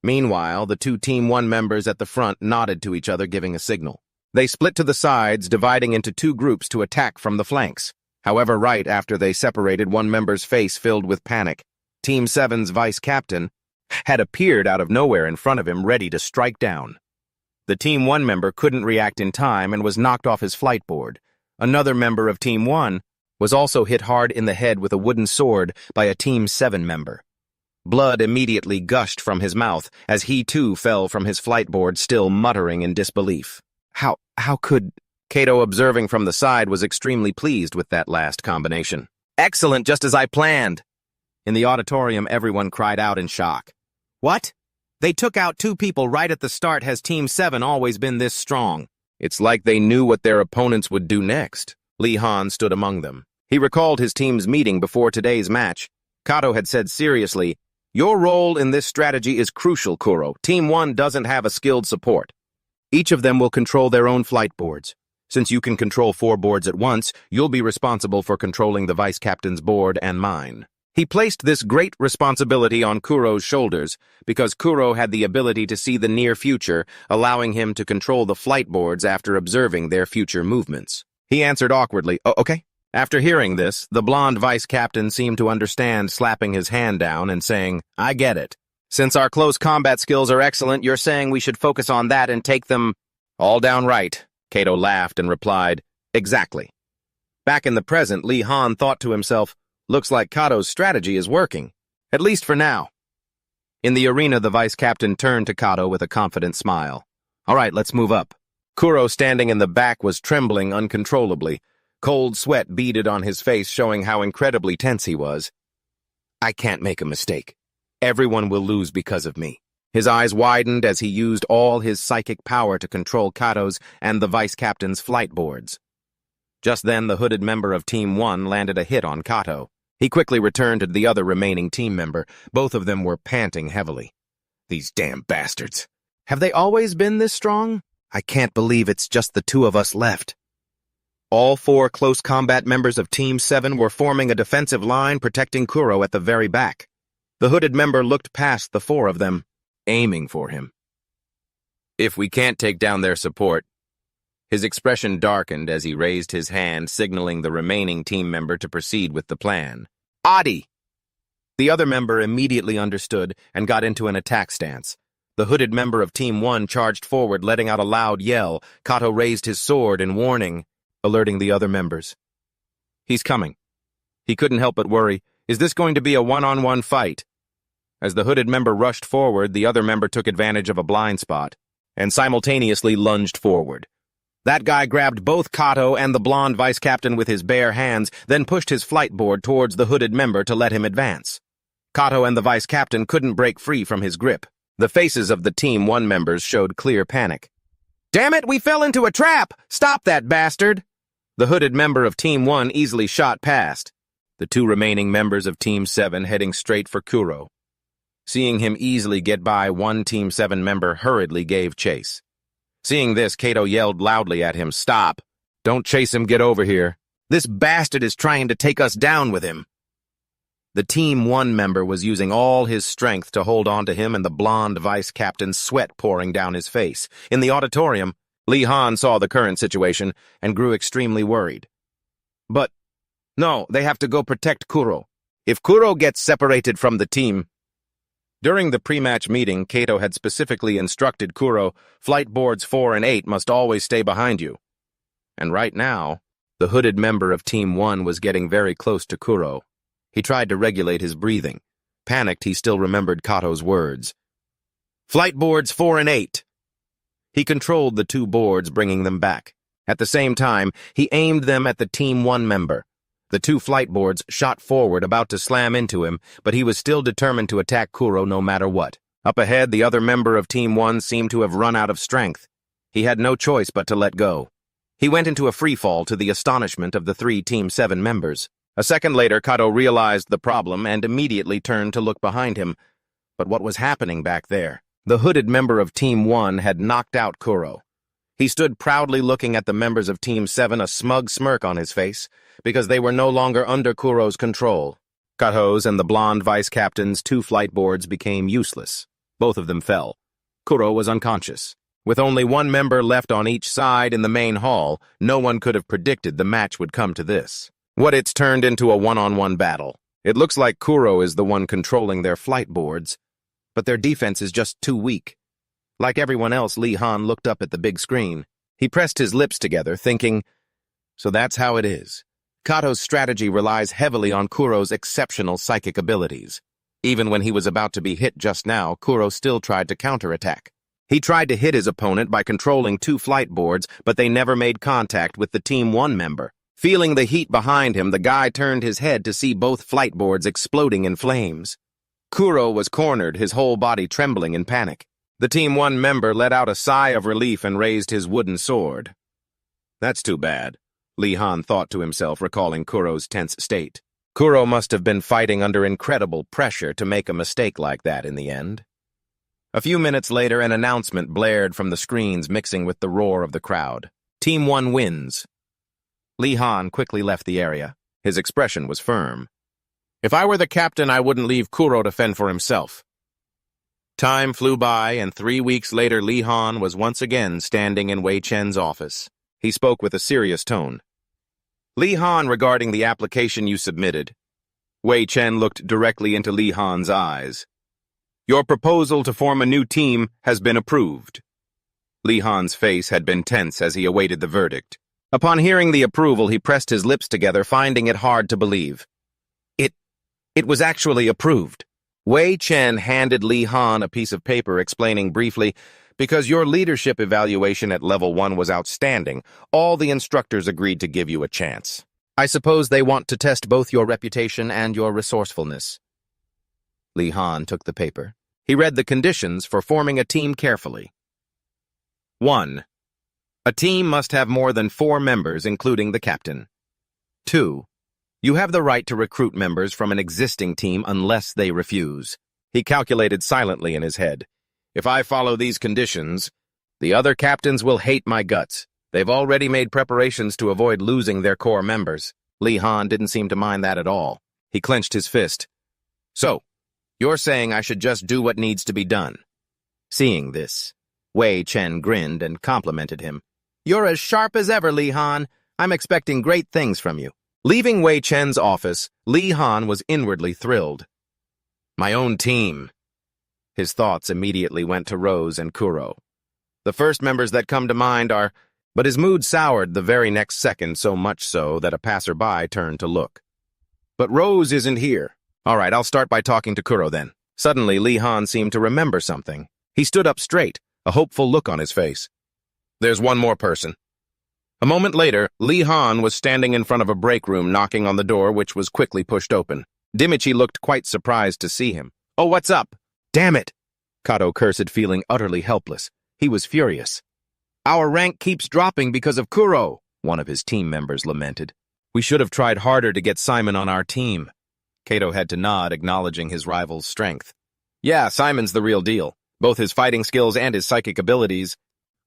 S1: Meanwhile, the 2 Team 1 members at the front nodded to each other, giving a signal. They split to the sides, dividing into 2 groups to attack from the flanks. However, right after they separated, one member's face filled with panic. Team 7's vice-captain had appeared out of nowhere in front of him, ready to strike down. The Team 1 member couldn't react in time and was knocked off his flight board. Another member of Team 1 was also hit hard in the head with a wooden sword by a Team 7 member. Blood immediately gushed from his mouth as he too fell from his flight board, still muttering in disbelief. How could... Kato, observing from the side, was extremely pleased with that last combination. Excellent, just as I planned. In the auditorium, everyone cried out in shock. What? They took out 2 people right at the start. Has Team 7 always been this strong? It's like they knew what their opponents would do next. Lee Han stood among them. He recalled his team's meeting before today's match. Kato had said seriously, your role in this strategy is crucial, Kuro. Team 1 doesn't have a skilled support. Each of them will control their own flight boards. Since you can control 4 boards at once, you'll be responsible for controlling the vice-captain's board and mine. He placed this great responsibility on Kuro's shoulders because Kuro had the ability to see the near future, allowing him to control the flight boards after observing their future movements. He answered awkwardly, okay. After hearing this, the blonde vice-captain seemed to understand, slapping his hand down and saying, I get it. Since our close combat skills are excellent, you're saying we should focus on that and take them all down right. Kato laughed and replied, exactly. Back in the present, Lee Han thought to himself, looks like Kato's strategy is working, at least for now. In the arena, the vice-captain turned to Kato with a confident smile. All right, let's move up. Kuro, standing in the back, was trembling uncontrollably. Cold sweat beaded on his face, showing how incredibly tense he was. I can't make a mistake. Everyone will lose because of me. His eyes widened as he used all his psychic power to control Kato's and the vice-captain's flight boards. Just then, the hooded member of Team 1 landed a hit on Kato. He quickly returned to the other remaining team member. Both of them were panting heavily. These damn bastards. Have they always been this strong? I can't believe it's just the 2 of us left. All 4 close combat members of Team 7 were forming a defensive line, protecting Kuro at the very back. The hooded member looked past the 4 of them, aiming for him. If we can't take down their support... His expression darkened as he raised his hand, signaling the remaining team member to proceed with the plan. Adi! The other member immediately understood and got into an attack stance. The hooded member of Team 1 charged forward, letting out a loud yell. Kato raised his sword in warning, alerting the other members. He's coming. He couldn't help but worry. Is this going to be a one-on-one fight? As the hooded member rushed forward, the other member took advantage of a blind spot and simultaneously lunged forward. That guy grabbed both Kato and the blonde vice-captain with his bare hands, then pushed his flight board towards the hooded member to let him advance. Kato and the vice-captain couldn't break free from his grip. The faces of the Team 1 members showed clear panic. Damn it, we fell into a trap! Stop that bastard! The hooded member of Team 1 easily shot past. the two remaining members of Team 7 heading straight for Kuro. Seeing him easily get by, one Team 7 member hurriedly gave chase. Seeing this, Kato yelled loudly at him, "Stop! Don't chase him, get over here. This bastard is trying to take us down with him." The Team 1 member was using all his strength to hold on to him, and the blonde vice captain's sweat pouring down his face. In the auditorium, Lee Han saw the current situation and grew extremely worried. But, no, they have to go protect Kuro. If Kuro gets separated from the team... During the pre-match meeting, Kato had specifically instructed Kuro, flight boards 4 and 8 must always stay behind you. And right now, the hooded member of Team 1 was getting very close to Kuro. He tried to regulate his breathing. Panicked, he still remembered Kato's words. Flight boards 4 and 8. He controlled the two boards, bringing them back. At the same time, he aimed them at the Team 1 member. The two flight boards shot forward, about to slam into him, but he was still determined to attack Kuro no matter what. Up ahead, the other member of Team 1 seemed to have run out of strength. He had no choice but to let go. He went into a freefall to the astonishment of the three Team 7 members. A second later, Kato realized the problem and immediately turned to look behind him. But what was happening back there? The hooded member of Team 1 had knocked out Kuro. He stood proudly looking at the members of Team 7, a smug smirk on his face, because they were no longer under Kuro's control. Kato's and the blonde vice captain's two flight boards became useless. Both of them fell. Kuro was unconscious. With only one member left on each side in the main hall, no one could have predicted the match would come to this. It's turned into a one-on-one battle. It looks like Kuro is the one controlling their flight boards, but their defense is just too weak. Like everyone else, Lee Han looked up at the big screen. He pressed his lips together, thinking, so that's how it is. Kato's strategy relies heavily on Kuro's exceptional psychic abilities. Even when he was about to be hit just now, Kuro still tried to counterattack. He tried to hit his opponent by controlling two flight boards, but they never made contact with the Team 1 member. Feeling the heat behind him, the guy turned his head to see both flight boards exploding in flames. Kuro was cornered, his whole body trembling in panic. The Team 1 member let out a sigh of relief and raised his wooden sword. That's too bad, Lee Han thought to himself, recalling Kuro's tense state. Kuro must have been fighting under incredible pressure to make a mistake like that in the end. A few minutes later, an announcement blared from the screens, mixing with the roar of the crowd. Team 1 wins. Lee Han quickly left the area. His expression was firm. If I were the captain, I wouldn't leave Kuro to fend for himself. Time flew by, and 3 weeks later, Lee Han was once again standing in Wei Chen's office. He spoke with a serious tone. Lee Han, regarding the application you submitted. Wei Chen looked directly into Lee Han's eyes. Your proposal to form a new team has been approved. Lee Han's face had been tense as he awaited the verdict. Upon hearing the approval, he pressed his lips together, finding it hard to believe. It was actually approved. Wei Chen handed Lee Han a piece of paper explaining briefly, because your leadership evaluation at level 1 was outstanding, all the instructors agreed to give you a chance. I suppose they want to test both your reputation and your resourcefulness. Lee Han took the paper. He read the conditions for forming a team carefully. 1. A team must have more than 4 members, including the captain. 2. You have the right to recruit members from an existing team unless they refuse. He calculated silently in his head. If I follow these conditions, the other captains will hate my guts. They've already made preparations to avoid losing their core members. Lee Han didn't seem to mind that at all. He clenched his fist. So, you're saying I should just do what needs to be done? Seeing this, Wei Chen grinned and complimented him. You're as sharp as ever, Lee Han. I'm expecting great things from you. Leaving Wei Chen's office, Lee Han was inwardly thrilled. My own team. His thoughts immediately went to Rose and Kuro. The first members that come to mind are... But his mood soured the very next second, so much so that a passerby turned to look. But Rose isn't here. All right, I'll start by talking to Kuro then. Suddenly, Lee Han seemed to remember something. He stood up straight, a hopeful look on his face. There's one more person. A moment later, Lee Han was standing in front of a break room, knocking on the door, which was quickly pushed open. Dimichi looked quite surprised to see him. Oh, what's up? Damn it! Kato cursed, feeling utterly helpless. He was furious. Our rank keeps dropping because of Kuro, one of his team members lamented. We should have tried harder to get Simon on our team. Kato had to nod, acknowledging his rival's strength. Yeah, Simon's the real deal. Both his fighting skills and his psychic abilities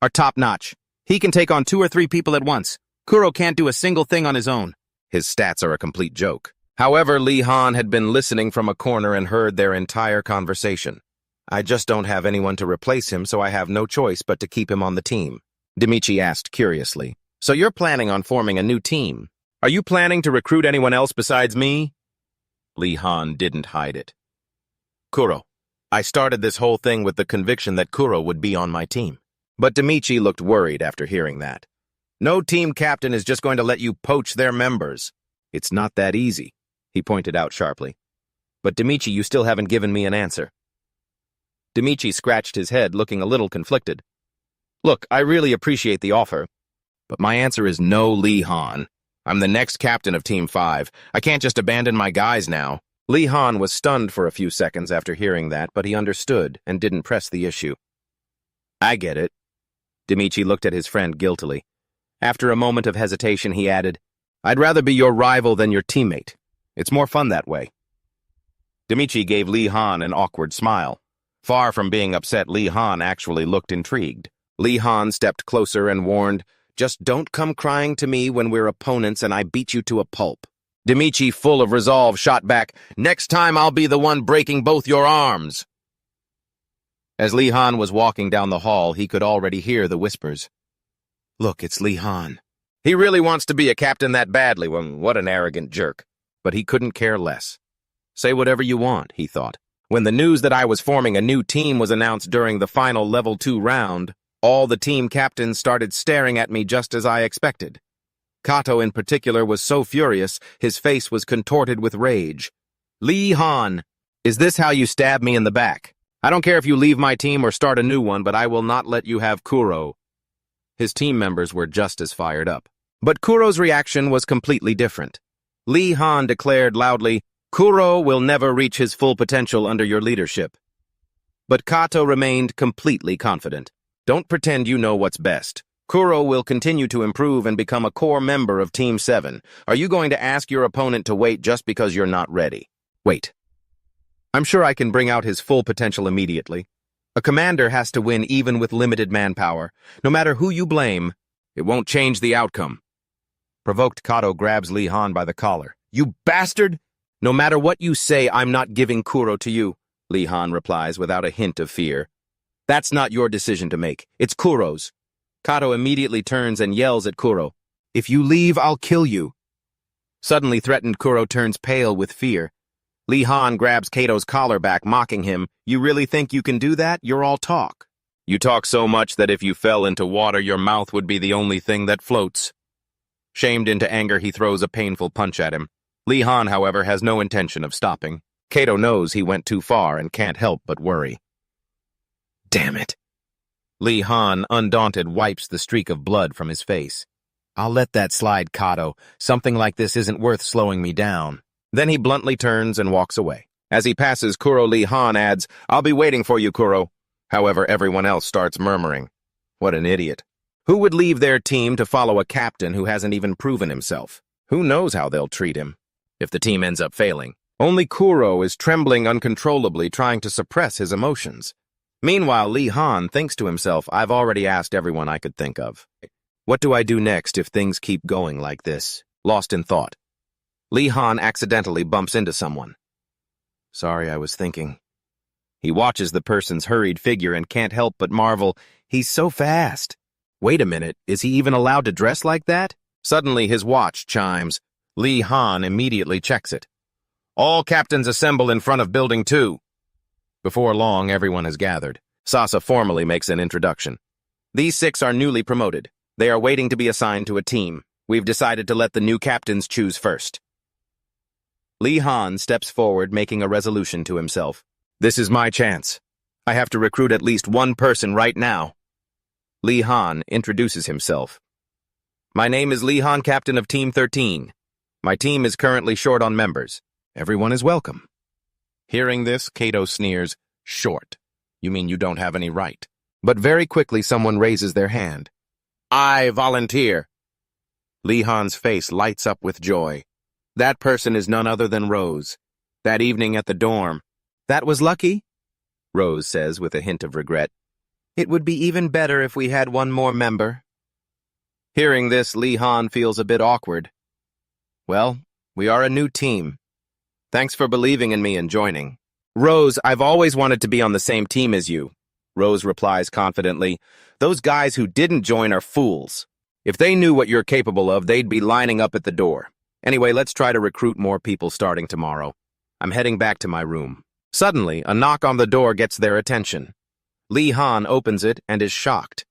S1: are top-notch. He can take on 2 or 3 people at once. Kuro can't do a single thing on his own. His stats are a complete joke. However, Lee Han had been listening from a corner and heard their entire conversation. I just don't have anyone to replace him, so I have no choice but to keep him on the team. Demichi asked curiously. So you're planning on forming a new team? Are you planning to recruit anyone else besides me? Lee Han didn't hide it. Kuro, I started this whole thing with the conviction that Kuro would be on my team. But Demichi looked worried after hearing that. No team captain is just going to let you poach their members. It's not that easy, he pointed out sharply. But Demichi, you still haven't given me an answer. Demichi scratched his head, looking a little conflicted. Look, I really appreciate the offer, but my answer is no, Lee Han. I'm the next captain of Team 5. I can't just abandon my guys now. Lee Han was stunned for a few seconds after hearing that, but he understood and didn't press the issue. I get it. Demichi looked at his friend guiltily. After a moment of hesitation, he added, I'd rather be your rival than your teammate. It's more fun that way. Demichi gave Lee Han an awkward smile. Far from being upset, Lee Han actually looked intrigued. Lee Han stepped closer and warned, Just don't come crying to me when we're opponents and I beat you to a pulp. Demichi, full of resolve, shot back, Next time I'll be the one breaking both your arms. As Lee Han was walking down the hall, he could already hear the whispers. Look, it's Lee Han. He really wants to be a captain that badly. What an arrogant jerk. But he couldn't care less. Say whatever you want, he thought. When the news that I was forming a new team was announced during the final Level 2 round, all the team captains started staring at me just as I expected. Kato in particular was so furious, his face was contorted with rage. Lee Han, is this how you stab me in the back? I don't care if you leave my team or start a new one, but I will not let you have Kuro. His team members were just as fired up. But Kuro's reaction was completely different. Lee Han declared loudly, Kuro will never reach his full potential under your leadership. But Kato remained completely confident. Don't pretend you know what's best. Kuro will continue to improve and become a core member of Team 7. Are you going to ask your opponent to wait just because you're not ready? Wait. I'm sure I can bring out his full potential immediately. A commander has to win even with limited manpower. No matter who you blame, it won't change the outcome. Provoked, Kato grabs Lee Han by the collar. You bastard! No matter what you say, I'm not giving Kuro to you, Lee Han replies without a hint of fear. That's not your decision to make. It's Kuro's. Kato immediately turns and yells at Kuro. If you leave, I'll kill you. Suddenly threatened, Kuro turns pale with fear. Lee Han grabs Kato's collar back, mocking him. You really think you can do that? You're all talk. You talk so much that if you fell into water, your mouth would be the only thing that floats. Shamed into anger, he throws a painful punch at him. Lee Han, however, has no intention of stopping. Kato knows he went too far and can't help but worry. Damn it. Lee Han, undaunted, wipes the streak of blood from his face. I'll let that slide, Kato. Something like this isn't worth slowing me down. Then he bluntly turns and walks away. As he passes Kuro, Lee Han adds, I'll be waiting for you, Kuro. However, everyone else starts murmuring. What an idiot. Who would leave their team to follow a captain who hasn't even proven himself? Who knows how they'll treat him if the team ends up failing? Only Kuro is trembling uncontrollably, trying to suppress his emotions. Meanwhile, Lee Han thinks to himself, I've already asked everyone I could think of. What do I do next if things keep going like this? Lost in thought, Lee Han accidentally bumps into someone. Sorry, I was thinking. He watches the person's hurried figure and can't help but marvel, he's so fast. Wait a minute, is he even allowed to dress like that? Suddenly his watch chimes. Lee Han immediately checks it. All captains assemble in front of Building 2. Before long, everyone has gathered. Sasa formally makes an introduction. These 6 are newly promoted. They are waiting to be assigned to a team. We've decided to let the new captains choose first. Lee Han steps forward, making a resolution to himself. This is my chance. I have to recruit at least one person right now. Lee Han introduces himself. My name is Lee Han, captain of Team 13. My team is currently short on members. Everyone is welcome. Hearing this, Kato sneers, Short. You mean you don't have any right? But very quickly someone raises their hand. I volunteer. Lee Han's face lights up with joy. That person is none other than Rose. That evening at the dorm. That was lucky, Rose says with a hint of regret. It would be even better if we had one more member. Hearing this, Lee Han feels a bit awkward. Well, we are a new team. Thanks for believing in me and joining. Rose, I've always wanted to be on the same team as you, Rose replies confidently. Those guys who didn't join are fools. If they knew what you're capable of, they'd be lining up at the door. Anyway, let's try to recruit more people starting tomorrow. I'm heading back to my room. Suddenly, a knock on the door gets their attention. Lee Han opens it and is shocked.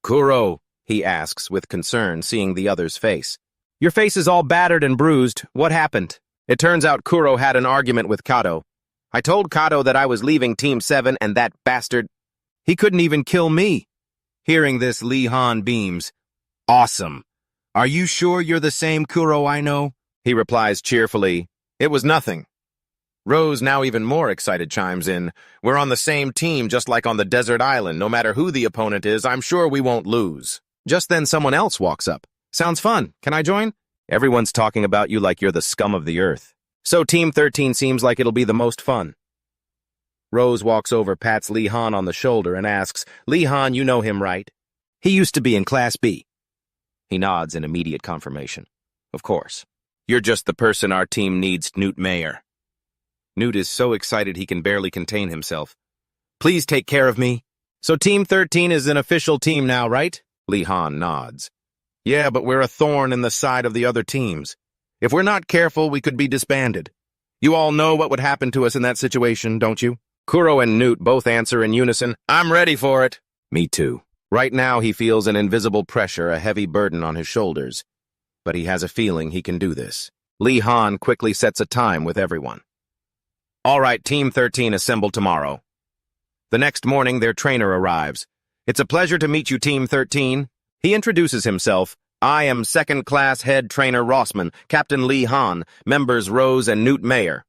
S1: Kuro, he asks with concern, seeing the other's face. Your face is all battered and bruised. What happened? It turns out Kuro had an argument with Kato. I told Kato that I was leaving Team 7 and that bastard, he couldn't even kill me. Hearing this, Lee Han beams. Awesome. Are you sure you're the same Kuro I know? He replies cheerfully. It was nothing. Rose, now even more excited, chimes in. We're on the same team, just like on the desert island. No matter who the opponent is, I'm sure we won't lose. Just then someone else walks up. Sounds fun. Can I join? Everyone's talking about you like you're the scum of the earth. So Team 13 seems like it'll be the most fun. Rose walks over, pats Lee Han on the shoulder, and asks, Lee Han, you know him, right? He used to be in Class B. He nods in immediate confirmation. Of course. You're just the person our team needs, Newt Mayer. Newt is so excited he can barely contain himself. Please take care of me. So Team 13 is an official team now, right? Lee Han nods. Yeah, but we're a thorn in the side of the other teams. If we're not careful, we could be disbanded. You all know what would happen to us in that situation, don't you? Kuro and Newt both answer in unison, I'm ready for it. Me too. Right now he feels an invisible pressure, a heavy burden on his shoulders. But he has a feeling he can do this. Lee Han quickly sets a time with everyone. All right, Team 13 assemble tomorrow. The next morning, their trainer arrives. It's a pleasure to meet you, Team 13. He introduces himself. I am second class head trainer Rossman, Captain Lee Han, members Rose and Newt Mayer.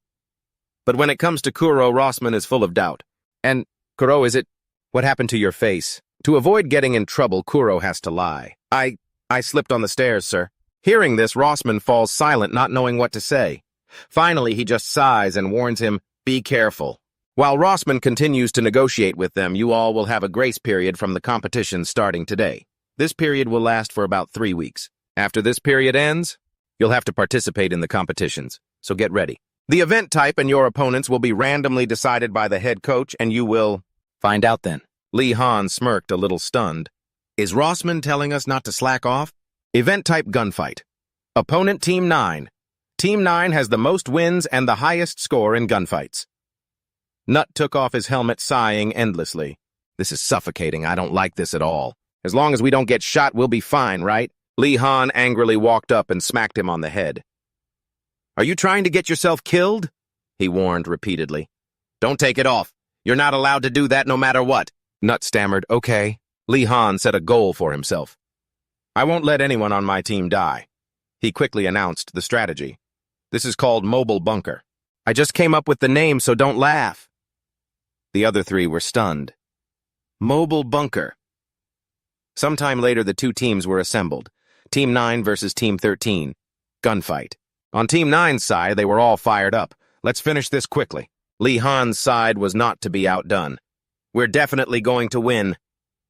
S1: But when it comes to Kuro, Rossman is full of doubt. And, Kuro, is it? What happened to your face? To avoid getting in trouble, Kuro has to lie. I slipped on the stairs, sir. Hearing this, Rossman falls silent, not knowing what to say. Finally, he just sighs and warns him, be careful. While Rossman continues to negotiate with them, you all will have a grace period from the competition starting today. This period will last for about 3 weeks. After this period ends, you'll have to participate in the competitions, so get ready. The event type and your opponents will be randomly decided by the head coach, and you will find out then. Lee Han smirked, a little stunned. Is Rossman telling us not to slack off? Event type gunfight. Opponent Team 9. Team 9 has the most wins and the highest score in gunfights. Nut took off his helmet, sighing endlessly. This is suffocating. I don't like this at all. As long as we don't get shot, we'll be fine, right? Lee Han angrily walked up and smacked him on the head. Are you trying to get yourself killed? He warned repeatedly. Don't take it off. You're not allowed to do that no matter what. Nut stammered, okay. Lee Han set a goal for himself. I won't let anyone on my team die. He quickly announced the strategy. This is called Mobile Bunker. I just came up with the name, so don't laugh. The other three were stunned. Mobile Bunker. Sometime later, the two teams were assembled. Team 9 versus Team 13. Gunfight. On Team 9's side, they were all fired up. Let's finish this quickly. Lee Han's side was not to be outdone. We're definitely going to win.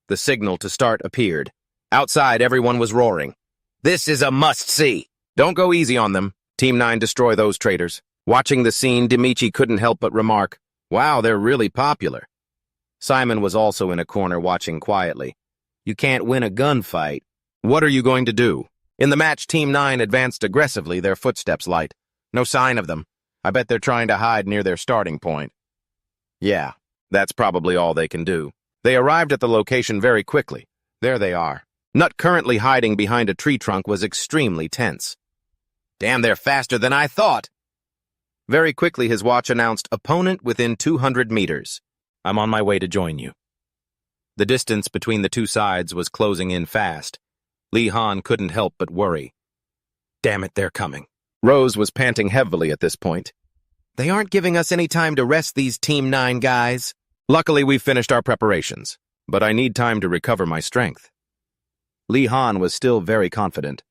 S1: The signal to start appeared. Outside, everyone was roaring. This is a must-see. Don't go easy on them. Team 9 destroy those traitors. Watching the scene, Demichi couldn't help but remark, wow, they're really popular. Simon was also in a corner watching quietly. You can't win a gunfight. What are you going to do? In the match, Team 9 advanced aggressively, their footsteps light. No sign of them. I bet they're trying to hide near their starting point. Yeah, that's probably all they can do. They arrived at the location very quickly. There they are. Nut, currently hiding behind a tree trunk, was extremely tense. Damn, they're faster than I thought. Very quickly, his watch announced, opponent within 200 meters. I'm on my way to join you. The distance between the two sides was closing in fast. Lee Han couldn't help but worry. Damn it, they're coming. Rose was panting heavily at this point. They aren't giving us any time to rest, these Team 9 guys. Luckily, we've finished our preparations, but I need time to recover my strength. Lee Han was still very confident.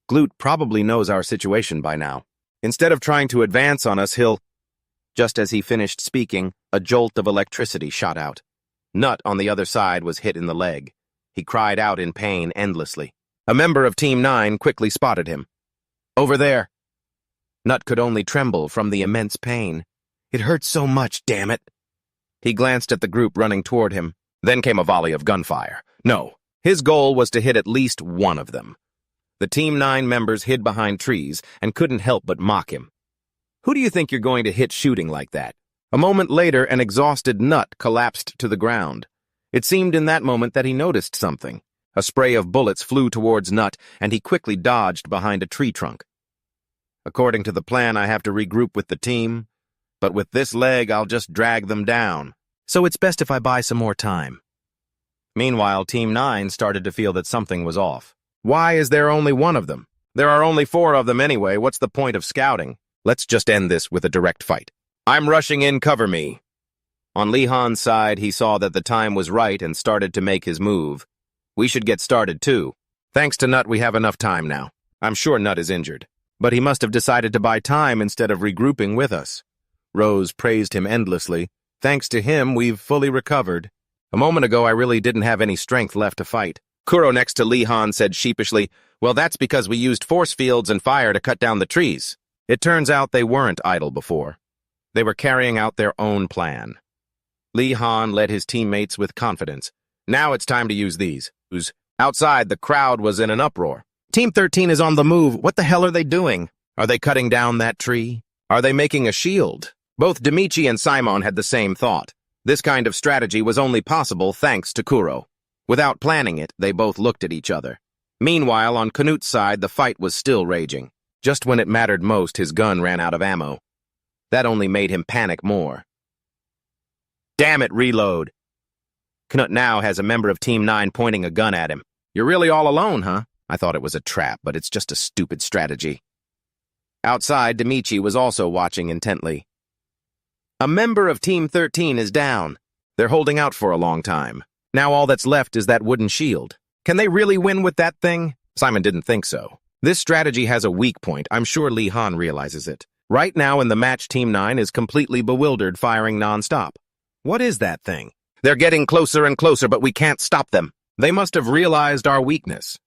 S1: Glute probably knows our situation by now. Instead of trying to advance on us, he'll... Just as he finished speaking, a jolt of electricity shot out. Nut on the other side was hit in the leg. He cried out in pain endlessly. A member of Team 9 quickly spotted him. "Over there." Nut could only tremble from the immense pain. "It hurts so much, damn it." He glanced at the group running toward him. Then came a volley of gunfire. No, his goal was to hit at least one of them. The Team 9 members hid behind trees and couldn't help but mock him. "Who do you think you're going to hit shooting like that?" A moment later, an exhausted Nut collapsed to the ground. It seemed in that moment that he noticed something. A spray of bullets flew towards Nut, and he quickly dodged behind a tree trunk. "According to the plan, I have to regroup with the team, but with this leg, I'll just drag them down. So it's best if I buy some more time." Meanwhile, Team 9 started to feel that something was off. Why is there only one of them? There are only 4 of them anyway. What's the point of scouting? Let's just end this with a direct fight. "I'm rushing in, cover me." On Lee Han's side, he saw that the time was right and started to make his move. "We should get started, too. Thanks to Nut, we have enough time now. I'm sure Nut is injured, but he must have decided to buy time instead of regrouping with us." Rose praised him endlessly. "Thanks to him, we've fully recovered. A moment ago, I really didn't have any strength left to fight." Kuro next to Lee Han said sheepishly, "Well, that's because we used force fields and fire to cut down the trees." It turns out they weren't idle before. They were carrying out their own plan. Lee Han led his teammates with confidence. "Now it's time to use these." Outside, the crowd was in an uproar. "Team 13 is on the move. What the hell are they doing? Are they cutting down that tree? Are they making a shield?" Both Demichi and Simon had the same thought. This kind of strategy was only possible thanks to Kuro. Without planning it, they both looked at each other. Meanwhile, on Knut's side, the fight was still raging. Just when it mattered most, his gun ran out of ammo. That only made him panic more. "Damn it, reload." Knut now has a member of Team 9 pointing a gun at him. "You're really all alone, huh?" I thought it was a trap, but it's just a stupid strategy. Outside, Demichi was also watching intently. "A member of Team 13 is down. They're holding out for a long time. Now all that's left is that wooden shield. Can they really win with that thing?" Simon didn't think so. This strategy has a weak point. I'm sure Lee Han realizes it. Right now in the match, Team 9 is completely bewildered, firing non-stop. What is that thing? They're getting closer and closer, but we can't stop them. They must have realized our weakness.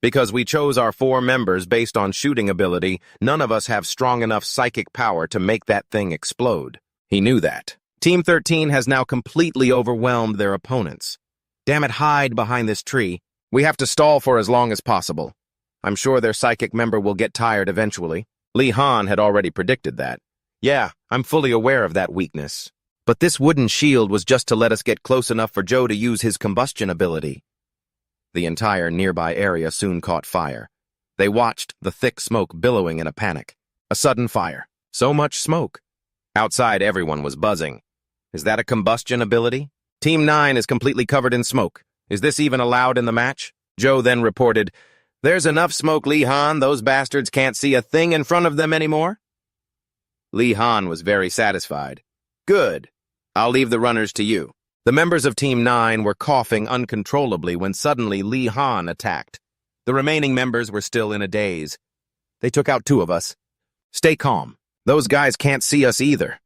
S1: Because we chose our 4 members based on shooting ability, none of us have strong enough psychic power to make that thing explode. He knew that. Team 13 has now completely overwhelmed their opponents. Damn it, hide behind this tree. We have to stall for as long as possible. I'm sure their psychic member will get tired eventually. Lee Han had already predicted that. Yeah, I'm fully aware of that weakness. But this wooden shield was just to let us get close enough for Joe to use his combustion ability. The entire nearby area soon caught fire. They watched the thick smoke billowing in a panic. A sudden fire. So much smoke. Outside, everyone was buzzing. Is that a combustion ability? Team 9 is completely covered in smoke. Is this even allowed in the match? Joe then reported, "There's enough smoke, Lee Han. Those bastards can't see a thing in front of them anymore." Lee Han was very satisfied. "Good. I'll leave the runners to you." The members of Team 9 were coughing uncontrollably when suddenly Lee Han attacked. The remaining members were still in a daze. "They took out 2 of us. Stay calm. Those guys can't see us either."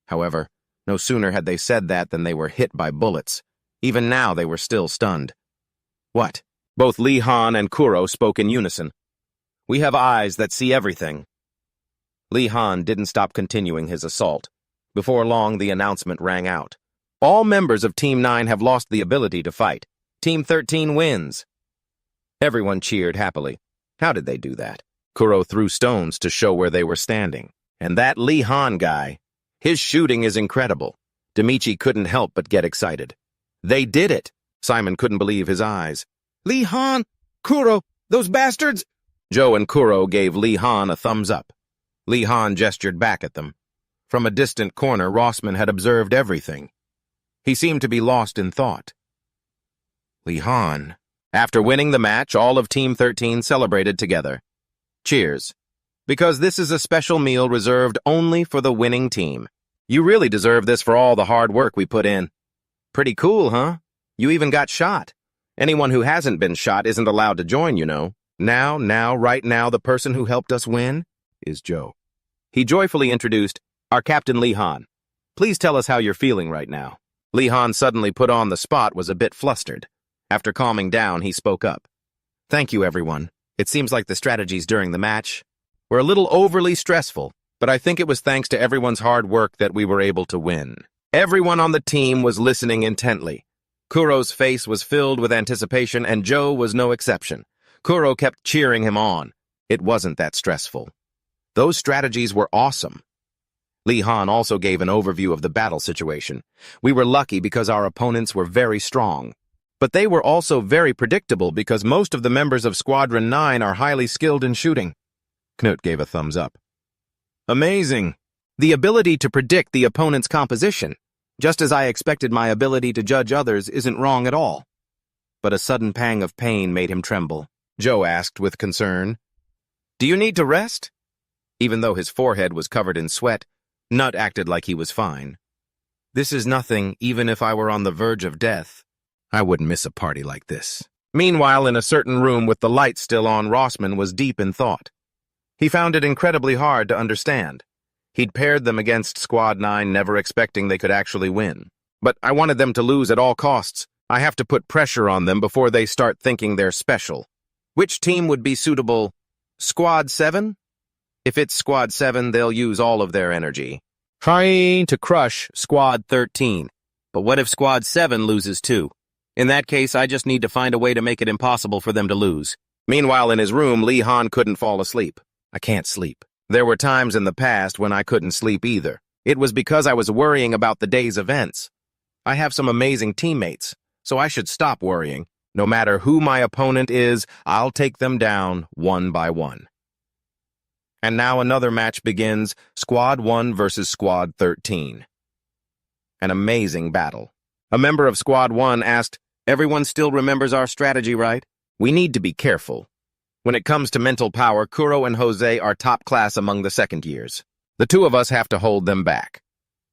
S1: However, no sooner had they said that than they were hit by bullets. Even now they were still stunned. "What?" Both Lee Han and Kuro spoke in unison. "We have eyes that see everything." Lee Han didn't stop continuing his assault. Before long, the announcement rang out. "All members of Team 9 have lost the ability to fight. Team 13 wins." Everyone cheered happily. How did they do that? Kuro threw stones to show where they were standing. And that Lee Han guy, his shooting is incredible. Demichi couldn't help but get excited. They did it! Simon couldn't believe his eyes. "Lee Han! Kuro! Those bastards!" Joe and Kuro gave Lee Han a thumbs up. Lee Han gestured back at them. From a distant corner, Rossman had observed everything. He seemed to be lost in thought. Lee Han. After winning the match, all of Team 13 celebrated together. Cheers. Because this is a special meal reserved only for the winning team. You really deserve this for all the hard work we put in. Pretty cool, huh? You even got shot. Anyone who hasn't been shot isn't allowed to join, you know. Right now, the person who helped us win is Joe. He joyfully introduced our Captain Lee Han. Please tell us how you're feeling right now. Lee Han, suddenly put on the spot, was a bit flustered. After calming down, he spoke up. Thank you, everyone. It seems like the strategies during the match were a little overly stressful, but I think it was thanks to everyone's hard work that we were able to win. Everyone on the team was listening intently. Kuro's face was filled with anticipation, and Joe was no exception. Kuro kept cheering him on. It wasn't that stressful. Those strategies were awesome. Lee Han also gave an overview of the battle situation. We were lucky because our opponents were very strong. But they were also very predictable because most of the members of Squadron 9 are highly skilled in shooting. Knut gave a thumbs up. Amazing. The ability to predict the opponent's composition, just as I expected my ability to judge others, isn't wrong at all. But a sudden pang of pain made him tremble. Joe asked with concern, Do you need to rest? Even though his forehead was covered in sweat, Knut acted like he was fine. This is nothing, even if I were on the verge of death. I wouldn't miss a party like this. Meanwhile, in a certain room with the lights still on, Rossman was deep in thought. He found it incredibly hard to understand. He'd paired them against Squad 9, never expecting they could actually win. But I wanted them to lose at all costs. I have to put pressure on them before they start thinking they're special. Which team would be suitable? Squad 7? If it's Squad 7, they'll use all of their energy, trying to crush Squad 13. But what if Squad 7 loses too? In that case, I just need to find a way to make it impossible for them to lose. Meanwhile, in his room, Lee Han couldn't fall asleep. I can't sleep. There were times in the past when I couldn't sleep either. It was because I was worrying about the day's events. I have some amazing teammates, so I should stop worrying. No matter who my opponent is, I'll take them down one by one. And now another match begins, Squad 1 versus Squad 13. An amazing battle. A member of Squad 1 asked, Everyone still remembers our strategy, right? We need to be careful. When it comes to mental power, Kuro and Jose are top class among the second years. The two of us have to hold them back.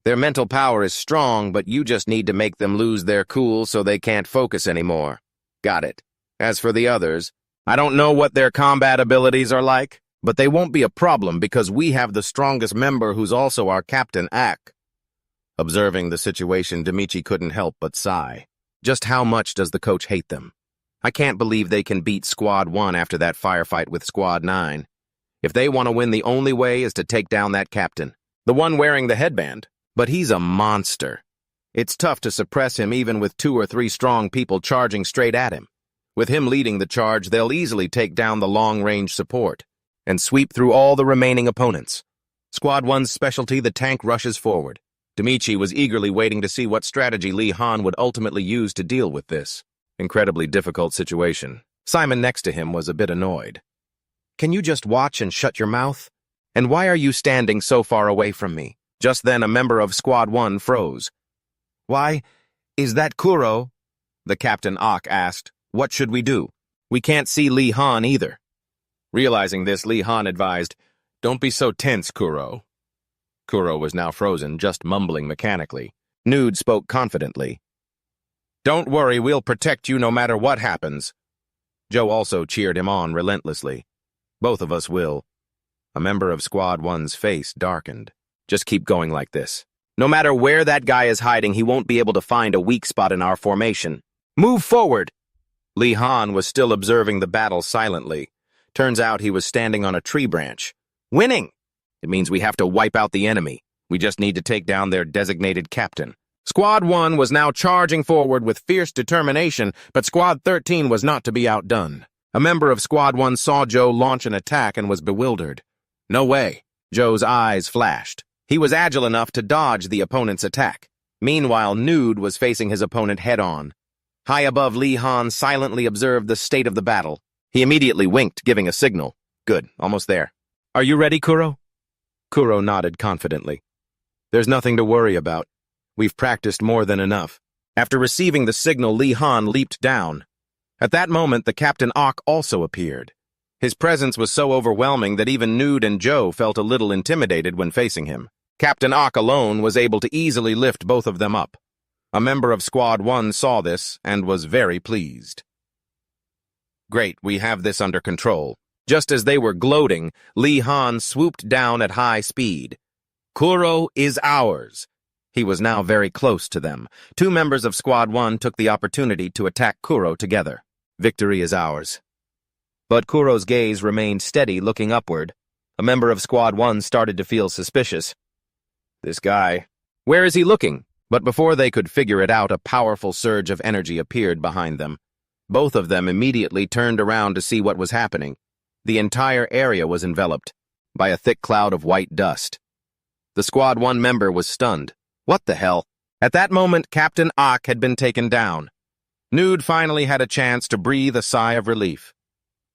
S1: Their mental power is strong, but you just need to make them lose their cool so they can't focus anymore. Got it. As for the others, I don't know what their combat abilities are like, but they won't be a problem because we have the strongest member who's also our captain, Ak. Observing the situation, Demichi couldn't help but sigh. Just how much does the coach hate them? I can't believe they can beat Squad 1 after that firefight with Squad 9. If they want to win, the only way is to take down that captain, the one wearing the headband. But he's a monster. It's tough to suppress him even with 2 or 3 strong people charging straight at him. With him leading the charge, they'll easily take down the long-range support and sweep through all the remaining opponents. Squad 1's specialty, the tank rushes forward. Demichi was eagerly waiting to see what strategy Lee Han would ultimately use to deal with this incredibly difficult situation. Simon next to him was a bit annoyed. Can you just watch and shut your mouth? And why are you standing so far away from me? Just then a member of Squad 1 froze. Why, is that Kuro? The Captain Ak asked. What should we do? We can't see Lee Han either. Realizing this, Lee Han advised, Don't be so tense, Kuro. Kuro was now frozen, just mumbling mechanically. Nude spoke confidently. Don't worry, we'll protect you no matter what happens. Joe also cheered him on relentlessly. Both of us will. A member of Squad 1's face darkened. Just keep going like this. No matter where that guy is hiding, he won't be able to find a weak spot in our formation. Move forward! Lee Han was still observing the battle silently. Turns out he was standing on a tree branch. Winning! It means we have to wipe out the enemy. We just need to take down their designated captain. Squad 1 was now charging forward with fierce determination, but Squad 13 was not to be outdone. A member of Squad 1 saw Joe launch an attack and was bewildered. No way. Joe's eyes flashed. He was agile enough to dodge the opponent's attack. Meanwhile, Nude was facing his opponent head-on. High above, Lee Han silently observed the state of the battle. He immediately winked, giving a signal. Good, almost there. Are you ready, Kuro? Kuro nodded confidently. There's nothing to worry about. We've practiced more than enough. After receiving the signal, Lee Han leaped down. At that moment, the Captain Ak also appeared. His presence was so overwhelming that even Nude and Joe felt a little intimidated when facing him. Captain Ak alone was able to easily lift both of them up. A member of Squad 1 saw this and was very pleased. Great, we have this under control. Just as they were gloating, Lee Han swooped down at high speed. Kuro is ours. He was now very close to them. Two members of Squad 1 took the opportunity to attack Kuro together. Victory is ours. But Kuro's gaze remained steady, looking upward. A member of Squad 1 started to feel suspicious. This guy. Where is he looking? But before they could figure it out, a powerful surge of energy appeared behind them. Both of them immediately turned around to see what was happening. The entire area was enveloped by a thick cloud of white dust. The Squad 1 member was stunned. What the hell? At that moment, Captain Ak had been taken down. Nude finally had a chance to breathe a sigh of relief.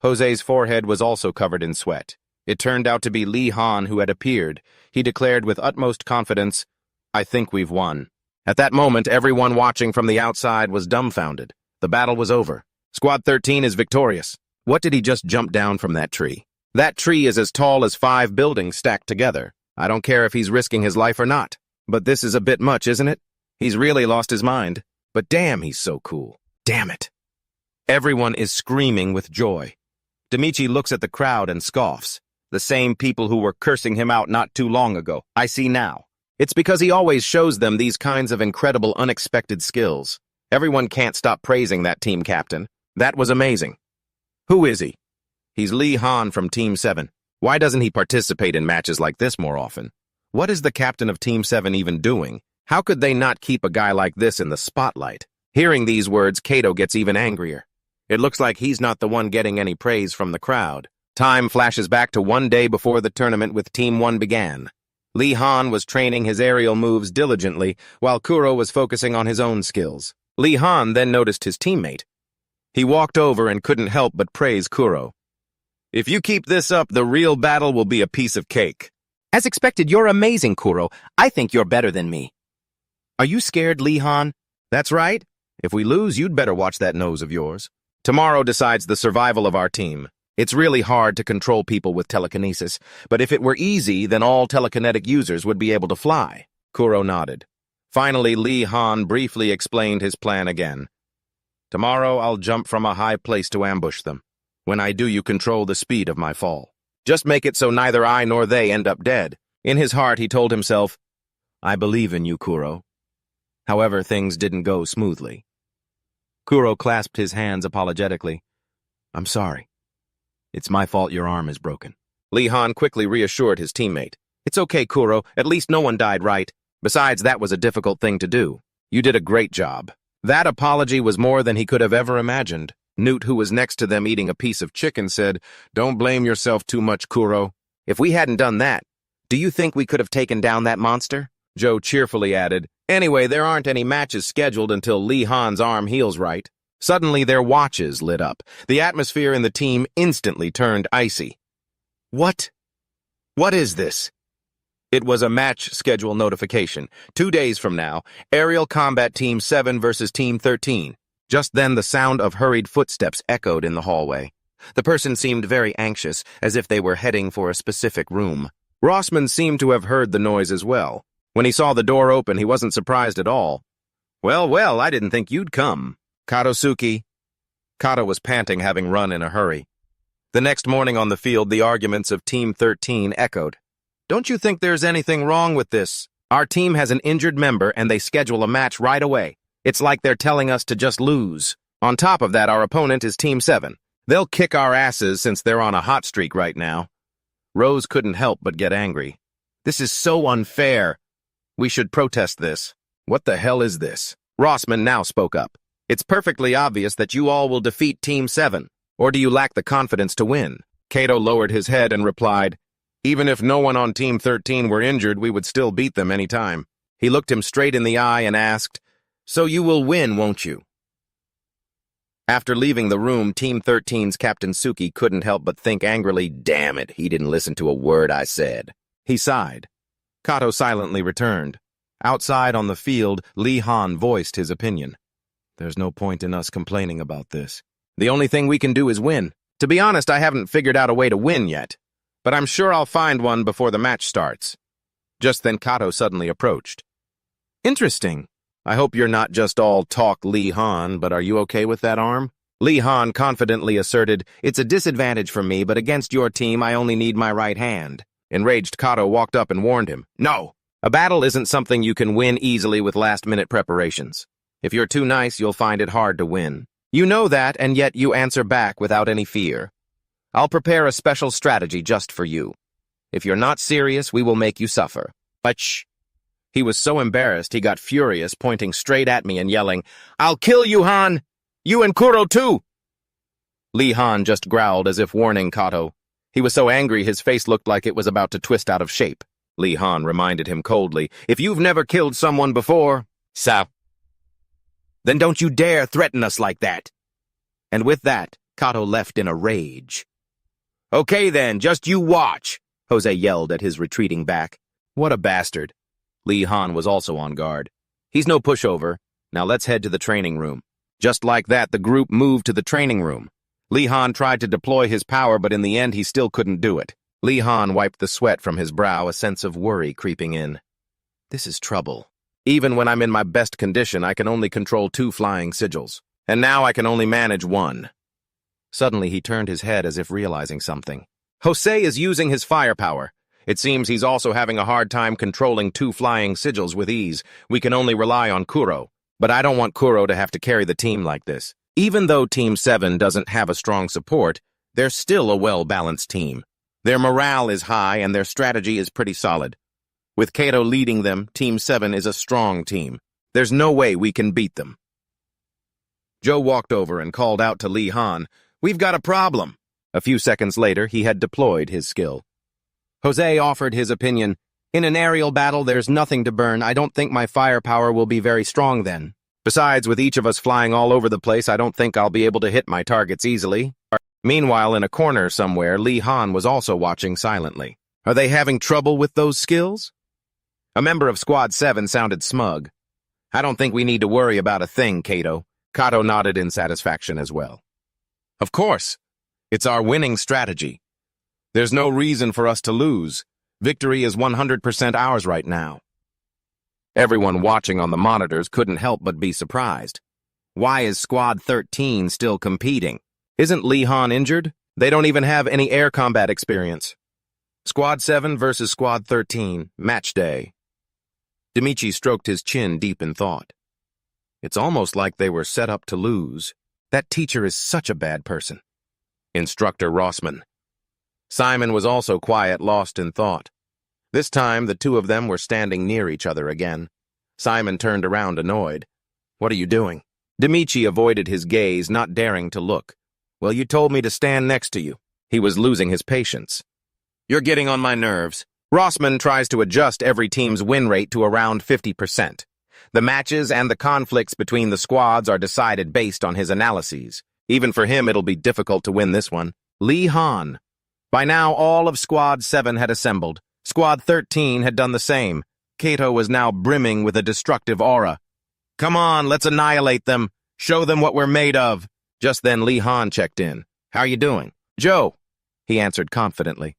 S1: Jose's forehead was also covered in sweat. It turned out to be Lee Han who had appeared. He declared with utmost confidence, "I think we've won." At that moment, everyone watching from the outside was dumbfounded. The battle was over. Squad 13 is victorious. What did he just jump down from that tree? That tree is as tall as 5 buildings stacked together. I don't care if he's risking his life or not. But this is a bit much, isn't it? He's really lost his mind. But damn, he's so cool. Damn it. Everyone is screaming with joy. Demichi looks at the crowd and scoffs. The same people who were cursing him out not too long ago. I see now. It's because he always shows them these kinds of incredible, unexpected skills. Everyone can't stop praising that team captain. That was amazing. Who is he? He's Lee Han from Team 7. Why doesn't he participate in matches like this more often? What is the captain of Team 7 even doing? How could they not keep a guy like this in the spotlight? Hearing these words, Kato gets even angrier. It looks like he's not the one getting any praise from the crowd. Time flashes back to one day before the tournament with Team 1 began. Lee Han was training his aerial moves diligently, while Kuro was focusing on his own skills. Lee Han then noticed his teammate. He walked over and couldn't help but praise Kuro. "If you keep this up, the real battle will be a piece of cake."
S2: "As expected, you're amazing, Kuro. I think you're better than me."
S1: "Are you scared, Lee Han?" "That's right. If we lose, you'd better watch that nose of yours. Tomorrow decides the survival of our team. It's really hard to control people with telekinesis, but if it were easy, then all telekinetic users would be able to fly." Kuro nodded. Finally, Lee Han briefly explained his plan again. "Tomorrow, I'll jump from a high place to ambush them. When I do, you control the speed of my fall. Just make it so neither I nor they end up dead." In his heart, he told himself, "I believe in you, Kuro." However, things didn't go smoothly. Kuro clasped his hands apologetically. "I'm sorry. It's my fault your arm is broken." Lee Han quickly reassured his teammate. "It's okay, Kuro. At least no one died, right? Besides, that was a difficult thing to do. You did a great job." That apology was more than he could have ever imagined. Newt, who was next to them eating a piece of chicken, said, "Don't blame yourself too much, Kuro. If we hadn't done that, do you think we could have taken down that monster?" Joe cheerfully added, "Anyway, there aren't any matches scheduled until Lee Han's arm heals right." Suddenly, their watches lit up. The atmosphere in the team instantly turned icy. What? What is this? It was a match schedule notification. 2 days from now, Aerial Combat Team 7 versus Team 13. Just then, the sound of hurried footsteps echoed in the hallway. The person seemed very anxious, as if they were heading for a specific room. Rossman seemed to have heard the noise as well. When he saw the door open, he wasn't surprised at all. Well, I didn't think you'd come. Katosuki." Kato was panting, having run in a hurry. The next morning on the field, the arguments of Team 13 echoed. "Don't you think there's anything wrong with this? Our team has an injured member, and they schedule a match right away. It's like they're telling us to just lose. On top of that, our opponent is Team 7. They'll kick our asses since they're on a hot streak right now." Rose couldn't help but get angry. "This is so unfair. We should protest this." "What the hell is this?" Rossman now spoke up. "It's perfectly obvious that you all will defeat Team 7. Or do you lack the confidence to win?" Kato lowered his head and replied, "Even if no one on Team 13 were injured, we would still beat them any time." He looked him straight in the eye and asked, "So you will win, won't you?" After leaving the room, Team 13's Captain Suki couldn't help but think angrily, "Damn it, he didn't listen to a word I said." He sighed. Kato silently returned. Outside on the field, Lee Han voiced his opinion. "There's no point in us complaining about this. The only thing we can do is win. To be honest, I haven't figured out a way to win yet, but I'm sure I'll find one before the match starts." Just then Kato suddenly approached. "Interesting. I hope you're not just all talk, Lee Han, but are you okay with that arm?" Lee Han confidently asserted, "It's a disadvantage for me, but against your team I only need my right hand." Enraged Kato walked up and warned him, "No! A battle isn't something you can win easily with last-minute preparations. If you're too nice, you'll find it hard to win. You know that, and yet you answer back without any fear. I'll prepare a special strategy just for you. If you're not serious, we will make you suffer. But shh!" He was so embarrassed he got furious, pointing straight at me and yelling, "I'll kill you, Han! You and Kuro, too!" Lee Han just growled as if warning Kato. He was so angry his face looked like it was about to twist out of shape. Lee Han reminded him coldly, "If you've never killed someone before, then don't you dare threaten us like that." And with that, Kato left in a rage. "Okay then, just you watch," Jose yelled at his retreating back. What a bastard. Lee Han was also on guard. "He's no pushover. Now let's head to the training room." Just like that, the group moved to the training room. Lee Han tried to deploy his power, but in the end he still couldn't do it. Lee Han wiped the sweat from his brow, a sense of worry creeping in. This is trouble. Even when I'm in my best condition, I can only control 2 flying sigils. And now I can only manage 1. Suddenly he turned his head as if realizing something. Jose is using his firepower. It seems he's also having a hard time controlling 2 flying sigils with ease. We can only rely on Kuro. But I don't want Kuro to have to carry the team like this. Even though Team 7 doesn't have a strong support, they're still a well-balanced team. Their morale is high and their strategy is pretty solid. With Kato leading them, Team 7 is a strong team. There's no way we can beat them. Joe walked over and called out to Lee Han, "We've got a problem." A few seconds later, he had deployed his skill. Jose offered his opinion. "In an aerial battle, there's nothing to burn. I don't think my firepower will be very strong then. Besides, with each of us flying all over the place, I don't think I'll be able to hit my targets easily." Meanwhile, in a corner somewhere, Lee Han was also watching silently. "Are they having trouble with those skills?" A member of Squad 7 sounded smug. "I don't think we need to worry about a thing, Kato." Kato nodded in satisfaction as well. "Of course. It's our winning strategy. There's no reason for us to lose. Victory is 100% ours right now." Everyone watching on the monitors couldn't help but be surprised. Why is Squad 13 still competing? Isn't Lee Han injured? They don't even have any air combat experience. Squad 7 versus Squad 13, match day. Demichi stroked his chin deep in thought. It's almost like they were set up to lose. That teacher is such a bad person. Instructor Rossman. Simon was also quiet, lost in thought. This time, the 2 of them were standing near each other again. Simon turned around annoyed. "What are you doing?" Demichi avoided his gaze, not daring to look. "Well, you told me to stand next to you." He was losing his patience. "You're getting on my nerves." Rossman tries to adjust every team's win rate to around 50%. The matches and the conflicts between the squads are decided based on his analyses. Even for him, it'll be difficult to win this one. Lee Han. By now, all of Squad 7 had assembled. Squad 13 had done the same. Kato was now brimming with a destructive aura. "Come on, let's annihilate them. Show them what we're made of." Just then, Lee Han checked in. "How you doing?" "Joe," he answered confidently.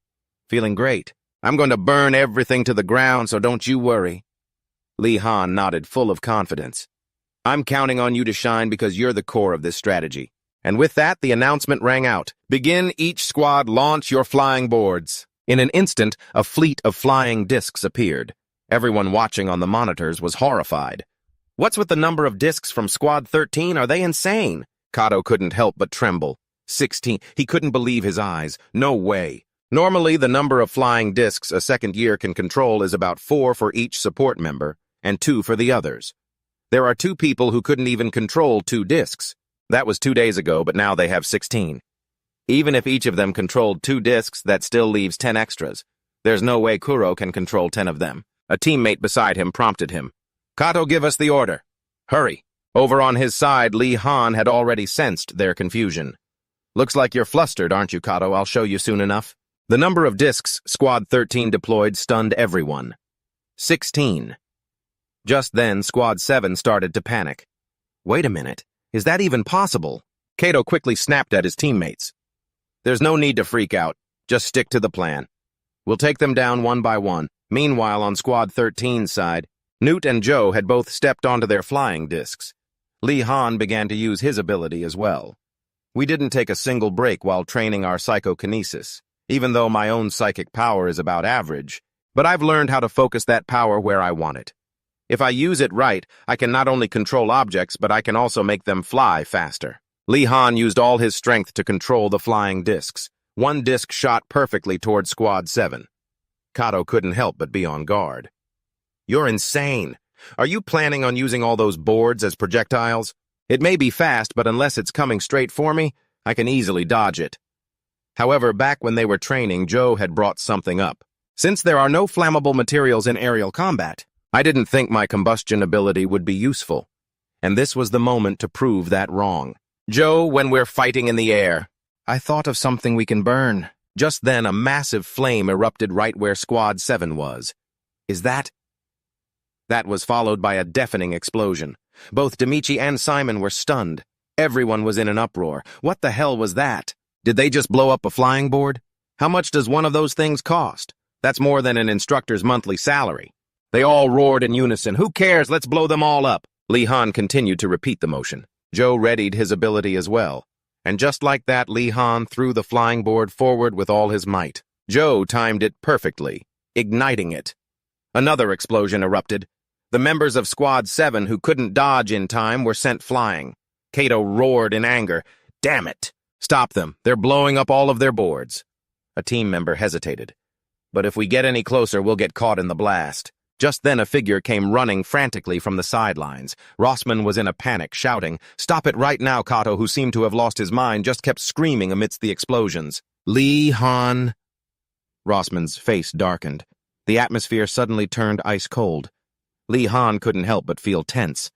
S1: "Feeling great. I'm going to burn everything to the ground, so don't you worry." Lee Han nodded, full of confidence. "I'm counting on you to shine because you're the core of this strategy." And with that, the announcement rang out. "Begin each squad, launch your flying boards." In an instant, a fleet of flying discs appeared. Everyone watching on the monitors was horrified. "What's with the number of discs from Squad 13? Are they insane?" Kato couldn't help but tremble. 16. He couldn't believe his eyes. No way. Normally, the number of flying discs a second year can control is about 4 for each support member, and 2 for the others. There are 2 people who couldn't even control 2 discs. That was 2 days ago, but now they have 16. Even if each of them controlled 2 discs, that still leaves 10 extras. There's no way Kuro can control 10 of them. A teammate beside him prompted him. "Kato, give us the order. Hurry." Over on his side, Lee Han had already sensed their confusion. "Looks like you're flustered, aren't you, Kato? I'll show you soon enough." The number of discs Squad 13 deployed stunned everyone. 16. Just then, Squad 7 started to panic. "Wait a minute. Is that even possible?" Kato quickly snapped at his teammates. "There's no need to freak out. Just stick to the plan. We'll take them down one by one." Meanwhile, on Squad 13's side, Newt and Joe had both stepped onto their flying discs. Lee Han began to use his ability as well. We didn't take a single break while training our psychokinesis, even though my own psychic power is about average, but I've learned how to focus that power where I want it. If I use it right, I can not only control objects, but I can also make them fly faster. Lee Han used all his strength to control the flying discs. One disc shot perfectly toward Squad 7. Kato couldn't help but be on guard. You're insane. Are you planning on using all those boards as projectiles? It may be fast, but unless it's coming straight for me, I can easily dodge it. However, back when they were training, Joe had brought something up. Since there are no flammable materials in aerial combat, I didn't think my combustion ability would be useful, and this was the moment to prove that wrong. Joe, when we're fighting in the air, I thought of something we can burn. Just then, a massive flame erupted right where Squad 7 was. Is that? That was followed by a deafening explosion. Both Demichi and Simon were stunned. Everyone was in an uproar. What the hell was that? Did they just blow up a flying board? How much does one of those things cost? That's more than an instructor's monthly salary. They all roared in unison. Who cares? Let's blow them all up. Lee Han continued to repeat the motion. Joe readied his ability as well. And just like that, Lee Han threw the flying board forward with all his might. Joe timed it perfectly, igniting it. Another explosion erupted. The members of Squad 7 who couldn't dodge in time were sent flying. Kato roared in anger. Damn it! Stop them. They're blowing up all of their boards. A team member hesitated. But if we get any closer, we'll get caught in the blast. Just then a figure came running frantically from the sidelines. Rossman was in a panic, shouting, "Stop it right now!" Kato, who seemed to have lost his mind, just kept screaming amidst the explosions. Lee Han. Rossman's face darkened. The atmosphere suddenly turned ice cold. Lee Han couldn't help but feel tense.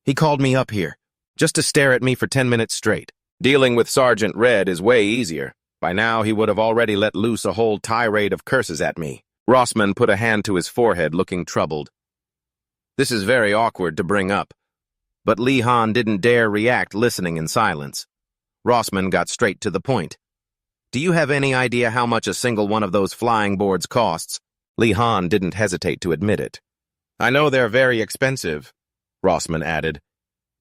S1: He called me up here, just to stare at me for 10 minutes straight. Dealing with Sergeant Red is way easier. By now he would have already let loose a whole tirade of curses at me. Rossman put a hand to his forehead, looking troubled. This is very awkward to bring up. But Lee Han didn't dare react, listening in silence. Rossman got straight to the point. Do you have any idea how much a single one of those flying boards costs? Lee Han didn't hesitate to admit it. I know they're very expensive, Rossman added.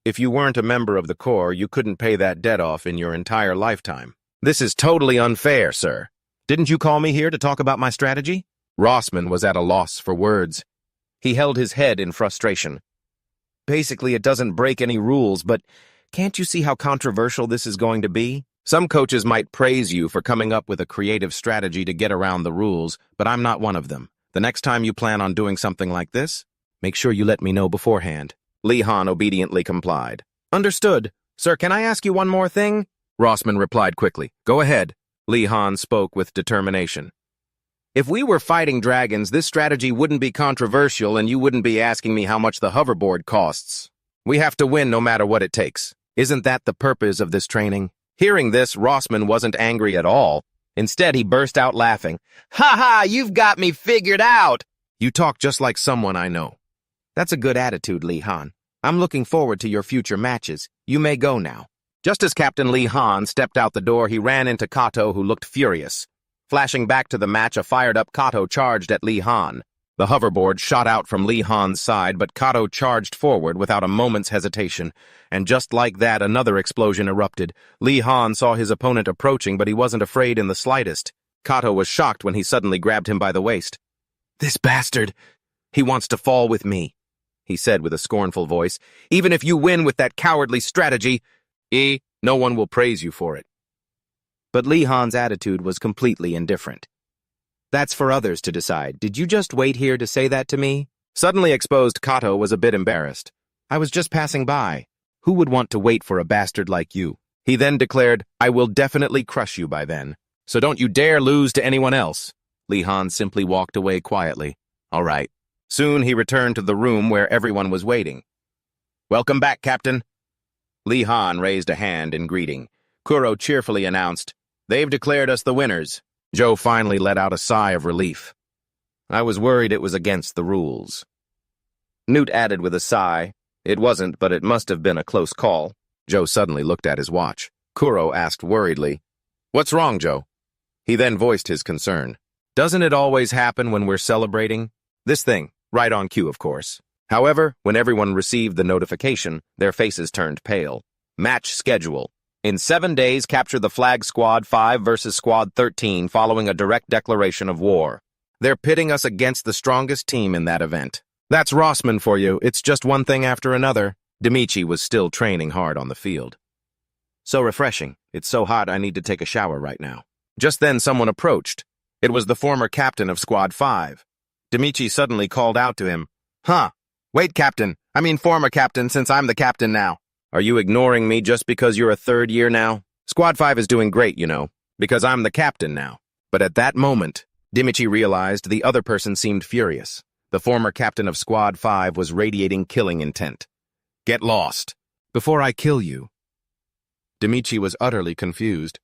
S1: If you weren't a member of the Corps, you couldn't pay that debt off in your entire lifetime. This is totally unfair, sir. Didn't you call me here to talk about my strategy? Rossman was at a loss for words. He held his head in frustration. Basically, it doesn't break any rules, but can't you see how controversial this is going to be? Some coaches might praise you for coming up with a creative strategy to get around the rules, but I'm not one of them. The next time you plan on doing something like this, make sure you let me know beforehand. Lee Han obediently complied. Understood. Sir, can I ask you one more thing? Rossman replied quickly. Go ahead. Lee Han spoke with determination. If we were fighting dragons, this strategy wouldn't be controversial and you wouldn't be asking me how much the hoverboard costs. We have to win no matter what it takes. Isn't that the purpose of this training? Hearing this, Rossman wasn't angry at all. Instead, he burst out laughing. Ha ha, you've got me figured out! You talk just like someone I know. That's a good attitude, Lee Han. I'm looking forward to your future matches. You may go now. Just as Captain Lee Han stepped out the door, he ran into Kato, who looked furious. Flashing back to the match, a fired-up Kato charged at Lee Han. The hoverboard shot out from Lee Han's side, but Kato charged forward without a moment's hesitation. And just like that, another explosion erupted. Lee Han saw his opponent approaching, but he wasn't afraid in the slightest. Kato was shocked when he suddenly grabbed him by the waist. This bastard! He wants to fall with me, he said with a scornful voice. Even if you win with that cowardly strategy, no one will praise you for it. But Lee Han's attitude was completely indifferent. That's for others to decide. Did you just wait here to say that to me? Suddenly exposed, Kato was a bit embarrassed. I was just passing by. Who would want to wait for a bastard like you? He then declared, I will definitely crush you by then. So don't you dare lose to anyone else. Lee Han simply walked away quietly. All right. Soon he returned to the room where everyone was waiting. Welcome back, Captain. Lee Han raised a hand in greeting. Kuro cheerfully announced, They've declared us the winners. Joe finally let out a sigh of relief. I was worried it was against the rules. Newt added with a sigh, It wasn't, but it must have been a close call. Joe suddenly looked at his watch. Kuro asked worriedly, What's wrong, Joe? He then voiced his concern. Doesn't it always happen when we're celebrating? This thing, right on cue, of course. However, when everyone received the notification, their faces turned pale. Match schedule. In 7 days, capture the flag Squad 5 versus Squad 13 following a direct declaration of war. They're pitting us against the strongest team in that event. That's Rossman for you. It's just one thing after another. Demichi was still training hard on the field. So refreshing. It's so hot I need to take a shower right now. Just then someone approached. It was the former captain of Squad 5. Demichi suddenly called out to him. Huh. Wait, Captain. I mean former captain, since I'm the captain now. Are you ignoring me just because you're a third year now? Squad 5 is doing great, you know, because I'm the captain now. But at that moment, Demichi realized the other person seemed furious. The former captain of Squad 5 was radiating killing intent. Get lost. Before I kill you. Demichi was utterly confused.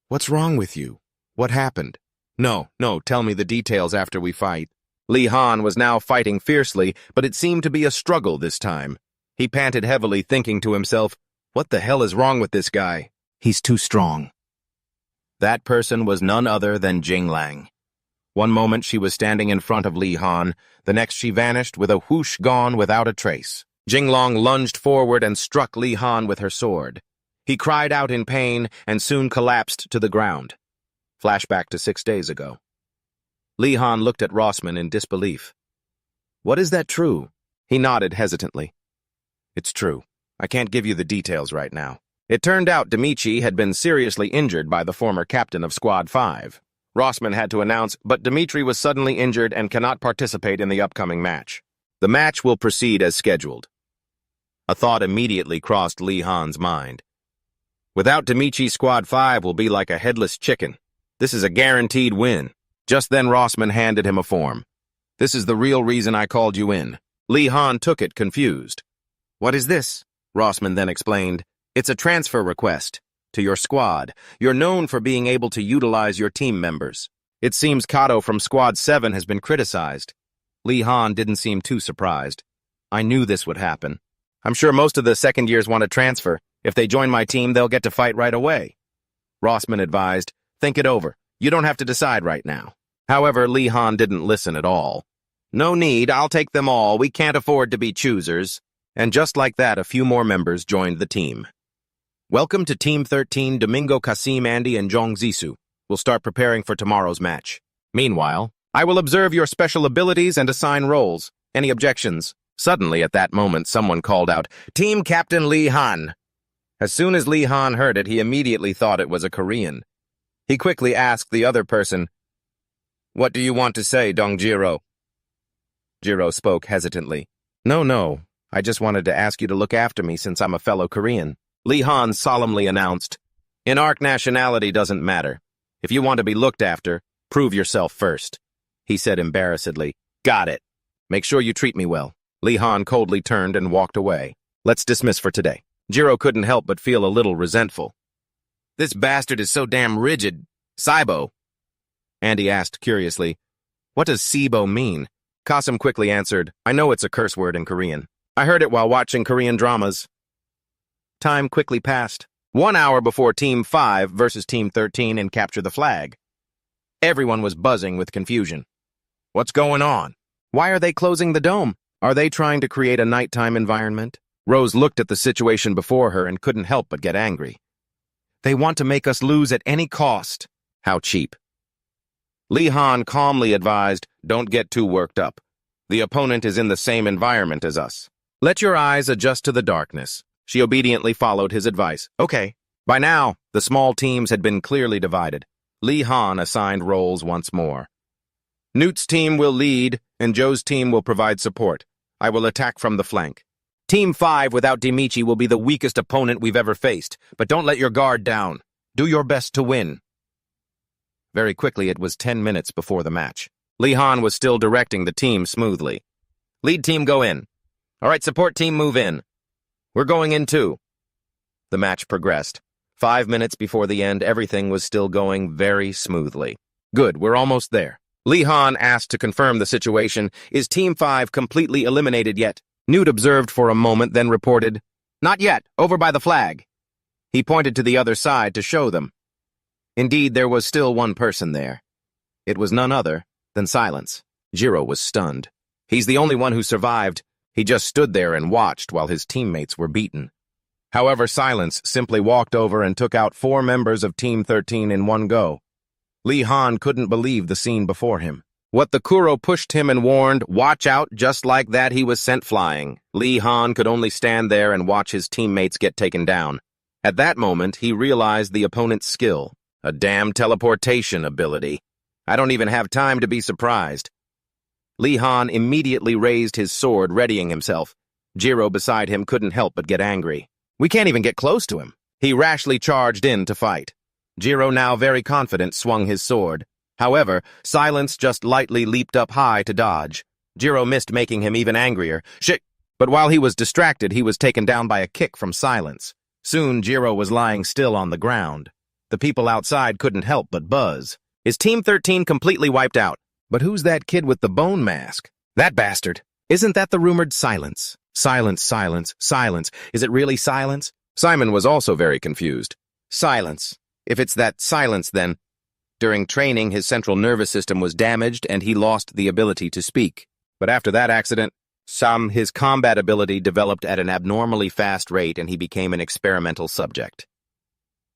S1: What's wrong with you? What happened? No, tell me the details after we fight. Lee Han was now fighting fiercely, but it seemed to be a struggle this time. He panted heavily, thinking to himself, what the hell is wrong with this guy? He's too strong. That person was none other than Jinglang. One moment she was standing in front of Lee Han, the next she vanished with a whoosh gone without a trace. Jinglang lunged forward and struck Lee Han with her sword. He cried out in pain and soon collapsed to the ground. Flashback to 6 days ago. Lee Han looked at Rossman in disbelief. What is that true? He nodded hesitantly. It's true. I can't give you the details right now. It turned out Demichi had been seriously injured by the former captain of Squad 5. Rossman had to announce, but Dmitri was suddenly injured and cannot participate in the upcoming match. The match will proceed as scheduled. A thought immediately crossed Lee Han's mind. Without Demichi, Squad 5 will be like a headless chicken. This is a guaranteed win. Just then Rossman handed him a form. This is the real reason I called you in. Lee Han took it, confused. What is this? Rossman then explained. It's a transfer request. To your squad. You're known for being able to utilize your team members. It seems Kato from Squad 7 has been criticized. Lee Han didn't seem too surprised. I knew this would happen. I'm sure most of the second years want to transfer. If they join my team, they'll get to fight right away. Rossman advised, think it over. You don't have to decide right now. However, Lee Han didn't listen at all. No need, I'll take them all. We can't afford to be choosers. And just like that, a few more members joined the team. Welcome to Team 13, Domingo, Kasim, Andy, and Zhong Zisu. We'll start preparing for tomorrow's match. Meanwhile, I will observe your special abilities and assign roles. Any objections? Suddenly, at that moment, someone called out, Team Captain Lee Han. As soon as Lee Han heard it, he immediately thought it was a Korean. He quickly asked the other person, What do you want to say, Dong Jiro? Jiro spoke hesitantly. No, I just wanted to ask you to look after me since I'm a fellow Korean. Lee Han solemnly announced, In ARC, nationality doesn't matter. If you want to be looked after, prove yourself first. He said embarrassedly, Got it. Make sure you treat me well. Lee Han coldly turned and walked away. Let's dismiss for today. Jiro couldn't help but feel a little resentful. This bastard is so damn rigid. Saibo. Andy asked curiously, What does Sibo mean? Kasim quickly answered, I know it's a curse word in Korean. I heard it while watching Korean dramas. Time quickly passed. 1 hour before Team 5 versus Team 13 in Capture the Flag. Everyone was buzzing with confusion. What's going on? Why are they closing the dome? Are they trying to create a nighttime environment? Rose looked at the situation before her and couldn't help but get angry. They want to make us lose at any cost. How cheap. Lee Han calmly advised, Don't get too worked up. The opponent is in the same environment as us. Let your eyes adjust to the darkness. She obediently followed his advice. Okay. By now, the small teams had been clearly divided. Lee Han assigned roles once more. Newt's team will lead, and Joe's team will provide support. I will attack from the flank. Team 5 without Demichi will be the weakest opponent we've ever faced, but don't let your guard down. Do your best to win. Very quickly, it was 10 minutes before the match. Lee Han was still directing the team smoothly. Lead team, go in. All right, support team, move in. We're going in too. The match progressed. 5 minutes before the end, everything was still going very smoothly. Good, we're almost there. Lee Han asked to confirm the situation. Is Team 5 completely eliminated yet? Newt observed for a moment, then reported, Not yet, over by the flag. He pointed to the other side to show them. Indeed, there was still one person there. It was none other than Silence. Jiro was stunned. He's the only one who survived. He just stood there and watched while his teammates were beaten. However, Silence simply walked over and took out 4 members of Team 13 in one go. Lee Han couldn't believe the scene before him. What the Kuro pushed him and warned, "Watch out," just like that he was sent flying. Lee Han could only stand there and watch his teammates get taken down. At that moment, he realized the opponent's skill. A damn teleportation ability. I don't even have time to be surprised. Lee Han immediately raised his sword, readying himself. Jiro beside him couldn't help but get angry. We can't even get close to him. He rashly charged in to fight. Jiro, now very confident, swung his sword. However, Silence just lightly leaped up high to dodge. Jiro missed, making him even angrier. Shit! But while he was distracted, he was taken down by a kick from Silence. Soon, Jiro was lying still on the ground. The people outside couldn't help but buzz. Is Team 13 completely wiped out? But who's that kid with the bone mask? That bastard! Isn't that the rumored Silence? Silence, Silence, Silence. Is it really Silence? Simon was also very confused. Silence. If it's that Silence, then. During training, his central nervous system was damaged and he lost the ability to speak. But after that accident, his combat ability developed at an abnormally fast rate and he became an experimental subject.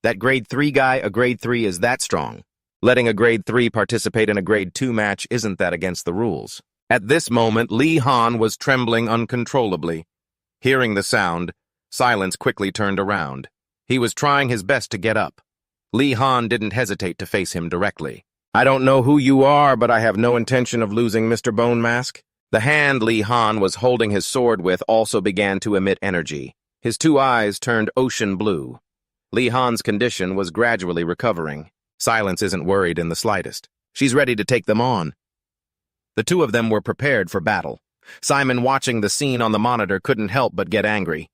S1: That grade 3 guy, a grade 3, is that strong. Letting a grade 3 participate in a grade 2 match, isn't that against the rules? At this moment, Lee Han was trembling uncontrollably. Hearing the sound, Silence quickly turned around. He was trying his best to get up. Lee Han didn't hesitate to face him directly. I don't know who you are, but I have no intention of losing Mr. Bone Mask. The hand Lee Han was holding his sword with also began to emit energy. His 2 eyes turned ocean blue. Lee Han's condition was gradually recovering. Silence isn't worried in the slightest. She's ready to take them on. The 2 of them were prepared for battle. Simon, watching the scene on the monitor, couldn't help but get angry.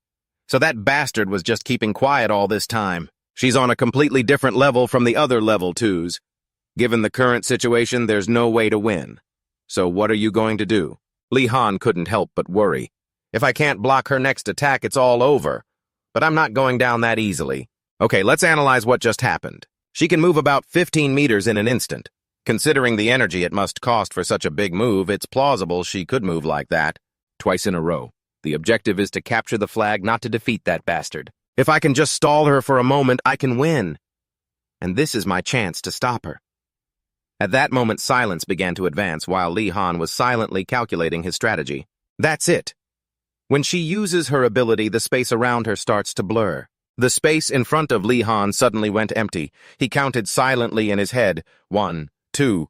S1: So that bastard was just keeping quiet all this time. She's on a completely different level from the other level 2s. Given the current situation, there's no way to win. So what are you going to do? Lee Han couldn't help but worry. If I can't block her next attack, it's all over. But I'm not going down that easily. Okay, let's analyze what just happened. She can move about 15 meters in an instant. Considering the energy it must cost for such a big move, it's plausible she could move like that. Twice in a row. The objective is to capture the flag, not to defeat that bastard. If I can just stall her for a moment, I can win. And this is my chance to stop her. At that moment, Silence began to advance while Lee Han was silently calculating his strategy. That's it. When she uses her ability, the space around her starts to blur. The space in front of Lee Han suddenly went empty. He counted silently in his head. 1, 2.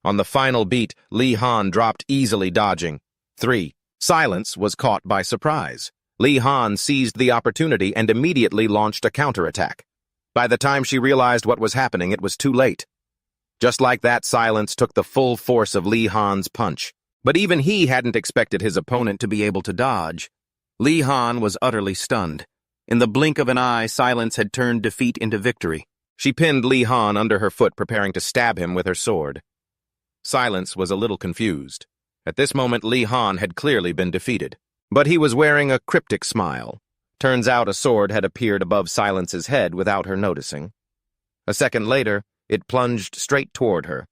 S1: On the final beat, Lee Han dropped easily, dodging. 3. Silence was caught by surprise. Lee Han seized the opportunity and immediately launched a counterattack. By the time she realized what was happening, it was too late. Just like that, Silence took the full force of Lee Han's punch. But even he hadn't expected his opponent to be able to dodge. Lee Han was utterly stunned. In the blink of an eye, Silence had turned defeat into victory. She pinned Lee Han under her foot, preparing to stab him with her sword. Silence was a little confused. At this moment, Lee Han had clearly been defeated. But he was wearing a cryptic smile. Turns out a sword had appeared above Silence's head without her noticing. A second later, it plunged straight toward her.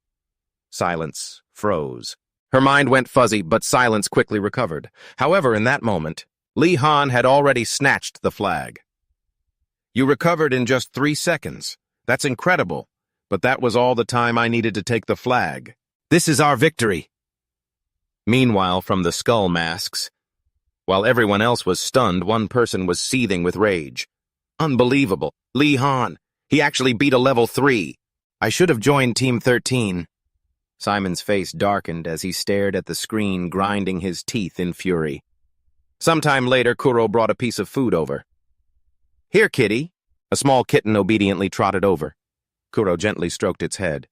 S1: Silence froze. Her mind went fuzzy, but Silence quickly recovered. However, in that moment, Lee Han had already snatched the flag. You recovered in just 3 seconds. That's incredible. But that was all the time I needed to take the flag. This is our victory. Meanwhile, from the skull masks, while everyone else was stunned, one person was seething with rage. Unbelievable. Lee Han. He actually beat a level 3. I should have joined Team 13. Simon's face darkened as he stared at the screen, grinding his teeth in fury. Sometime later, Kuro brought a piece of food over. Here, kitty. A small kitten obediently trotted over. Kuro gently stroked its head.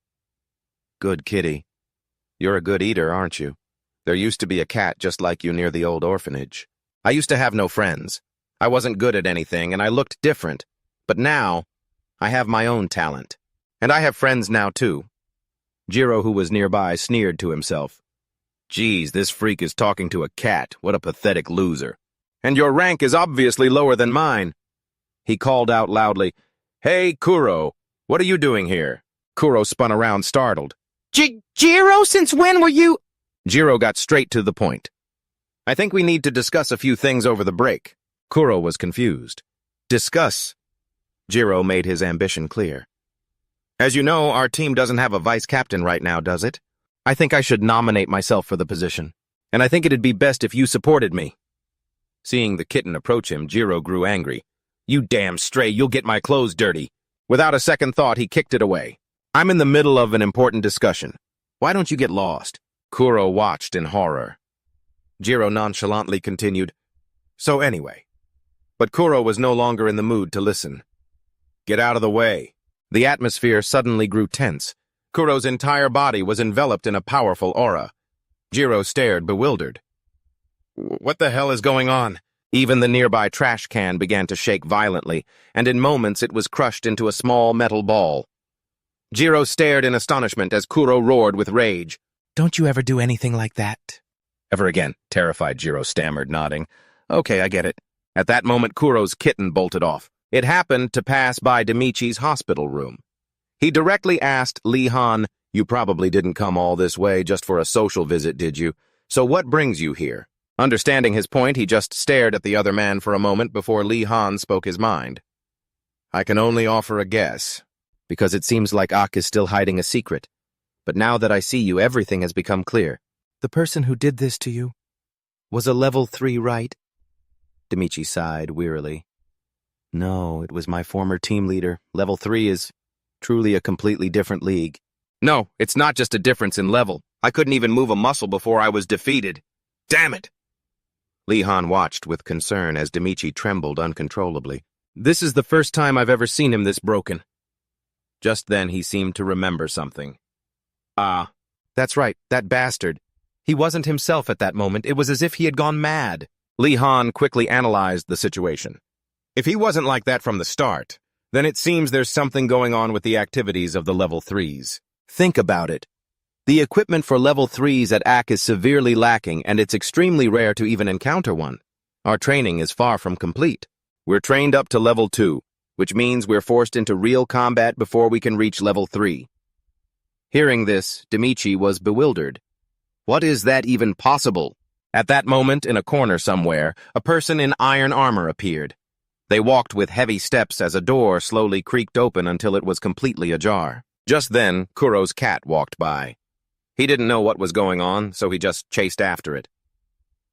S1: Good kitty. You're a good eater, aren't you? There used to be a cat just like you near the old orphanage. I used to have no friends. I wasn't good at anything, and I looked different. But now, I have my own talent. And I have friends now, too. Jiro, who was nearby, sneered to himself. Geez, this freak is talking to a cat. What a pathetic loser. And your rank is obviously lower than mine. He called out loudly, Hey, Kuro, what are you doing here? Kuro spun around, startled. Jiro, since when were you— Jiro got straight to the point. I think we need to discuss a few things over the break. Kuro was confused. Discuss. Jiro made his ambition clear. As you know, our team doesn't have a vice captain right now, does it? I think I should nominate myself for the position, and I think it'd be best if you supported me. Seeing the kitten approach him, Jiro grew angry. You damn stray, you'll get my clothes dirty. Without a second thought, he kicked it away. I'm in the middle of an important discussion. Why don't you get lost? Kuro watched in horror. Jiro nonchalantly continued, So anyway. But Kuro was no longer in the mood to listen. Get out of the way. The atmosphere suddenly grew tense. Kuro's entire body was enveloped in a powerful aura. Jiro stared, bewildered. What the hell is going on? Even the nearby trash can began to shake violently, and in moments it was crushed into a small metal ball. Jiro stared in astonishment as Kuro roared with rage.
S2: Don't you ever do anything like that?
S1: Ever again, terrified Jiro stammered, nodding. Okay, I get it. At that moment, Kuro's kitten bolted off. It happened to pass by Demichi's hospital room. He directly asked Lee Han, You probably didn't come all this way just for a social visit, did you? So what brings you here? Understanding his point, he just stared at the other man for a moment before Lee Han spoke his mind. I can only offer a guess, because it seems like Ak is still hiding a secret. But now that I see you, everything has become clear. The person who did this to you was a level 3, right? Demichi sighed wearily. No, it was my former team leader. Level 3 is truly a completely different league. No, it's not just a difference in level. I couldn't even move a muscle before I was defeated. Damn it! Lee Han watched with concern as Demichi trembled uncontrollably. This is the first time I've ever seen him this broken. Just then he seemed to remember something. Ah, that's right, that bastard. He wasn't himself at that moment. It was as if he had gone mad. Lee Han quickly analyzed the situation. If he wasn't like that from the start, then it seems there's something going on with the activities of the level 3s. Think about it. The equipment for level 3s at AK is severely lacking, and it's extremely rare to even encounter one. Our training is far from complete. We're trained up to level 2, which means we're forced into real combat before we can reach level 3. Hearing this, Demichi was bewildered. What is that even possible? At that moment, in a corner somewhere, a person in iron armor appeared. They walked with heavy steps as a door slowly creaked open until it was completely ajar. Just then, Kuro's cat walked by. He didn't know what was going on, so he just chased after it.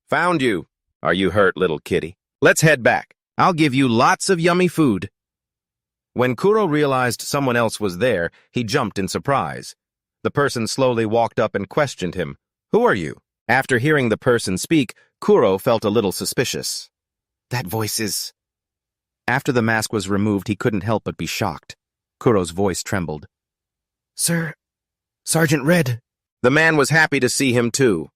S1: Found you. Are you hurt, little kitty? Let's head back. I'll give you lots of yummy food. When Kuro realized someone else was there, he jumped in surprise. The person slowly walked up and questioned him. Who are you? After hearing the person speak, Kuro felt a little suspicious. That voice is... After the mask was removed, he couldn't help but be shocked. Kuro's voice trembled. Sir, Sergeant Red. The man was happy to see him too.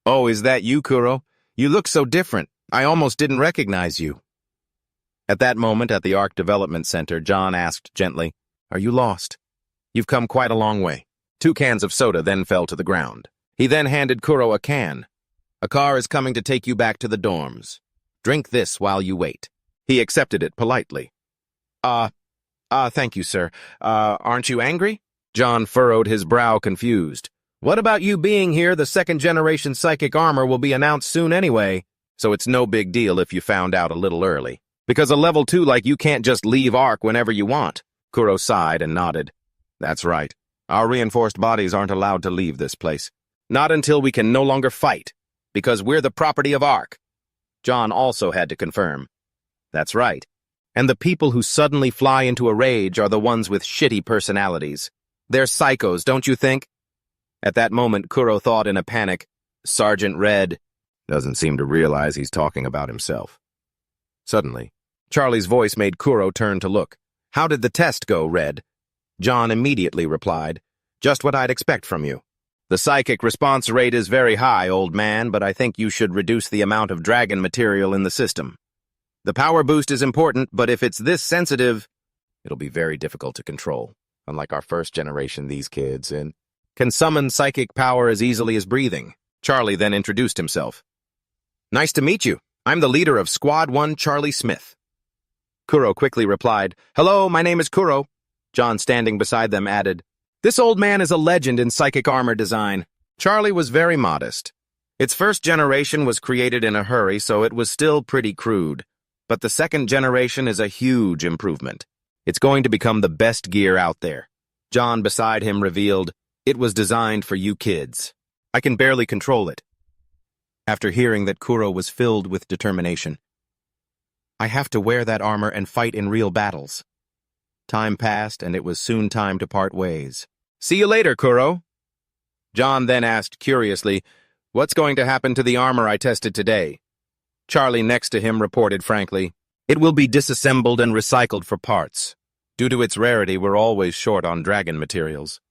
S1: Oh, is that you, Kuro? You look so different. I almost didn't recognize you. At that moment at the Arc Development Center, John asked gently, Are you lost? You've come quite a long way. 2 cans of soda then fell to the ground. He then handed Kuro a can. A car is coming to take you back to the dorms. Drink this while you wait. He accepted it politely. Thank you, sir. Aren't you angry? John furrowed his brow, confused. What about you being here? The 2nd-generation psychic armor will be announced soon anyway, so it's no big deal if you found out a little early. Because a level 2 like you can't just leave Arc whenever you want. Kuro sighed and nodded. That's right. Our reinforced bodies aren't allowed to leave this place. Not until we can no longer fight, because we're the property of Arc. John also had to confirm. That's right. And the people who suddenly fly into a rage are the ones with shitty personalities. They're psychos, don't you think? At that moment, Kuro thought in a panic, Sergeant Red doesn't seem to realize he's talking about himself. Suddenly, Charlie's voice made Kuro turn to look. How did the test go, Red? John immediately replied, Just what I'd expect from you. The psychic response rate is very high, old man, but I think you should reduce the amount of dragon material in the system. The power boost is important, but if it's this sensitive, it'll be very difficult to control. Unlike our 1st generation, these kids can summon psychic power as easily as breathing. Charlie then introduced himself. Nice to meet you. I'm the leader of Squad 1, Charlie Smith. Kuro quickly replied, Hello, my name is Kuro. John, standing beside them, added, This old man is a legend in psychic armor design. Charlie was very modest. Its 1st generation was created in a hurry, so it was still pretty crude. But the second generation is a huge improvement. It's going to become the best gear out there. Jon beside him revealed, "It was designed for you kids. I can barely control it." After hearing that Kuro was filled with determination, "I have to wear that armor and fight in real battles." Time passed, and it was soon time to part ways. "See you later, Kuro." Jon then asked curiously, "What's going to happen to the armor I tested today?" Charlie next to him reported frankly, "It will be disassembled and recycled for parts. Due to its rarity, we're always short on dragon materials."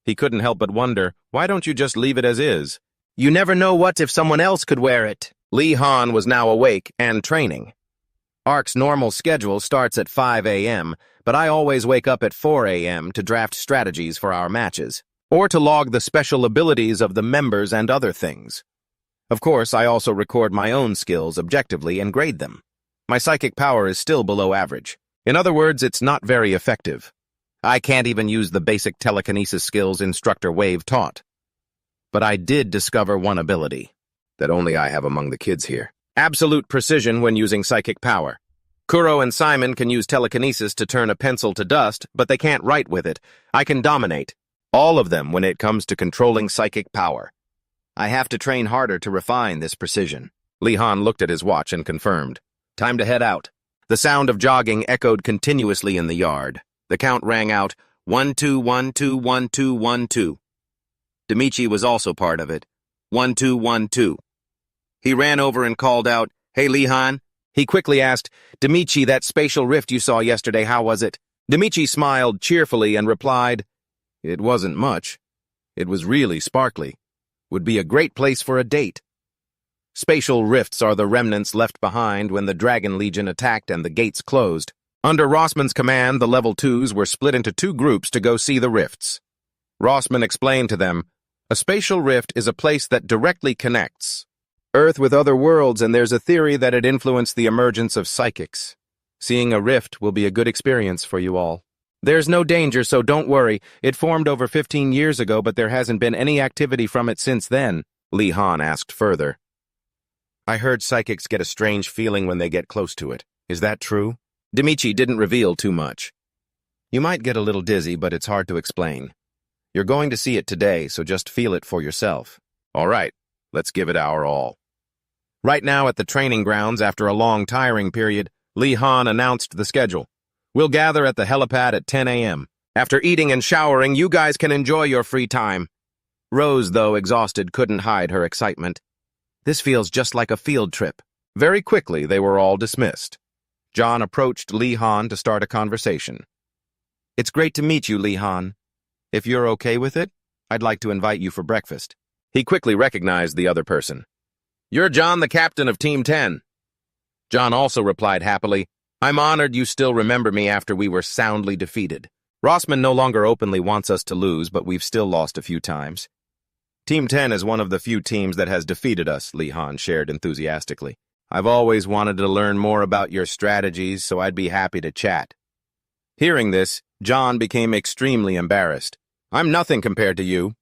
S1: He couldn't help but wonder, why don't you just leave it as is? "You never know what if someone else could wear it." Lee Han was now awake and training. ARC's normal schedule starts at 5 a.m., but I always wake up at 4 a.m. to draft strategies for our matches, or to log the special abilities of the members and other things. Of course, I also record my own skills objectively and grade them. My psychic power is still below average. In other words, it's not very effective. I can't even use the basic telekinesis skills Instructor Wave taught. But I did discover one ability that only I have among the kids here. Absolute precision when using psychic power. Kuro and Simon can use telekinesis to turn a pencil to dust, but they can't write with it. I can dominate all of them when it comes to controlling psychic power. I have to train harder to refine this precision. Lee Han looked at his watch and confirmed. Time to head out. The sound of jogging echoed continuously in the yard. The count rang out, 1-2-1-2-1-2-1-2. Demichi was also part of it. 1-2-1-2. He ran over and called out, "Hey, Lee Han." He quickly asked, "Demichi, that spatial rift you saw yesterday, how was it?" Demichi smiled cheerfully and replied, "It wasn't much. It was really sparkly. Would be a great place for a date." Spatial rifts are the remnants left behind when the Dragon Legion attacked and the gates closed. Under Rossman's command, the Level 2s were split into two groups to go see the rifts. Rossman explained to them, "A spatial rift is a place that directly connects Earth with other worlds, and there's a theory that it influenced the emergence of psychics. Seeing a rift will be a good experience for you all. There's no danger, so don't worry. It formed over 15 years ago, but there hasn't been any activity from it since then." Lee Han asked further, "I heard psychics get a strange feeling when they get close to it. Is that true?" Demichi didn't reveal too much. "You might get a little dizzy, but it's hard to explain. You're going to see it today, so just feel it for yourself." "All right, let's give it our all." Right now at the training grounds, after a long, tiring period, Lee Han announced the schedule. "We'll gather at the helipad at 10 a.m. After eating and showering, you guys can enjoy your free time." Rose, though exhausted, couldn't hide her excitement. "This feels just like a field trip." Very quickly, they were all dismissed. Jon approached Lee Han to start a conversation. "It's great to meet you, Lee Han. If you're okay with it, I'd like to invite you for breakfast." He quickly recognized the other person. "You're Jon, the captain of Team 10. Jon also replied happily, "I'm honored you still remember me after we were soundly defeated. Rossman no longer openly wants us to lose, but we've still lost a few times. Team 10 is one of the few teams that has defeated us," Lee Han shared enthusiastically. "I've always wanted to learn more about your strategies, so I'd be happy to chat." Hearing this, Jon became extremely embarrassed. "I'm nothing compared to you."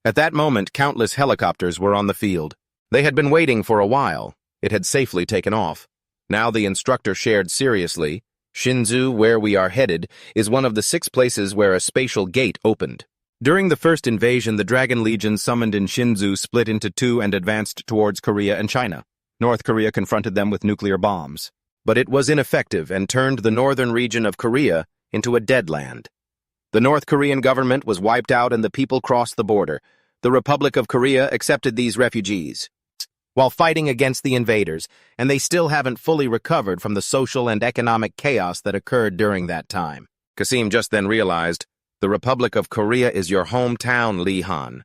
S1: At that moment, countless helicopters were on the field. They had been waiting for a while. It had safely taken off. Now the instructor shared seriously, "Shinzu, where we are headed, is one of the 6 places where a spatial gate opened. During the first invasion, the Dragon Legion summoned in Shinzu split into 2 and advanced towards Korea and China. North Korea confronted them with nuclear bombs. But it was ineffective and turned the northern region of Korea into a dead land. The North Korean government was wiped out and the people crossed the border. The Republic of Korea accepted these refugees while fighting against the invaders, and they still haven't fully recovered from the social and economic chaos that occurred during that time." Kasim just then realized, "The Republic of Korea is your hometown, Lee Han."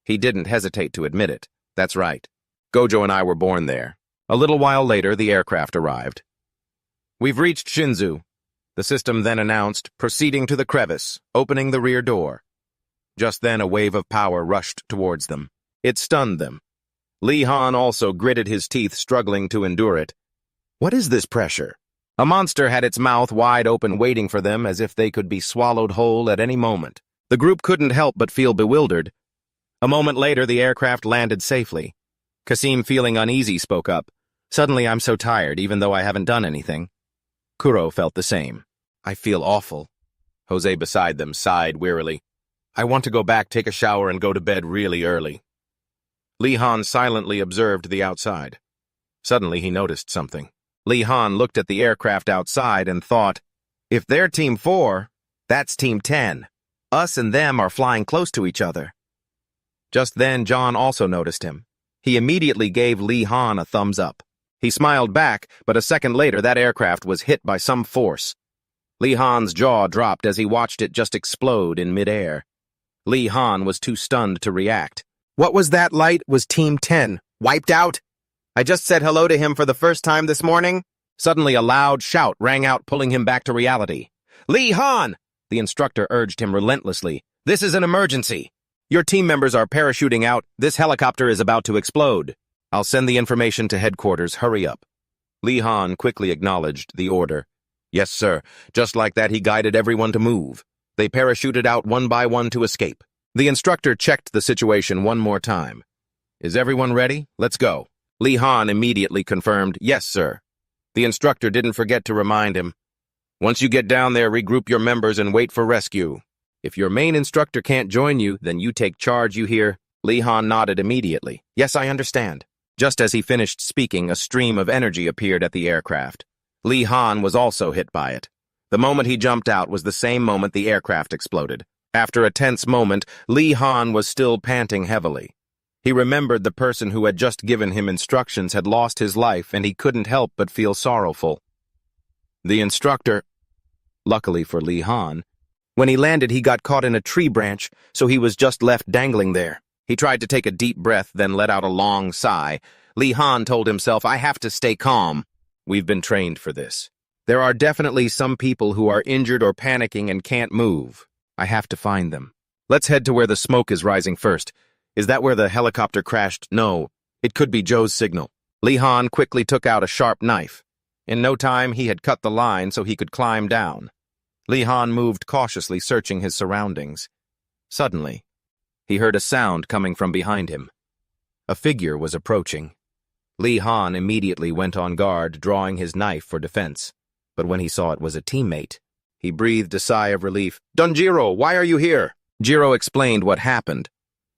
S1: He didn't hesitate to admit it. "That's right. Gojo and I were born there." A little while later, the aircraft arrived. "We've reached Shinzu," the system then announced, proceeding to the crevice, opening the rear door. Just then, a wave of power rushed towards them. It stunned them. Lee Han also gritted his teeth, struggling to endure it. "What is this pressure?" A monster had its mouth wide open, waiting for them as if they could be swallowed whole at any moment. The group couldn't help but feel bewildered. A moment later, the aircraft landed safely. Kasim, feeling uneasy, spoke up. Suddenly I'm so tired, even though I haven't done anything. Kuro felt the same. I feel awful. Jose beside them sighed wearily. I want to go back, take a shower, and go to bed really early. Lee Han silently observed the outside. Suddenly he noticed something. Lee Han looked at the aircraft outside and thought, if they're Team 4, that's Team 10. Us and them are flying close to each other. Just then, Jon also noticed him. He immediately gave Lee Han a thumbs up. He smiled back, but a second later that aircraft was hit by some force. Lee Han's jaw dropped as he watched it just explode in midair. Lee Han was too stunned to react. What was that light? Was Team 10 wiped out? I just said hello to him for the first time this morning. Suddenly a loud shout rang out, pulling him back to reality. Lee Han! The instructor urged him relentlessly. This is an emergency. Your team members are parachuting out. This helicopter is about to explode. I'll send the information to headquarters. Hurry up. Lee Han quickly acknowledged the order. Yes, sir. Just like that, he guided everyone to move. They parachuted out one by one to escape. The instructor checked the situation one more time. Is everyone ready? Let's go. Lee Han immediately confirmed, yes, sir. The instructor didn't forget to remind him. Once you get down there, regroup your members and wait for rescue. If your main instructor can't join you, then you take charge, you hear? Lee Han nodded immediately. Yes, I understand. Just as he finished speaking, a stream of energy appeared at the aircraft. Lee Han was also hit by it. The moment he jumped out was the same moment the aircraft exploded. After a tense moment, Lee Han was still panting heavily. He remembered the person who had just given him instructions had lost his life, and he couldn't help but feel sorrowful. The instructor, luckily for Lee Han, when he landed he got caught in a tree branch, so he was just left dangling there. He tried to take a deep breath, then let out a long sigh. Lee Han told himself, I have to stay calm. We've been trained for this. There are definitely some people who are injured or panicking and can't move. I have to find them. Let's head to where the smoke is rising first. Is that where the helicopter crashed? No. It could be Joe's signal. Lee Han quickly took out a sharp knife. In no time, he had cut the line so he could climb down. Lee Han moved cautiously, searching his surroundings. Suddenly, he heard a sound coming from behind him. A figure was approaching. Lee Han immediately went on guard, drawing his knife for defense. But when he saw it was a teammate, he breathed a sigh of relief. Donjiro, why are you here? Jiro explained what happened.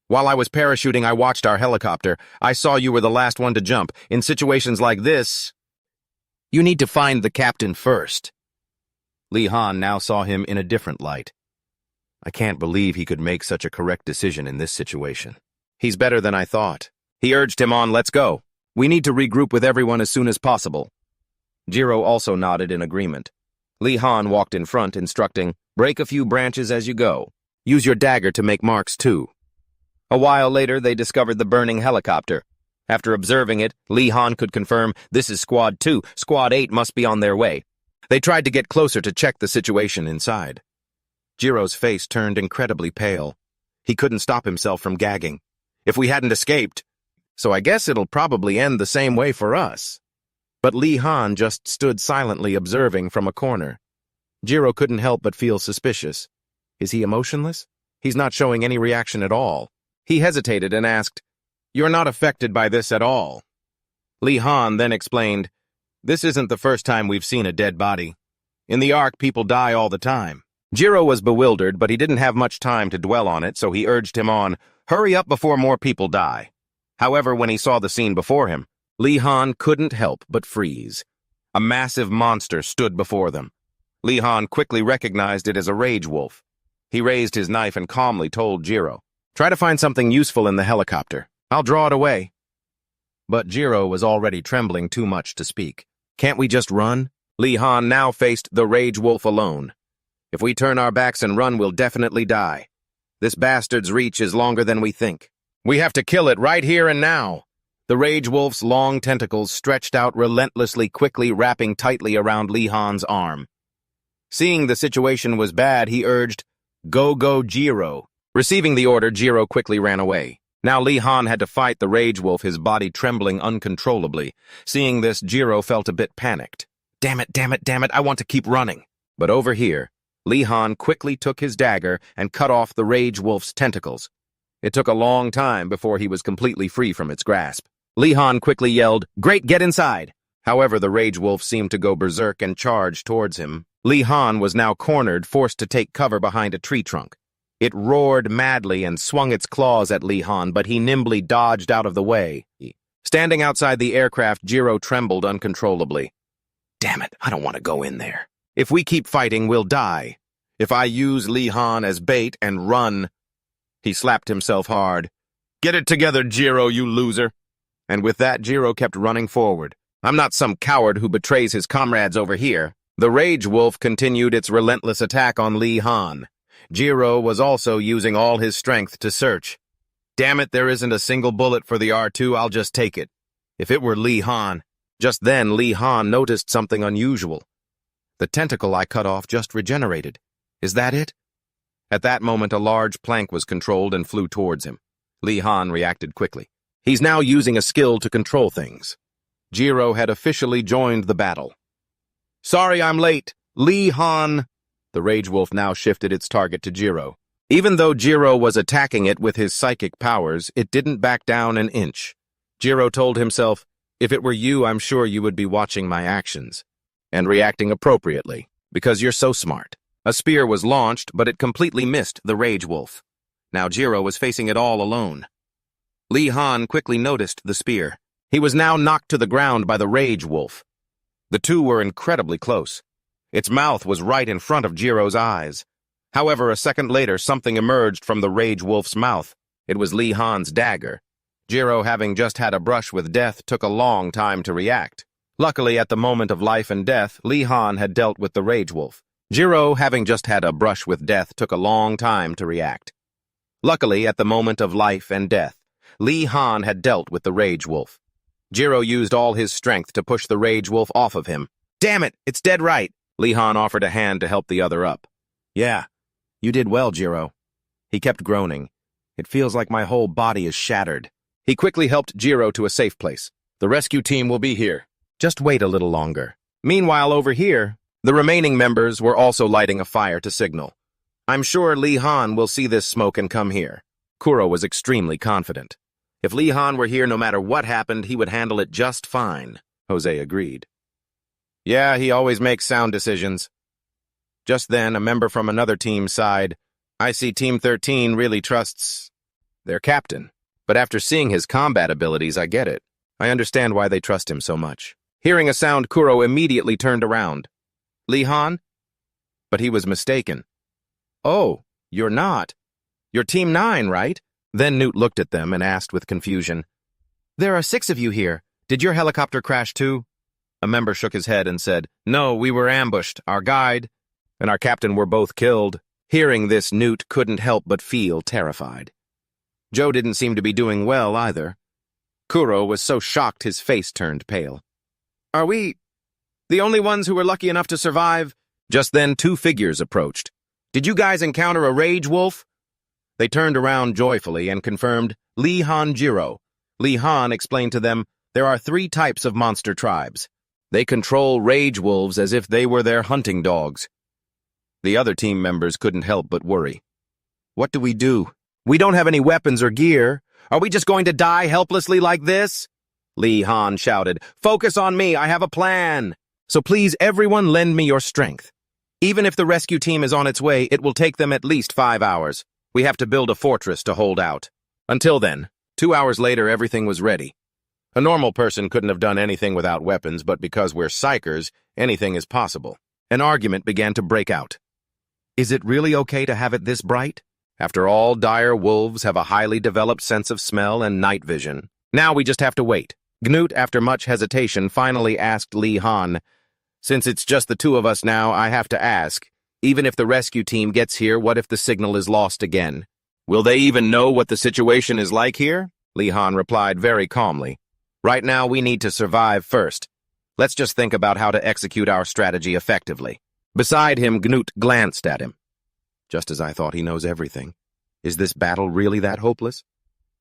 S1: While I was parachuting, I watched our helicopter. I saw you were the last one to jump. In situations like this, you need to find the captain first. Lee Han now saw him in a different light. I can't believe he could make such a correct decision in this situation. He's better than I thought. He urged him on, let's go. We need to regroup with everyone as soon as possible. Jiro also nodded in agreement. Lee Han walked in front, instructing, break a few branches as you go. Use your dagger to make marks too. A while later, they discovered the burning helicopter. After observing it, Lee Han could confirm, this is Squad 2. Squad 8 must be on their way. They tried to get closer to check the situation inside. Jiro's face turned incredibly pale. He couldn't stop himself from gagging. If we hadn't escaped, so I guess it'll probably end the same way for us. But Lee Han just stood silently observing from a corner. Jiro couldn't help but feel suspicious. Is he emotionless? He's not showing any reaction at all. He hesitated and asked, You're not affected by this at all. Lee Han then explained, This isn't the first time we've seen a dead body. In the Ark, people die all the time. Jiro was bewildered, but he didn't have much time to dwell on it, so he urged him on, Hurry up before more people die. However, when he saw the scene before him, Lee Han couldn't help but freeze. A massive monster stood before them. Lee Han quickly recognized it as a rage wolf. He raised his knife and calmly told Jiro, Try to find something useful in the helicopter. I'll draw it away. But Jiro was already trembling too much to speak. Can't we just run? Lee Han now faced the rage wolf alone. If we turn our backs and run, we'll definitely die. This bastard's reach is longer than we think. We have to kill it right here and now. The rage wolf's long tentacles stretched out relentlessly, quickly wrapping tightly around Lee Han's arm. Seeing the situation was bad, he urged, Go, Jiro. Receiving the order, Jiro quickly ran away. Now Lee Han had to fight the rage wolf, his body trembling uncontrollably. Seeing this, Jiro felt a bit panicked. Damn it, I want to keep running. But over here, Lee Han quickly took his dagger and cut off the rage wolf's tentacles. It took a long time before he was completely free from its grasp. Lee Han quickly yelled, "Great, get inside!" However, the rage wolf seemed to go berserk and charge towards him. Lee Han was now cornered, forced to take cover behind a tree trunk. It roared madly and swung its claws at Lee Han, but he nimbly dodged out of the way. Standing outside the aircraft, Jiro trembled uncontrollably. Damn it, I don't want to go in there. If we keep fighting, we'll die. If I use Lee Han as bait and run... He slapped himself hard. Get it together, Jiro, you loser. And with that, Jiro kept running forward. I'm not some coward who betrays his comrades over here. The rage wolf continued its relentless attack on Lee Han. Jiro was also using all his strength to search. Damn it, there isn't a single bullet for the R2, I'll just take it. If it were Lee Han. Just then, Lee Han noticed something unusual. The tentacle I cut off just regenerated. Is that it? At that moment, a large plank was controlled and flew towards him. Lee Han reacted quickly. He's now using a skill to control things. Jiro had officially joined the battle. Sorry I'm late. Lee Han... The rage wolf now shifted its target to Jiro. Even though Jiro was attacking it with his psychic powers, it didn't back down an inch. Jiro told himself, if it were you, I'm sure you would be watching my actions and reacting appropriately, because you're so smart. A spear was launched, but it completely missed the rage wolf. Now Jiro was facing it all alone. Lee Han quickly noticed the spear. He was now knocked to the ground by the rage wolf. The two were incredibly close. Its mouth was right in front of Jiro's eyes. However, a second later, something emerged from the rage wolf's mouth. It was Lee Han's dagger. Jiro, having just had a brush with death, took a long time to react. Luckily, at the moment of life and death, Lee Han had dealt with the rage wolf. Jiro, having just had a brush with death, took a long time to react. Luckily, at the moment of life and death, Lee Han had dealt with the rage wolf. Jiro used all his strength to push the rage wolf off of him. Damn it, it's dead right. Lee Han offered a hand to help the other up. Yeah, you did well, Jiro. He kept groaning. It feels like my whole body is shattered. He quickly helped Jiro to a safe place. The rescue team will be here. Just wait a little longer. Meanwhile, over here, the remaining members were also lighting a fire to signal. I'm sure Lee Han will see this smoke and come here. Kuro was extremely confident. If Lee Han were here, no matter what happened, he would handle it just fine. Jose agreed. Yeah, he always makes sound decisions. Just then, a member from another team sighed. I see Team 13 really trusts their captain. But after seeing his combat abilities, I get it. I understand why they trust him so much. Hearing a sound, Kuro immediately turned around. Lee Han? But he was mistaken. Oh, you're not. You're Team 9, right? Then Newt looked at them and asked with confusion. There are 6 of you here. Did your helicopter crash too? A member shook his head and said, No, we were ambushed. Our guide and our captain were both killed. Hearing this, Newt couldn't help but feel terrified. Joe didn't seem to be doing well either. Kuro was so shocked his face turned pale. Are we the only ones who were lucky enough to survive? Just then 2 figures approached. Did you guys encounter a rage wolf? They turned around joyfully and confirmed, Lee Han Jiro. Lee Han explained to them, there are 3 types of monster tribes. They control rage wolves as if they were their hunting dogs. The other team members couldn't help but worry. What do we do? We don't have any weapons or gear. Are we just going to die helplessly like this? Lee Han shouted, Focus on me, I have a plan. So please, everyone, lend me your strength. Even if the rescue team is on its way, it will take them at least 5 hours. We have to build a fortress to hold out. Until then, 2 hours later, everything was ready. A normal person couldn't have done anything without weapons, but because we're psychers, anything is possible. An argument began to break out. Is it really okay to have it this bright? After all, dire wolves have a highly developed sense of smell and night vision. Now we just have to wait. Gnut, after much hesitation, finally asked Lee Han, Since it's just the 2 of us now, I have to ask, even if the rescue team gets here, what if the signal is lost again? Will they even know what the situation is like here? Lee Han replied very calmly. Right now, we need to survive first. Let's just think about how to execute our strategy effectively. Beside him, Gnut glanced at him. Just as I thought, he knows everything. Is this battle really that hopeless?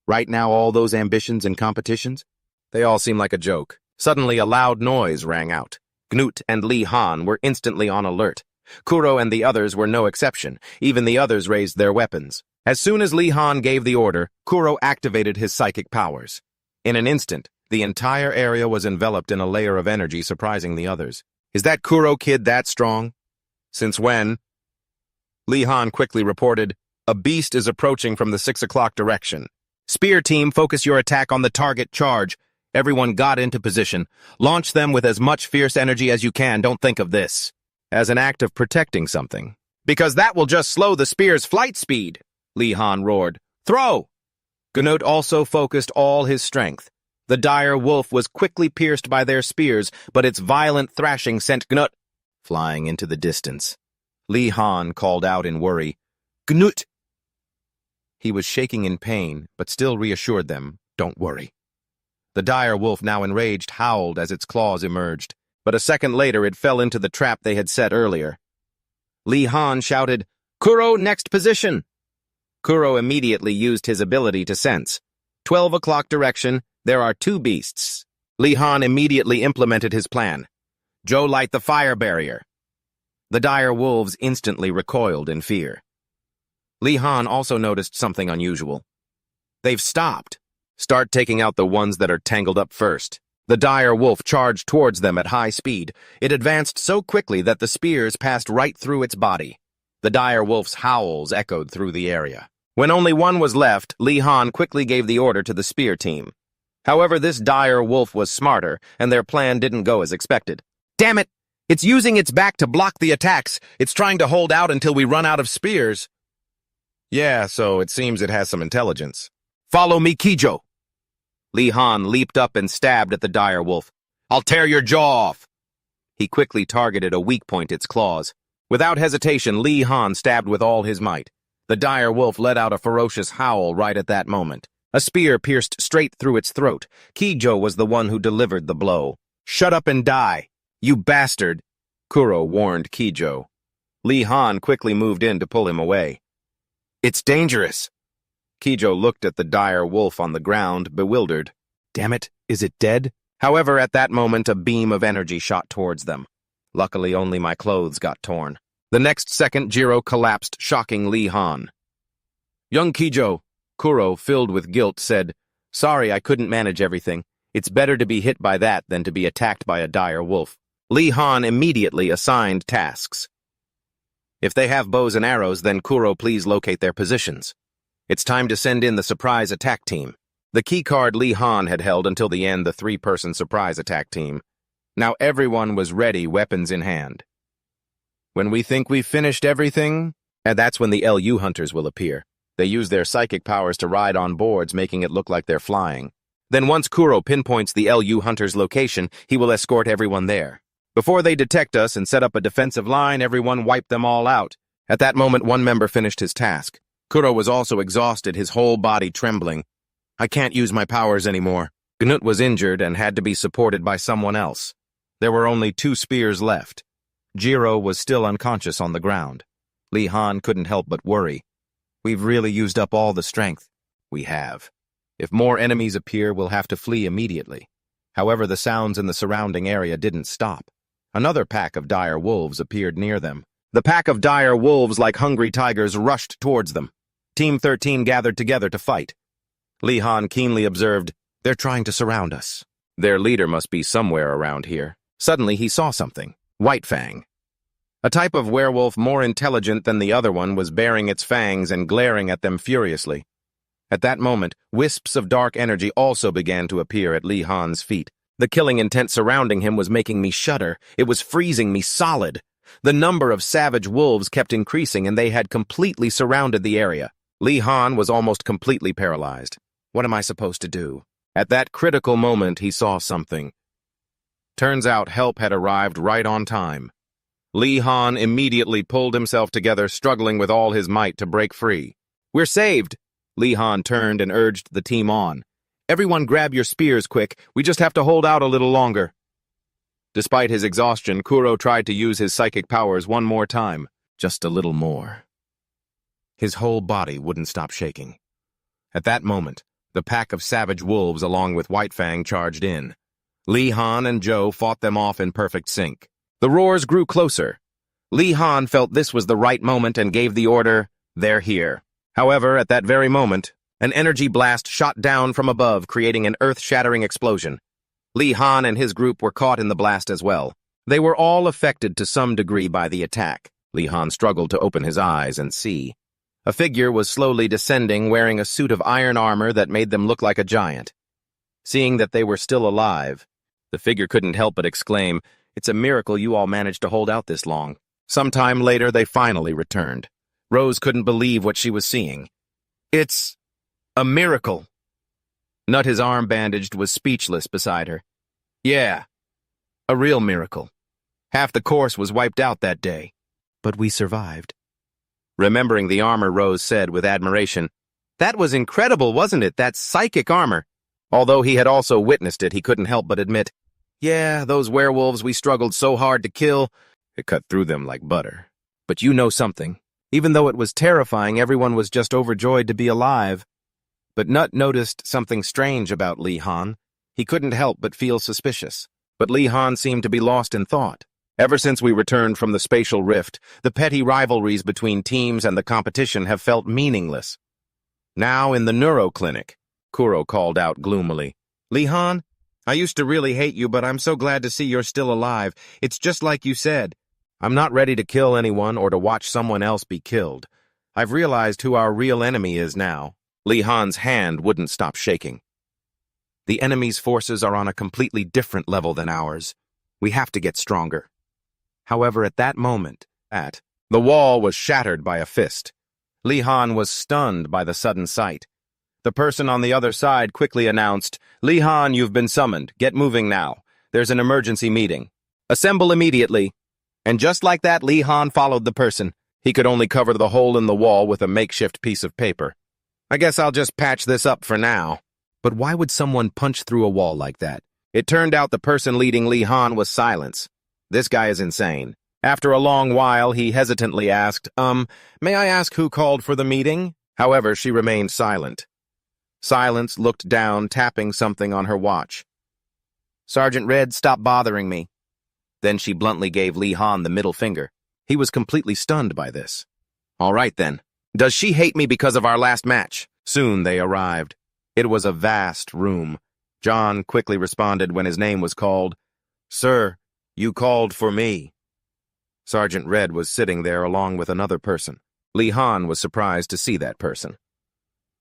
S1: Right now, all those ambitions and competitions? They all seem like a joke. Suddenly, a loud noise rang out. Gnut and Lee Han were instantly on alert. Kuro and the others were no exception. Even the others raised their weapons. As soon as Lee Han gave the order, Kuro activated his psychic powers. In an instant, The entire area was enveloped in a layer of energy, surprising the others. Is that Kuro kid that strong? Since when? Lee Han quickly reported, a beast is approaching from the 6 o'clock direction. Spear team, focus your attack on the target charge. Everyone got into position. Launch them with as much fierce energy as you can. Don't think of this as an act of protecting something, because that will just slow the spear's flight speed, Lee Han roared. Throw! Gnut also focused all his strength. The dire wolf was quickly pierced by their spears, but its violent thrashing sent Gnut flying into the distance. Lee Han called out in worry, Gnut! He was shaking in pain, but still reassured them, don't worry. The dire wolf, now enraged, howled as its claws emerged, but a second later it fell into the trap they had set earlier. Lee Han shouted, Kuro, next position! Kuro immediately used his ability to sense. 12 o'clock direction, there are 2 beasts. Lee Han immediately implemented his plan. Joe, light the fire barrier. The dire wolves instantly recoiled in fear. Lee Han also noticed something unusual. They've stopped. Start taking out the ones that are tangled up first. The dire wolf charged towards them at high speed. It advanced so quickly that the spears passed right through its body. The dire wolf's howls echoed through the area. When only one was left, Lee Han quickly gave the order to the spear team. However, this dire wolf was smarter, and their plan didn't go as expected. Damn it! It's using its back to block the attacks. It's trying to hold out until we run out of spears. Yeah, so it seems it has some intelligence. Follow me, Kijo! Lee Han leaped up and stabbed at the dire wolf. I'll tear your jaw off! He quickly targeted a weak point, its claws. Without hesitation, Lee Han stabbed with all his might. The dire wolf let out a ferocious howl right at that moment. A spear pierced straight through its throat. Kijo was the one who delivered the blow. Shut up and die, you bastard! Kuro warned Kijo. Lee Han quickly moved in to pull him away. It's dangerous. Kijo looked at the dire wolf on the ground, bewildered. Damn it, is it dead? However, at that moment, a beam of energy shot towards them. Luckily, only my clothes got torn. The next second, Jiro collapsed, shocking Lee Han. Young Kijo, Kuro, filled with guilt, said, Sorry, I couldn't manage everything. It's better to be hit by that than to be attacked by a dire wolf. Lee Han immediately assigned tasks. If they have bows and arrows, then Kuro, please locate their positions. It's time to send in the surprise attack team. The keycard Lee Han had held until the end, the 3-person surprise attack team. Now everyone was ready, weapons in hand. When we think we've finished everything, and that's when the LU hunters will appear. They use their psychic powers to ride on boards, making it look like they're flying. Then once Kuro pinpoints the LU hunter's location, he will escort everyone there. Before they detect us and set up a defensive line, everyone wiped them all out. At that moment, one member finished his task. Kuro was also exhausted, his whole body trembling. I can't use my powers anymore. Gnut was injured and had to be supported by someone else. There were only 2 spears left. Jiro was still unconscious on the ground. Lee Han couldn't help but worry. We've really used up all the strength. We have. If more enemies appear, we'll have to flee immediately. However, the sounds in the surrounding area didn't stop. Another pack of dire wolves appeared near them. The pack of dire wolves, like hungry tigers, rushed towards them. Team 13 gathered together to fight. Lee Han keenly observed, they're trying to surround us. Their leader must be somewhere around here. Suddenly he saw something. White Fang. A type of werewolf more intelligent than the other one was baring its fangs and glaring at them furiously. At that moment, wisps of dark energy also began to appear at Lee Han's feet. The killing intent surrounding him was making me shudder. It was freezing me solid. The number of savage wolves kept increasing, and they had completely surrounded the area. Lee Han was almost completely paralyzed. What am I supposed to do? At that critical moment, he saw something. Turns out help had arrived right on time. Lee Han immediately pulled himself together, struggling with all his might to break free. We're saved! Lee Han turned and urged the team on. Everyone grab your spears quick. We just have to hold out a little longer. Despite his exhaustion, Kuro tried to use his psychic powers one more time. Just a little more. His whole body wouldn't stop shaking. At that moment, the pack of savage wolves along with White Fang charged in. Lee Han and Joe fought them off in perfect sync. The roars grew closer. Lee Han felt this was the right moment and gave the order, they're here. However, at that very moment, An energy blast shot down from above, creating an earth-shattering explosion. Lee Han and his group were caught in the blast as well. They were all affected to some degree by the attack. Lee Han struggled to open his eyes and see. A figure was slowly descending, wearing a suit of iron armor that made them look like a giant. Seeing that they were still alive, the figure couldn't help but exclaim, "It's a miracle you all managed to hold out this long." Sometime later, they finally returned. Rose couldn't believe what she was seeing. "It's a miracle." Nut, his arm bandaged, was speechless beside her. "Yeah, a real miracle. Half the course was wiped out that day. But we survived." Remembering the armor, Rose said with admiration, "That was incredible, wasn't it? That psychic armor." Although he had also witnessed it, he couldn't help but admit, "Yeah, those werewolves we struggled so hard to kill, it cut through them like butter. But you know something. Even though it was terrifying, everyone was just overjoyed to be alive." But Nut noticed something strange about Lee Han. He couldn't help but feel suspicious. But Lee Han seemed to be lost in thought. Ever since we returned from the spatial rift, the petty rivalries between teams and the competition have felt meaningless. Now in the neuro clinic, Kuro called out gloomily, "Lee Han, I used to really hate you, but I'm so glad to see you're still alive. It's just like you said. I'm not ready to kill anyone or to watch someone else be killed. I've realized who our real enemy is now." Lee Han's hand wouldn't stop shaking. "The enemy's forces are on a completely different level than ours. We have to get stronger." However, at that moment, the wall was shattered by a fist. Lee Han was stunned by the sudden sight. The person on the other side quickly announced, "Lee Han, you've been summoned. Get moving now. There's an emergency meeting. Assemble immediately." And just like that, Lee Han followed the person. He could only cover the hole in the wall with a makeshift piece of paper. "I guess I'll just patch this up for now." But why would someone punch through a wall like that? It turned out the person leading Lee Han was Silence. This guy is insane. After a long while, he hesitantly asked, "May I ask who called for the meeting?" However, she remained silent. Silence looked down, tapping something on her watch. "Sergeant Red, stop bothering me." Then she bluntly gave Lee Han the middle finger. He was completely stunned by this. "All right, then. Does she hate me because of our last match?" Soon they arrived. It was a vast room. John quickly responded when his name was called. "Sir, you called for me." Sergeant Red was sitting there along with another person. Lee Han was surprised to see that person.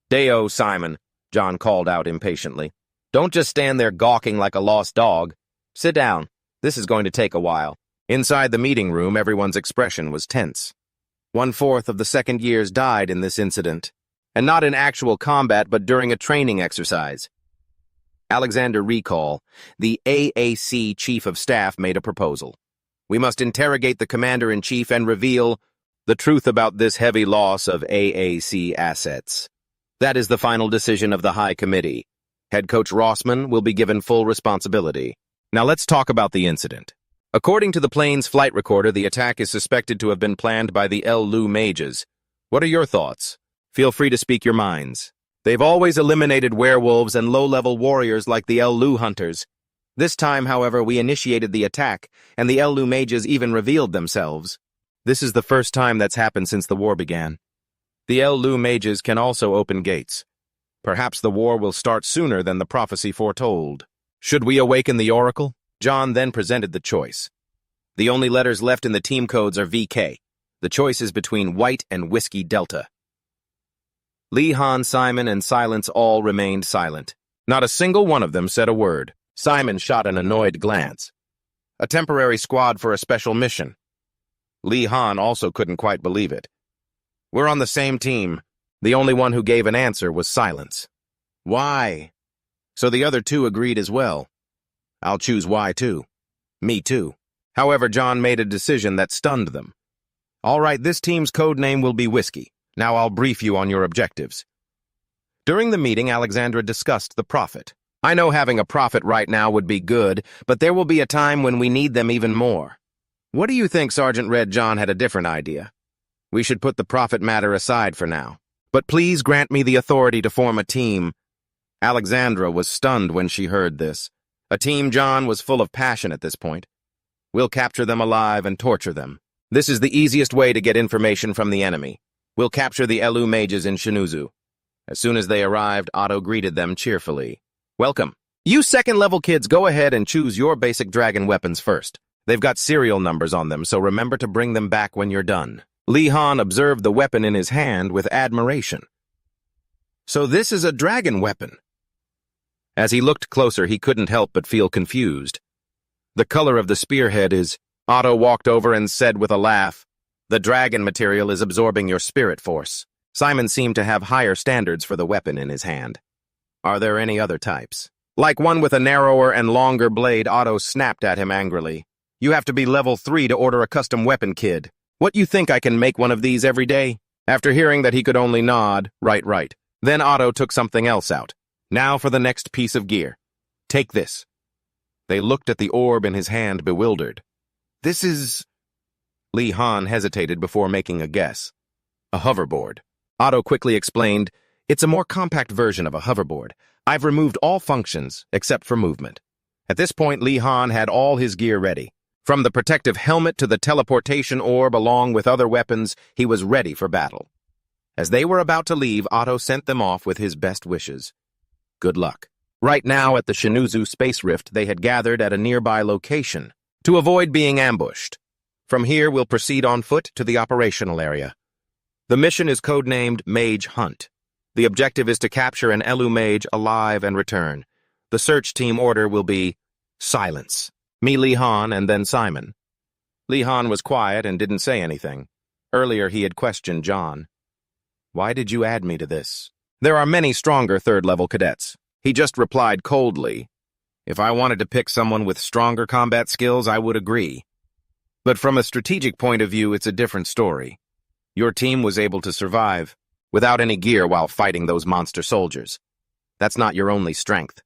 S1: "Deo, Simon," John called out impatiently. "Don't just stand there gawking like a lost dog. Sit down. This is going to take a while." Inside the meeting room, everyone's expression was tense. 1/4 of the second years died in this incident, and not in actual combat, but during a training exercise. Alexander Recall, the AAC Chief of Staff, made a proposal. "We must interrogate the Commander-in-Chief and reveal the truth about this heavy loss of AAC assets. That is the final decision of the High Committee. Head Coach Rossman will be given full responsibility." Now let's talk about the incident. According to the plane's flight recorder, the attack is suspected to have been planned by the Lu Mages. What are your thoughts? Feel free to speak your minds. They've always eliminated werewolves and low-level warriors like the Lu Hunters. This time, however, we initiated the attack, and the Lu Mages even revealed themselves. This is the first time that's happened since the war began. The Lu Mages can also open gates. Perhaps the war will start sooner than the prophecy foretold. Should we awaken the Oracle? John then presented the choice. The only letters left in the team codes are VK. The choice is between White and Whiskey Delta. Lee Han, Simon, and Silence all remained silent. Not a single one of them said a word. Simon shot an annoyed glance. A temporary squad for a special mission. Lee Han also couldn't quite believe it. We're on the same team. The only one who gave an answer was Silence. Why? So the other two agreed as well. I'll choose Y too. Me too. However, John made a decision that stunned them. All right, this team's code name will be Whiskey. Now I'll brief you on your objectives. During the meeting, Alexandra discussed the Prophet. I know having a Prophet right now would be good, but there will be a time when we need them even more. What do you think, Sergeant Red? John had a different idea. We should put the Prophet matter aside for now. But please grant me the authority to form a team. Alexandra was stunned when she heard this. A team John was full of passion at this point. We'll capture them alive and torture them. This is the easiest way to get information from the enemy. We'll capture the Lu Mages in Shinuzu. As soon as they arrived, Otto greeted them cheerfully. Welcome. You second-level kids, go ahead and choose your basic dragon weapons first. They've got serial numbers on them, so remember to bring them back when you're done. Lee Han observed the weapon in his hand with admiration. So this is a dragon weapon. As he looked closer, he couldn't help but feel confused. The color of the spearhead is... Otto walked over and said with a laugh, the dragon material is absorbing your spirit force. Simon seemed to have higher standards for the weapon in his hand. Are there any other types? Like one with a narrower and longer blade, Otto snapped at him angrily. You have to be level 3 to order a custom weapon, kid. What, you think I can make one of these every day? After hearing that he could only nod, right. Then Otto took something else out. Now for the next piece of gear. Take this. They looked at the orb in his hand, bewildered. This is... Lee Han hesitated before making a guess. A hoverboard. Otto quickly explained, it's a more compact version of a hoverboard. I've removed all functions except for movement. At this point, Lee Han had all his gear ready. From the protective helmet to the teleportation orb along with other weapons, he was ready for battle. As they were about to leave, Otto sent them off with his best wishes. Good luck. Right now at the Shinuzu Space Rift, they had gathered at a nearby location to avoid being ambushed. From here, we'll proceed on foot to the operational area. The mission is codenamed Mage Hunt. The objective is to capture an Elu Mage alive and return. The search team order will be silence. Me, Lee Han, and then Simon. Lee Han was quiet and didn't say anything. Earlier, he had questioned Jon. Why did you add me to this? There are many stronger third-level cadets. He just replied coldly. If I wanted to pick someone with stronger combat skills, I would agree. But from a strategic point of view, it's a different story. Your team was able to survive without any gear while fighting those monster soldiers. That's not your only strength.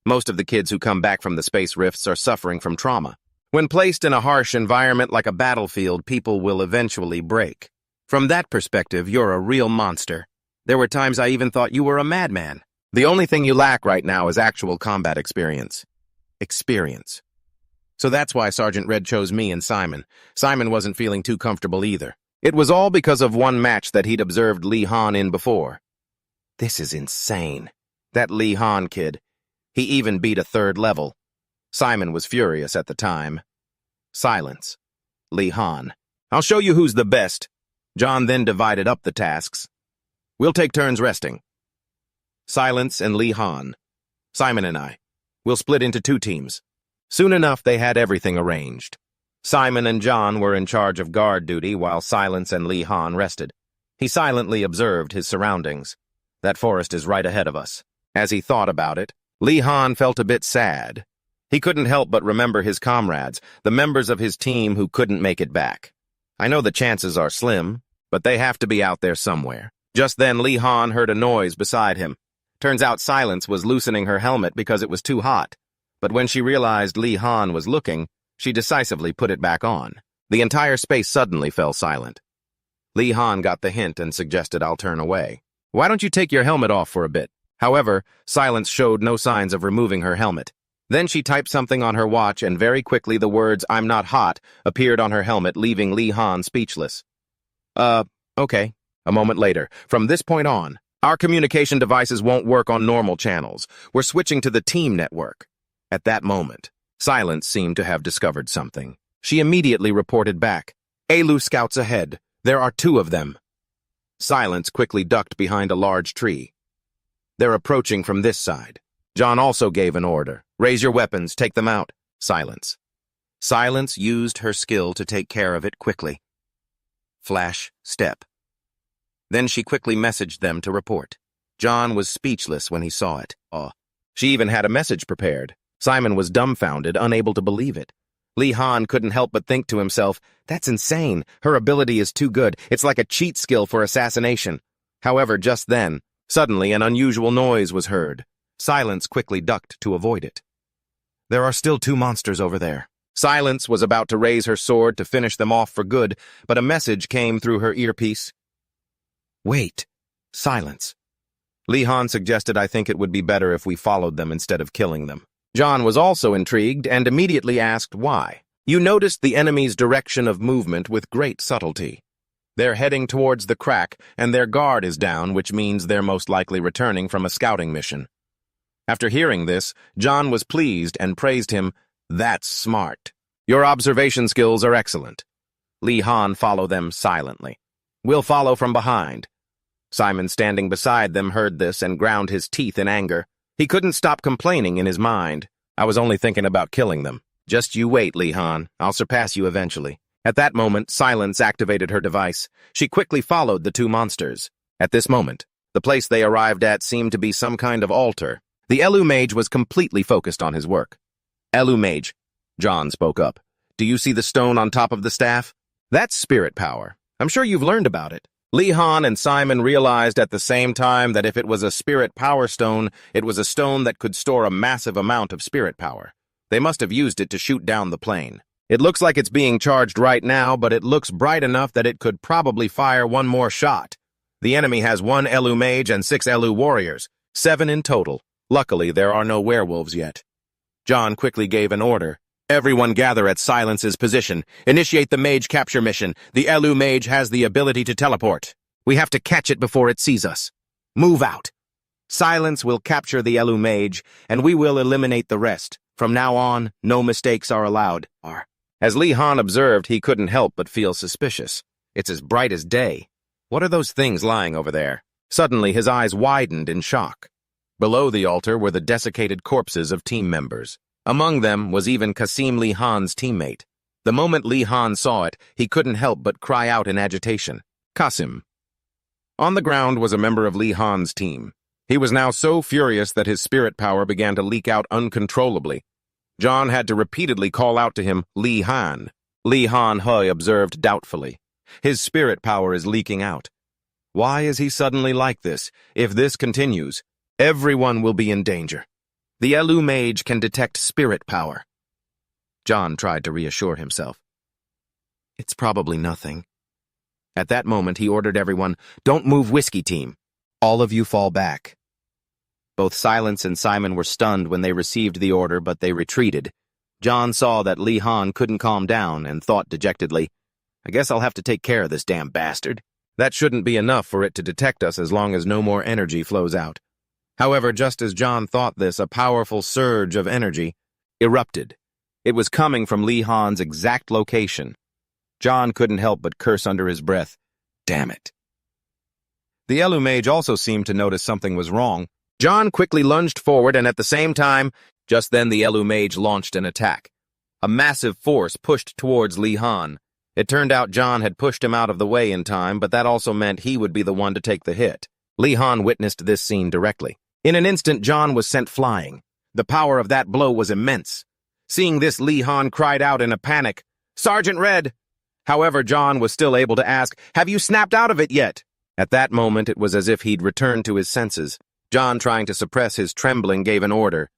S1: Most of the kids who come back from the space rifts are suffering from trauma. When placed in a harsh environment like a battlefield, people will eventually break. From that perspective, you're a real monster. There were times I even thought you were a madman. The only thing you lack right now is actual combat experience. So that's why Sergeant Red chose me and Simon. Simon wasn't feeling too comfortable either. It was all because of one match that he'd observed Lee Han in before. This is insane. That Lee Han kid. He even beat a 3rd level. Simon was furious at the time. Silence. Lee Han. I'll show you who's the best. Jon then divided up the tasks. We'll take turns resting. Silence and Lee Han. Simon and I. We'll split into 2 teams. Soon enough, they had everything arranged. Simon and Jon were in charge of guard duty while Silence and Lee Han rested. He silently observed his surroundings. That forest is right ahead of us. As he thought about it, Lee Han felt a bit sad. He couldn't help but remember his comrades, the members of his team who couldn't make it back. I know the chances are slim, but they have to be out there somewhere. Just then, Lee Han heard a noise beside him. Turns out Silence was loosening her helmet because it was too hot. But when she realized Lee Han was looking, she decisively put it back on. The entire space suddenly fell silent. Lee Han got the hint and suggested I'll turn away. Why don't you take your helmet off for a bit? However, Silence showed no signs of removing her helmet. Then she typed something on her watch and very quickly the words, "I'm not hot," appeared on her helmet, leaving Lee Han speechless. Okay. A moment later. From this point on, our communication devices won't work on normal channels. We're switching to the team network. At that moment, Silence seemed to have discovered something. She immediately reported back. Elu scouts ahead. There are 2 of them. Silence quickly ducked behind a large tree. They're approaching from this side. Jon also gave an order. Raise your weapons, take them out. Silence. Silence used her skill to take care of it quickly. Flash, step. Then she quickly messaged them to report. Jon was speechless when he saw it. She even had a message prepared. Simon was dumbfounded, unable to believe it. Lee Han couldn't help but think to himself, that's insane. Her ability is too good. It's like a cheat skill for assassination. However, just then, suddenly an unusual noise was heard. Silence quickly ducked to avoid it. There are still 2 monsters over there. Silence was about to raise her sword to finish them off for good, but a message came through her earpiece. Wait. Silence. Lee Han suggested I think it would be better if we followed them instead of killing them. Jon was also intrigued and immediately asked why. You noticed the enemy's direction of movement with great subtlety. They're heading towards the crack, and their guard is down, which means they're most likely returning from a scouting mission. After hearing this, Jon was pleased and praised him. That's smart. Your observation skills are excellent. Lee Han followed them silently. We'll follow from behind. Simon, standing beside them, heard this and ground his teeth in anger. He couldn't stop complaining in his mind. I was only thinking about killing them. Just you wait, Lee Han. I'll surpass you eventually. At that moment, Silence activated her device. She quickly followed the two monsters. At this moment, the place they arrived at seemed to be some kind of altar. The Elu Mage was completely focused on his work. Elu Mage, Jon spoke up. Do you see the stone on top of the staff? That's spirit power. I'm sure you've learned about it. Lee Han and Simon realized at the same time that if it was a spirit power stone, it was a stone that could store a massive amount of spirit power. They must have used it to shoot down the plane. It looks like it's being charged right now, but it looks bright enough that it could probably fire one more shot. The enemy has 1 Elu Mage and 6 Elu Warriors, 7 in total. Luckily, there are no werewolves yet. Jon quickly gave an order. Everyone gather at Silence's position. Initiate the Mage capture mission. The Elu Mage has the ability to teleport. We have to catch it before it sees us. Move out. Silence will capture the Elu Mage, and we will eliminate the rest. From now on, no mistakes are allowed. As Lee Han observed, he couldn't help but feel suspicious. It's as bright as day. What are those things lying over there? Suddenly, his eyes widened in shock. Below the altar were the desiccated corpses of team members. Among them was even Qasim Lee Han's teammate. The moment Lee Han saw it, he couldn't help but cry out in agitation. Qasim. On the ground was a member of Lee Han's team. He was now so furious that his spirit power began to leak out uncontrollably. Jon had to repeatedly call out to him, Lee Han. Lee Han Hui observed doubtfully. His spirit power is leaking out. Why is he suddenly like this? If this continues, everyone will be in danger. The Elu Mage can detect spirit power. Jon tried to reassure himself. It's probably nothing. At that moment, he ordered everyone, don't move, Whiskey Team. All of you fall back. Both Silence and Simon were stunned when they received the order, but they retreated. Jon saw that Lee Han couldn't calm down and thought dejectedly, I guess I'll have to take care of this damn bastard. That shouldn't be enough for it to detect us as long as no more energy flows out. However, just as Jon thought this, a powerful surge of energy erupted. It was coming from Lee Han's exact location. Jon couldn't help but curse under his breath. Damn it. The Elu Mage also seemed to notice something was wrong. Jon quickly lunged forward, and at the same time, just then the Elu Mage launched an attack. A massive force pushed towards Lee Han. It turned out Jon had pushed him out of the way in time, but that also meant he would be the one to take the hit. Lee Han witnessed this scene directly. In an instant, Jon was sent flying. The power of that blow was immense. Seeing this, Lee Han cried out in a panic, Sergeant Red! However, Jon was still able to ask, have you snapped out of it yet? At that moment, it was as if he'd returned to his senses. Jon, trying to suppress his trembling, gave an order.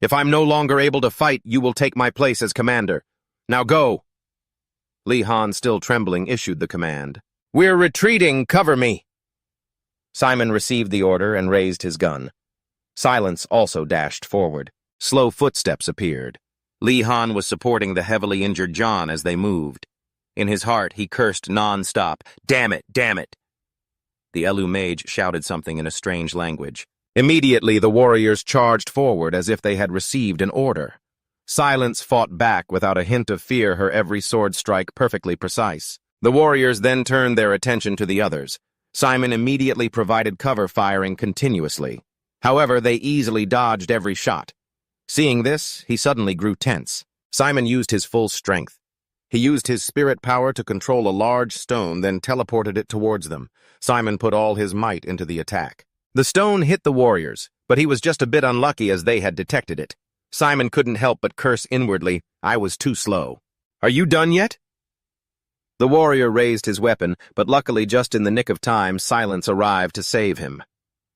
S1: If I'm no longer able to fight, you will take my place as commander. Now go! Lee Han, still trembling, issued the command. We're retreating, cover me! Simon received the order and raised his gun. Silence also dashed forward. Slow footsteps appeared. Lee Han was supporting the heavily injured Jon as they moved. In his heart, he cursed non-stop, damn it, damn it! The Elu Mage shouted something in a strange language. Immediately, the warriors charged forward as if they had received an order. Silence fought back without a hint of fear, her every sword strike perfectly precise. The warriors then turned their attention to the others. Simon immediately provided cover, firing continuously. However, they easily dodged every shot. Seeing this, he suddenly grew tense. Simon used his full strength. He used his spirit power to control a large stone, then teleported it towards them. Simon put all his might into the attack. The stone hit the warriors, but he was just a bit unlucky as they had detected it. Simon couldn't help but curse inwardly, I was too slow. Are you done yet? The warrior raised his weapon, but luckily just in the nick of time, Silence arrived to save him.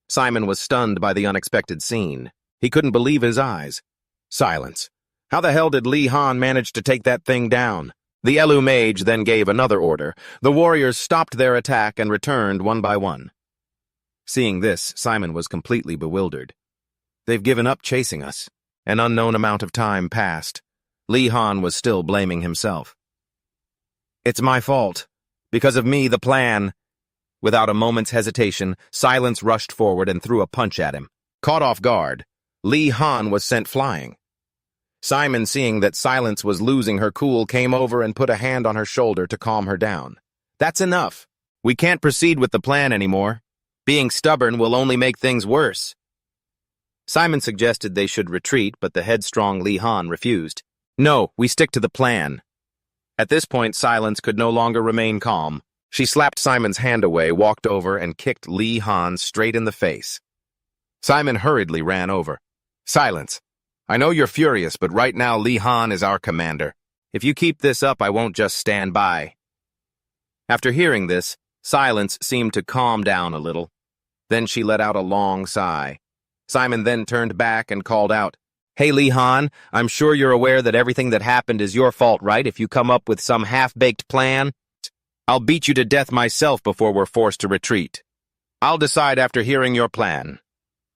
S1: Simon was stunned by the unexpected scene. He couldn't believe his eyes. Silence. How the hell did Lee Han manage to take that thing down? The Elu Mage then gave another order. The warriors stopped their attack and returned one by one. Seeing this, Simon was completely bewildered. They've given up chasing us. An unknown amount of time passed. Lee Han was still blaming himself. It's my fault. Because of me, the plan. Without a moment's hesitation, Silence rushed forward and threw a punch at him. Caught off guard, Lee Han was sent flying. Simon, seeing that Silence was losing her cool, came over and put a hand on her shoulder to calm her down. That's enough. We can't proceed with the plan anymore. Being stubborn will only make things worse. Simon suggested they should retreat, but the headstrong Lee Han refused. No, we stick to the plan. At this point, Silence could no longer remain calm. She slapped Simon's hand away, walked over, and kicked Lee Han straight in the face. Simon hurriedly ran over. Silence. I know you're furious, but right now Lee Han is our commander. If you keep this up, I won't just stand by. After hearing this, Silence seemed to calm down a little. Then she let out a long sigh. Simon then turned back and called out, Hey Lee Han, I'm sure you're aware that everything that happened is your fault, right? If you come up with some half-baked plan, I'll beat you to death myself before we're forced to retreat. I'll decide after hearing your plan.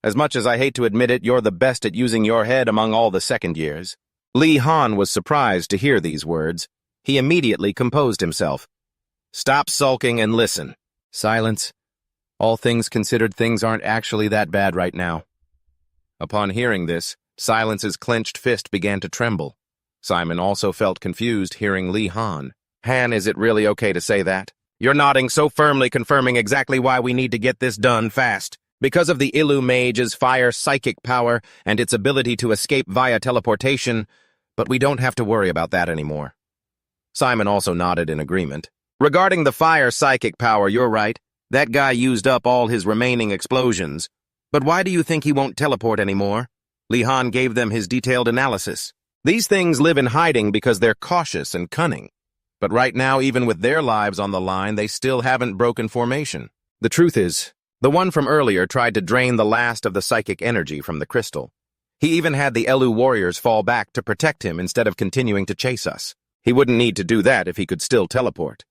S1: As much as I hate to admit it, you're the best at using your head among all the second years. Lee Han was surprised to hear these words. He immediately composed himself. Stop sulking and listen. Silence. All things considered, things aren't actually that bad right now. Upon hearing this, Silence's clenched fist began to tremble. Simon also felt confused hearing Lee Han. Han, is it really okay to say that? You're nodding so firmly, confirming exactly why we need to get this done fast. Because of the Mage's fire psychic power and its ability to escape via teleportation, but we don't have to worry about that anymore. Simon also nodded in agreement. Regarding the fire psychic power, you're right. That guy used up all his remaining explosions. But why do you think he won't teleport anymore? Lee Han gave them his detailed analysis. These things live in hiding because they're cautious and cunning. But right now, even with their lives on the line, they still haven't broken formation. The truth is, the one from earlier tried to drain the last of the psychic energy from the crystal. He even had the Elu warriors fall back to protect him instead of continuing to chase us. He wouldn't need to do that if he could still teleport.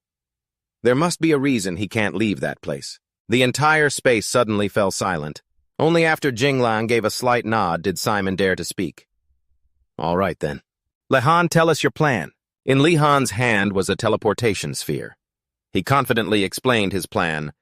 S1: There must be a reason he can't leave that place. The entire space suddenly fell silent. Only after Jinglang gave a slight nod did Simon dare to speak. All right then. Lee Han, tell us your plan. In Lee Han's hand was a teleportation sphere. He confidently explained his plan.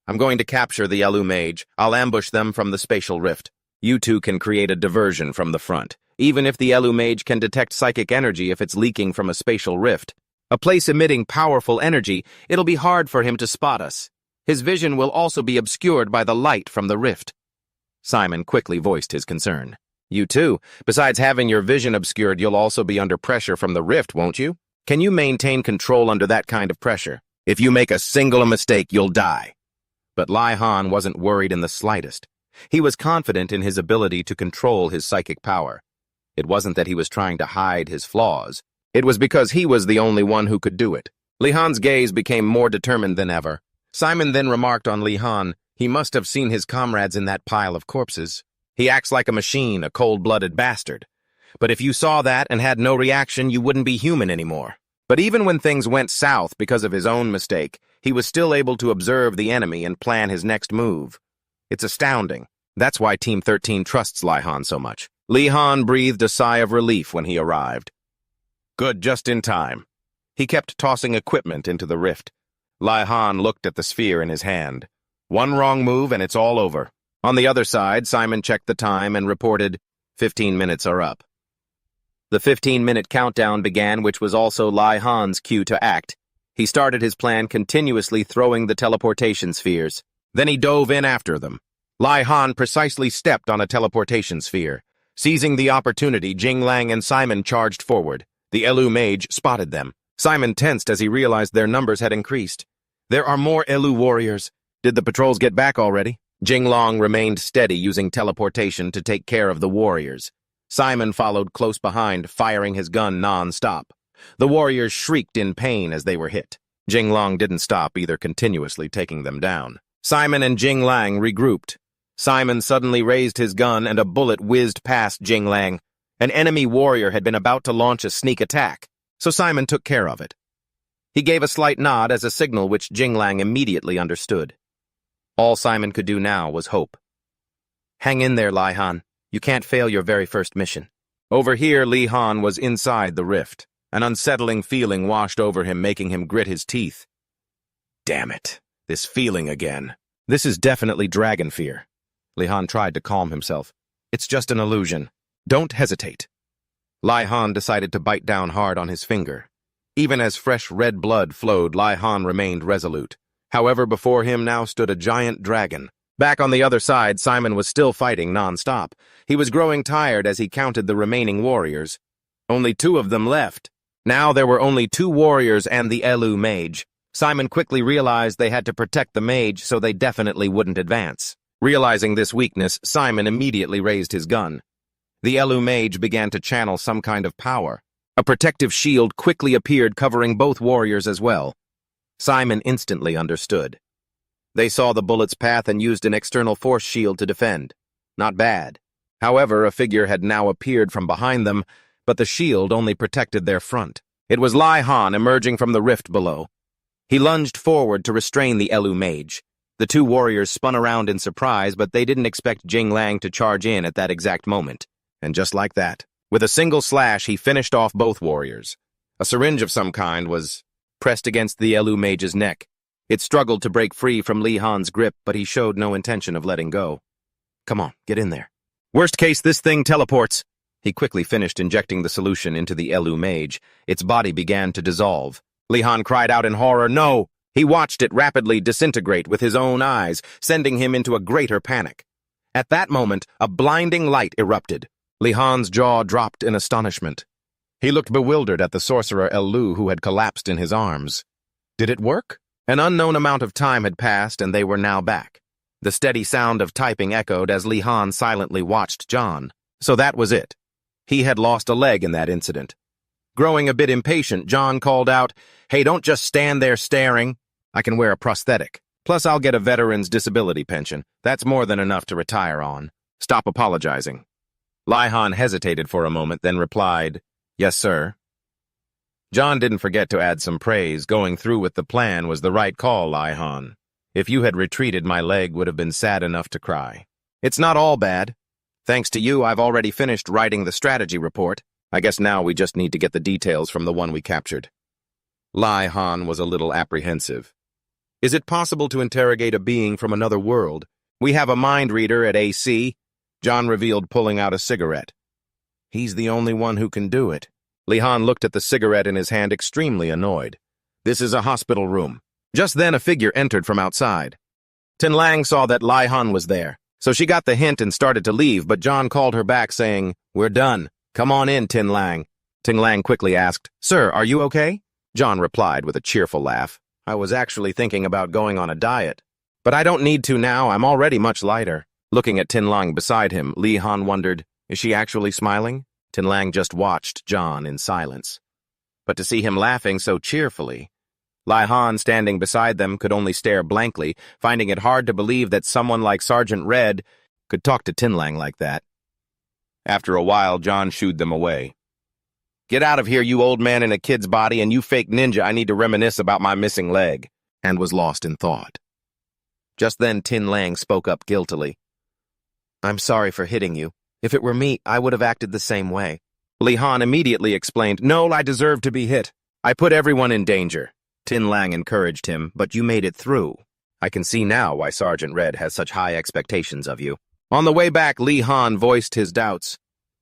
S1: I'm going to capture the Mage. I'll ambush them from the spatial rift. You two can create a diversion from the front. Even if the Mage can detect psychic energy if it's leaking from a spatial rift, a place emitting powerful energy, it'll be hard for him to spot us. His vision will also be obscured by the light from the rift. Simon quickly voiced his concern. You too. Besides having your vision obscured, you'll also be under pressure from the rift, won't you? Can you maintain control under that kind of pressure? If you make a single mistake, you'll die. But Lee Han wasn't worried in the slightest. He was confident in his ability to control his psychic power. It wasn't that he was trying to hide his flaws. It was because he was the only one who could do it. Lee Han's gaze became more determined than ever. Simon then remarked on Lee Han, he must have seen his comrades in that pile of corpses. He acts like a machine, a cold-blooded bastard. But if you saw that and had no reaction, you wouldn't be human anymore. But even when things went south because of his own mistake, he was still able to observe the enemy and plan his next move. It's astounding. That's why Team 13 trusts Lee Han so much. Lee Han breathed a sigh of relief when he arrived. Good, just in time. He kept tossing equipment into the rift. Lee Han looked at the sphere in his hand. One wrong move and it's all over. On the other side, Simon checked the time and reported, 15 minutes are up. The 15-minute countdown began, which was also Lee Han's cue to act. He started his plan continuously throwing the teleportation spheres. Then he dove in after them. Lee Han precisely stepped on a teleportation sphere. Seizing the opportunity, Jinglang and Simon charged forward. The Mage spotted them. Simon tensed as he realized their numbers had increased. There are more warriors. Did the patrols get back already? Jinglang remained steady, using teleportation to take care of the warriors. Simon followed close behind, firing his gun non-stop. The warriors shrieked in pain as they were hit. Jinglang didn't stop either, continuously taking them down. Simon and Jinglang regrouped. Simon suddenly raised his gun and a bullet whizzed past Jinglang. An enemy warrior had been about to launch a sneak attack, so Simon took care of it. He gave a slight nod as a signal which Jinglang immediately understood. All Simon could do now was hope. Hang in there, Lee Han. You can't fail your very first mission. Over here, Lee Han was inside the rift. An unsettling feeling washed over him, making him grit his teeth. Damn it. This feeling again. This is definitely dragon fear. Lee Han tried to calm himself. It's just an illusion. Don't hesitate. Lee Han decided to bite down hard on his finger. Even as fresh red blood flowed, Lee Han remained resolute. However, before him now stood a giant dragon. Back on the other side, Simon was still fighting non-stop. He was growing tired as he counted the remaining warriors. Only 2 of them left. Now there were only 2 warriors and the Mage. Simon quickly realized they had to protect the mage, so they definitely wouldn't advance. Realizing this weakness, Simon immediately raised his gun. The Mage began to channel some kind of power. A protective shield quickly appeared, covering both warriors as well. Simon instantly understood. They saw the bullet's path and used an external force shield to defend. Not bad. However, a figure had now appeared from behind them, but the shield only protected their front. It was Lee Han emerging from the rift below. He lunged forward to restrain the Mage. The 2 warriors spun around in surprise, but they didn't expect Jing Lang to charge in at that exact moment. And just like that, with a single slash, he finished off both warriors. A syringe of some kind was pressed against the Mage's neck. It struggled to break free from Lee Han's grip, but he showed no intention of letting go. Come on, get in there. Worst case, this thing teleports. He quickly finished injecting the solution into the Mage. Its body began to dissolve. Lee Han cried out in horror, no! He watched it rapidly disintegrate with his own eyes, sending him into a greater panic. At that moment, a blinding light erupted. Lee Han's jaw dropped in astonishment. He looked bewildered at the sorcerer Lu, who had collapsed in his arms. Did it work? An unknown amount of time had passed, and they were now back. The steady sound of typing echoed as Lee Han silently watched Jon. So that was it. He had lost a leg in that incident. Growing a bit impatient, Jon called out, "Hey, don't just stand there staring. I can wear a prosthetic. Plus, I'll get a veteran's disability pension. That's more than enough to retire on. Stop apologizing." Lee Han hesitated for a moment, then replied, "Yes, sir." Jon didn't forget to add some praise. Going through with the plan was the right call, Lee Han. If you had retreated, my leg would have been sad enough to cry. It's not all bad. Thanks to you, I've already finished writing the strategy report. I guess now we just need to get the details from the one we captured. Lee Han was a little apprehensive. Is it possible to interrogate a being from another world? We have a mind reader at AC. Jon revealed, pulling out a cigarette. He's the only one who can do it. Lee Han looked at the cigarette in his hand, extremely annoyed. This is a hospital room. Just then a figure entered from outside. Tin Lang saw that Lee Han was there, so she got the hint and started to leave, but Jon called her back, saying, "We're done. Come on in, Tin Lang." Tin Lang quickly asked, "Sir, are you okay?" Jon replied with a cheerful laugh. "I was actually thinking about going on a diet. But I don't need to now, I'm already much lighter." Looking at Tin Lang beside him, Lee Han wondered, is she actually smiling? Tin Lang just watched Jon in silence. But to see him laughing so cheerfully, Lee Han, standing beside them, could only stare blankly, finding it hard to believe that someone like Sergeant Red could talk to Tin Lang like that. After a while, Jon shooed them away. "Get out of here, you old man in a kid's body, and you fake ninja, I need to reminisce about my missing leg," and was lost in thought. Just then, Tin Lang spoke up guiltily. "I'm sorry for hitting you. If it were me, I would have acted the same way." Lee Han immediately explained, "No, I deserve to be hit. I put everyone in danger." Tin Lang encouraged him, "But you made it through. I can see now why Sergeant Red has such high expectations of you." On the way back, Lee Han voiced his doubts.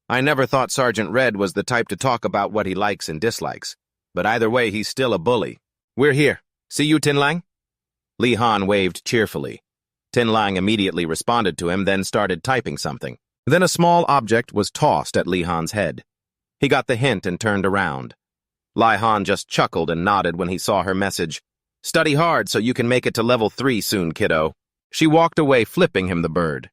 S1: "I never thought Sergeant Red was the type to talk about what he likes and dislikes. But either way, he's still a bully. We're here. See you, Tin Lang?" Lee Han waved cheerfully. Tin Lang immediately responded to him, then started typing something. Then a small object was tossed at Lee Han's head. He got the hint and turned around. Lee Han just chuckled and nodded when he saw her message. "Study hard so you can make it to level 3 soon, kiddo." She walked away, flipping him the bird.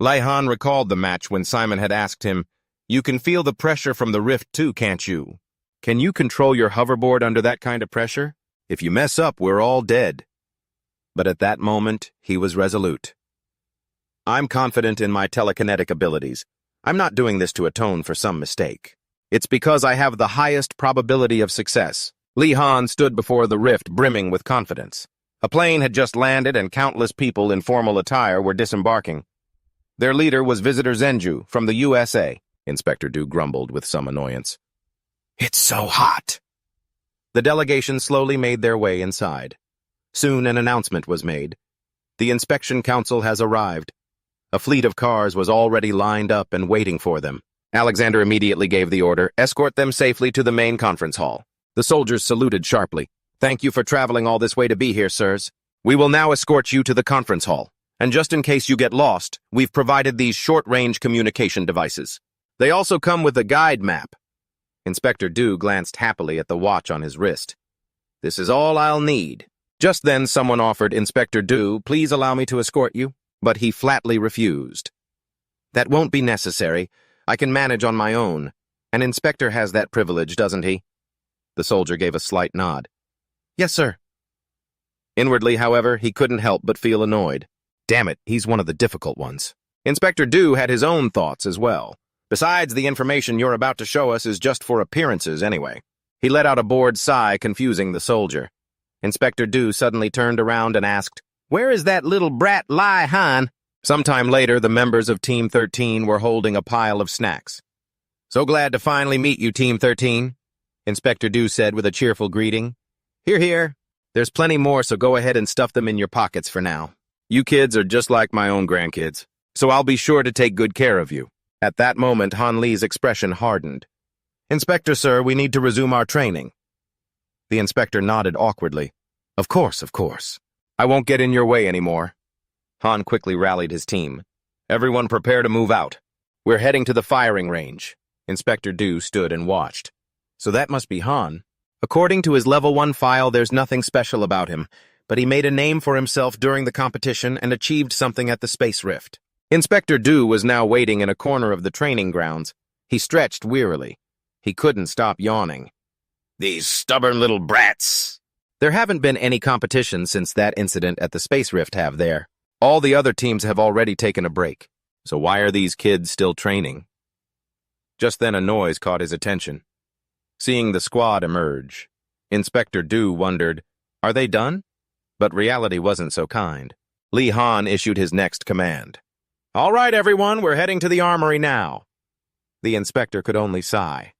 S1: Lee Han recalled the match when Simon had asked him, "You can feel the pressure from the rift too, can't you? Can you control your hoverboard under that kind of pressure? If you mess up, we're all dead." But at that moment, he was resolute. "I'm confident in my telekinetic abilities. I'm not doing this to atone for some mistake. It's because I have the highest probability of success." Lee Han stood before the rift, brimming with confidence. A plane had just landed and countless people in formal attire were disembarking. Their leader was Visitor Zenju from the USA, Inspector Du grumbled with some annoyance. "It's so hot." The delegation slowly made their way inside. Soon an announcement was made. The inspection council has arrived. A fleet of cars was already lined up and waiting for them. Alexander immediately gave the order, escort them safely to the main conference hall. The soldiers saluted sharply. Thank you for traveling all this way to be here, sirs. We will now escort you to the conference hall. And just in case you get lost, we've provided these short-range communication devices. They also come with a guide map. Inspector Du glanced happily at the watch on his wrist. This is all I'll need. Just then someone offered Inspector Du, please allow me to escort you, but he flatly refused. That won't be necessary. I can manage on my own. An inspector has that privilege, doesn't he? The soldier gave a slight nod. Yes, sir. Inwardly, however, he couldn't help but feel annoyed. Damn it, he's one of the difficult ones. Inspector Du had his own thoughts as well. Besides, the information you're about to show us is just for appearances anyway. He let out a bored sigh, confusing the soldier. Inspector Du suddenly turned around and asked, Where is that little brat Lee Han? Sometime later, the members of Team 13 were holding a pile of snacks. So glad to finally meet you, Team 13, Inspector Du said with a cheerful greeting. Here, here. There's plenty more, so go ahead and stuff them in your pockets for now. You kids are just like my own grandkids, so I'll be sure to take good care of you. At that moment, Han Lee's expression hardened. Inspector, sir, we need to resume our training. The inspector nodded awkwardly. Of course, of course. I won't get in your way anymore. Han quickly rallied his team. Everyone prepare to move out. We're heading to the firing range. Inspector Du stood and watched. So that must be Han. According to his level 1 file, there's nothing special about him, but he made a name for himself during the competition and achieved something at the Space Rift. Inspector Du was now waiting in a corner of the training grounds. He stretched wearily. He couldn't stop yawning. These stubborn little brats! There haven't been any competition since that incident at the Space Rift, have there? All the other teams have already taken a break. So why are these kids still training? Just then a noise caught his attention. Seeing the squad emerge, Inspector Du wondered, are they done? But reality wasn't so kind. Lee Han issued his next command. All right, everyone, we're heading to the armory now. The inspector could only sigh.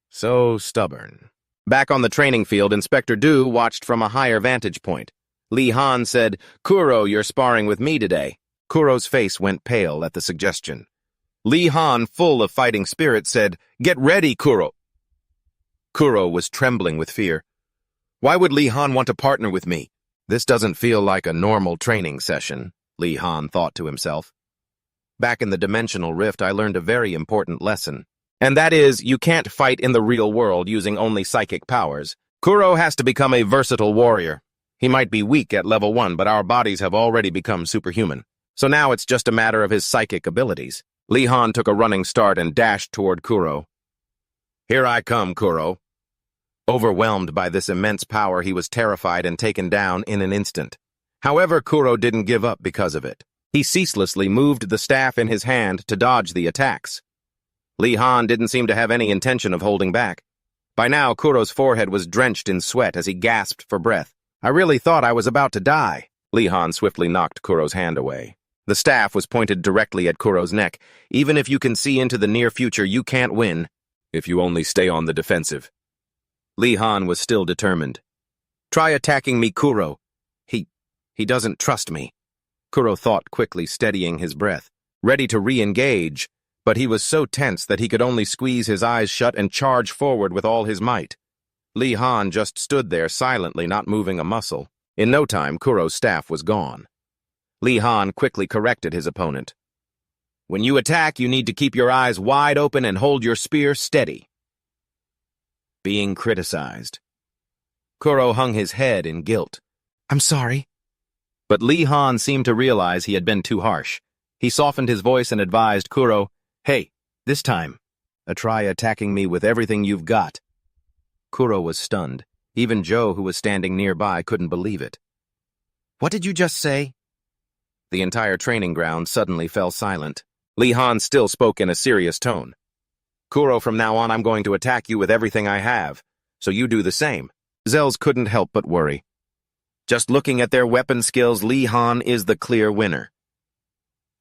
S1: So stubborn. Back on the training field, Inspector Du watched from a higher vantage point. Lee Han said, Kuro, you're sparring with me today. Kuro's face went pale at the suggestion. Lee Han, full of fighting spirit, said, Get ready, Kuro. Kuro was trembling with fear. Why would Lee Han want to partner with me? This doesn't feel like a normal training session, Lee Han thought to himself. Back in the dimensional rift, I learned a very important lesson. And that is, you can't fight in the real world using only psychic powers. Kuro has to become a versatile warrior. He might be weak at level 1, but our bodies have already become superhuman. So now it's just a matter of his psychic abilities. Lee Han took a running start and dashed toward Kuro. Here I come, Kuro. Overwhelmed by this immense power, he was terrified and taken down in an instant. However, Kuro didn't give up because of it. He ceaselessly moved the staff in his hand to dodge the attacks. Lee Han didn't seem to have any intention of holding back. By now, Kuro's forehead was drenched in sweat as he gasped for breath. I really thought I was about to die. Lee Han swiftly knocked Kuro's hand away. The staff was pointed directly at Kuro's neck. Even if you can see into the near future, you can't win. If you only stay on the defensive. Lee Han was still determined. Try attacking me, Kuro. He doesn't trust me. Kuro thought quickly, steadying his breath, ready to re-engage, but he was so tense that he could only squeeze his eyes shut and charge forward with all his might. Lee Han just stood there silently, not moving a muscle. In no time, Kuro's staff was gone. Lee Han quickly corrected his opponent. When you attack, you need to keep your eyes wide open and hold your spear steady. Being criticized. Kuro hung his head in guilt. I'm sorry. But Lee Han seemed to realize he had been too harsh. He softened his voice and advised Kuro, Hey, this time, try attacking me with everything you've got. Kuro was stunned. Even Joe, who was standing nearby, couldn't believe it. What did you just say? The entire training ground suddenly fell silent. Lee Han still spoke in a serious tone. Kuro, from now on, I'm going to attack you with everything I have, so you do the same. Zels couldn't help but worry. Just looking at their weapon skills, Lee Han is the clear winner.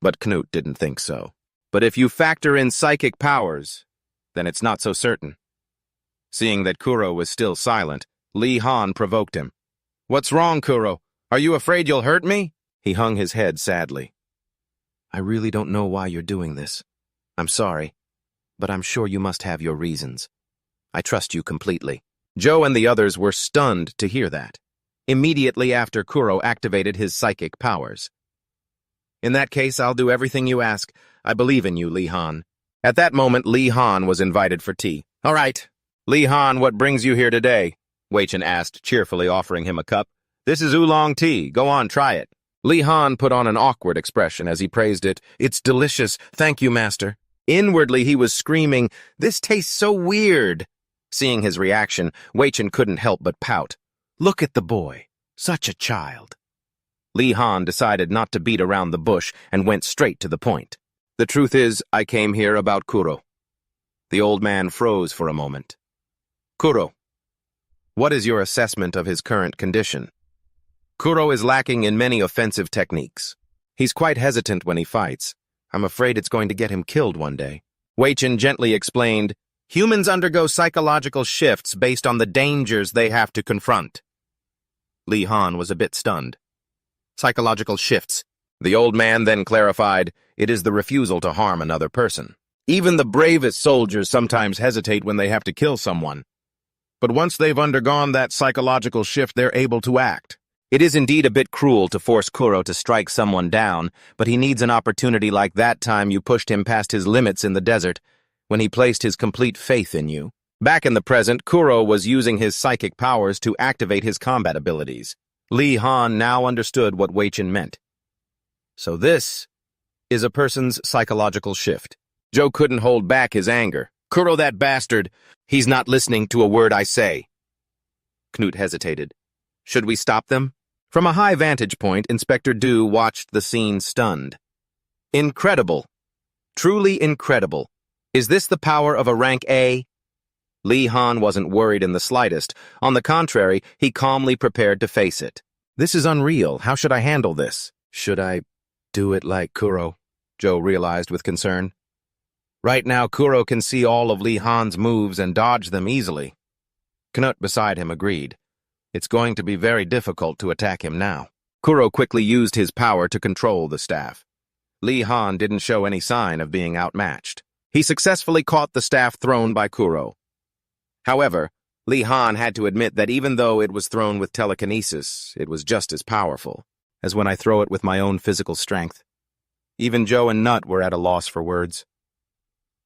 S1: But Knut didn't think so. But if you factor in psychic powers, then it's not so certain. Seeing that Kuro was still silent, Lee Han provoked him. What's wrong, Kuro? Are you afraid you'll hurt me? He hung his head sadly. I really don't know why you're doing this. I'm sorry, but I'm sure you must have your reasons. I trust you completely. Joe and the others were stunned to hear that. Immediately after Kuro activated his psychic powers. In that case, I'll do everything you ask. I believe in you, Lee Han. At that moment, Lee Han was invited for tea. All right. Lee Han, what brings you here today? Wei Chen asked, cheerfully offering him a cup. This is oolong tea. Go on, try it. Lee Han put on an awkward expression as he praised it. It's delicious. Thank you, master. Inwardly, he was screaming, this tastes so weird. Seeing his reaction, Wei Chen couldn't help but pout. Look at the boy. Such a child. Lee Han decided not to beat around the bush and went straight to the point. The truth is, I came here about Kuro. The old man froze for a moment. Kuro, what is your assessment of his current condition? Kuro is lacking in many offensive techniques. He's quite hesitant when he fights. I'm afraid it's going to get him killed one day. Wei Chen gently explained, humans undergo psychological shifts based on the dangers they have to confront. Lee Han was a bit stunned. Psychological shifts. The old man then clarified, it is the refusal to harm another person. Even the bravest soldiers sometimes hesitate when they have to kill someone. But once they've undergone that psychological shift, they're able to act. It is indeed a bit cruel to force Kuro to strike someone down, but he needs an opportunity like that time you pushed him past his limits in the desert, when he placed his complete faith in you. Back in the present, Kuro was using his psychic powers to activate his combat abilities. Lee Han now understood what Wei Chen meant. So this is a person's psychological shift. Joe couldn't hold back his anger. Kuro, that bastard! He's not listening to a word I say. Knut hesitated. Should we stop them? From a high vantage point, Inspector Du watched the scene stunned. Incredible. Truly incredible. Is this the power of a rank A? Lee Han wasn't worried in the slightest. On the contrary, he calmly prepared to face it. This is unreal. How should I handle this? Should I do it like Kuro? Joe realized with concern. Right now, Kuro can see all of Lee Han's moves and dodge them easily. Knut beside him agreed. It's going to be very difficult to attack him now. Kuro quickly used his power to control the staff. Lee Han didn't show any sign of being outmatched. He successfully caught the staff thrown by Kuro. However, Lee Han had to admit that even though it was thrown with telekinesis, it was just as powerful as when I throw it with my own physical strength. Even Joe and Nut were at a loss for words.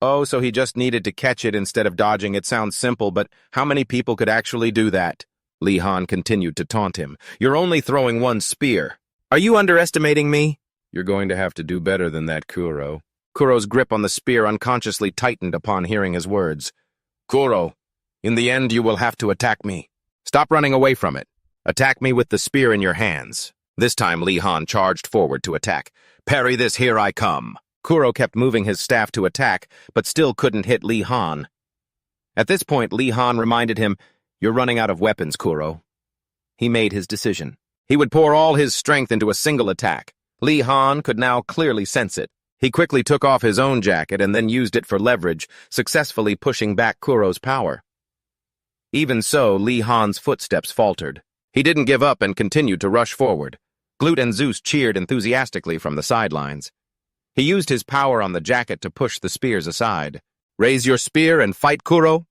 S1: Oh, so he just needed to catch it instead of dodging. It sounds simple, but how many people could actually do that? Lee Han continued to taunt him. You're only throwing one spear. Are you underestimating me? You're going to have to do better than that, Kuro. Kuro's grip on the spear unconsciously tightened upon hearing his words. Kuro, in the end you will have to attack me. Stop running away from it. Attack me with the spear in your hands. This time Lee Han charged forward to attack. Parry this, here I come. Kuro kept moving his staff to attack, but still couldn't hit Lee Han. At this point, Lee Han reminded him, You're running out of weapons, Kuro. He made his decision. He would pour all his strength into a single attack. Lee Han could now clearly sense it. He quickly took off his own jacket and then used it for leverage, successfully pushing back Kuro's power. Even so, Lee Han's footsteps faltered. He didn't give up and continued to rush forward. Glut and Zeus cheered enthusiastically from the sidelines. He used his power on the jacket to push the spears aside. Raise your spear and fight, Kuro.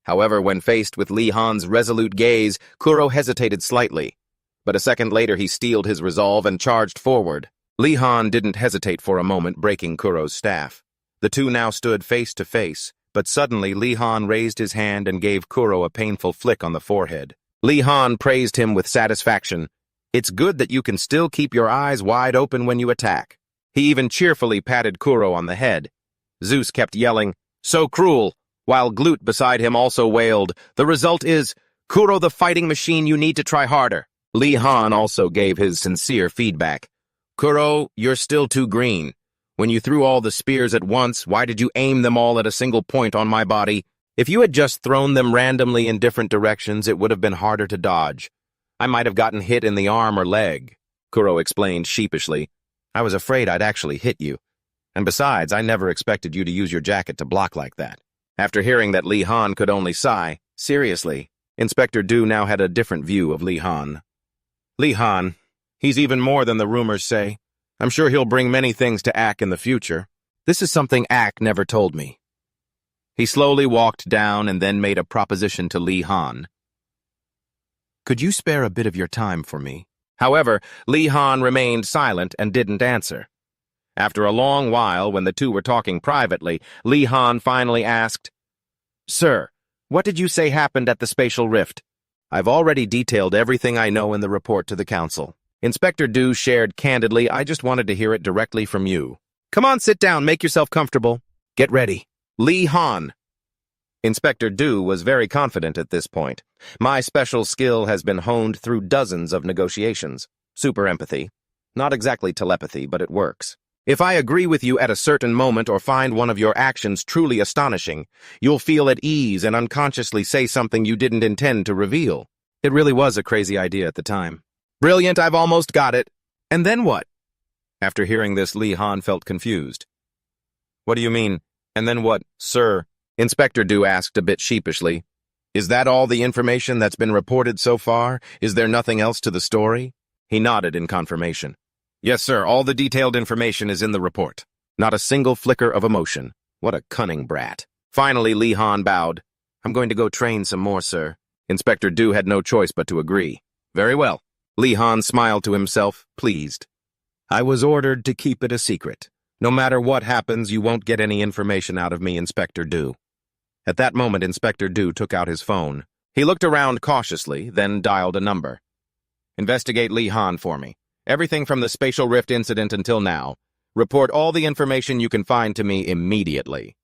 S1: However, when faced with Lee Han's resolute gaze, Kuro hesitated slightly. But a second later he steeled his resolve and charged forward. Lee Han didn't hesitate for a moment, breaking Kuro's staff. The two now stood face to face, but suddenly Lee Han raised his hand and gave Kuro a painful flick on the forehead. Lee Han praised him with satisfaction. It's good that you can still keep your eyes wide open when you attack. He even cheerfully patted Kuro on the head. Zeus kept yelling, So cruel, while Glut beside him also wailed, The result is, Kuro the fighting machine, you need to try harder. Lee Han also gave his sincere feedback. Kuro, you're still too green. When you threw all the spears at once, why did you aim them all at a single point on my body? If you had just thrown them randomly in different directions, it would have been harder to dodge. I might have gotten hit in the arm or leg, Kuro explained sheepishly. I was afraid I'd actually hit you. And besides, I never expected you to use your jacket to block like that. After hearing that, Lee Han could only sigh. Seriously, Inspector Du now had a different view of Lee Han. Lee Han, he's even more than the rumors say. I'm sure he'll bring many things to AK in the future. This is something AK never told me. He slowly walked down and then made a proposition to Lee Han. Could you spare a bit of your time for me? However, Lee Han remained silent and didn't answer. After a long while, when the two were talking privately, Lee Han finally asked, Sir, what did you say happened at the spatial rift? I've already detailed everything I know in the report to the council. Inspector Du shared candidly, I just wanted to hear it directly from you. Come on, sit down, make yourself comfortable. Get ready. Lee Han. Inspector Du was very confident at this point. My special skill has been honed through dozens of negotiations. Super empathy. Not exactly telepathy, but it works. If I agree with you at a certain moment or find one of your actions truly astonishing, you'll feel at ease and unconsciously say something you didn't intend to reveal. It really was a crazy idea at the time. Brilliant, I've almost got it. And then what? After hearing this, Lee Han felt confused. What do you mean, and then what, sir? Inspector Du asked a bit sheepishly. Is that all the information that's been reported so far? Is there nothing else to the story? He nodded in confirmation. Yes, sir, all the detailed information is in the report. Not a single flicker of emotion. What a cunning brat. Finally, Lee Han bowed. I'm going to go train some more, sir. Inspector Du had no choice but to agree. Very well. Lee Han smiled to himself, pleased. I was ordered to keep it a secret. No matter what happens, you won't get any information out of me, Inspector Du. At that moment, Inspector Du took out his phone. He looked around cautiously, then dialed a number. Investigate Lee Han for me. Everything from the spatial rift incident until now. Report all the information you can find to me immediately.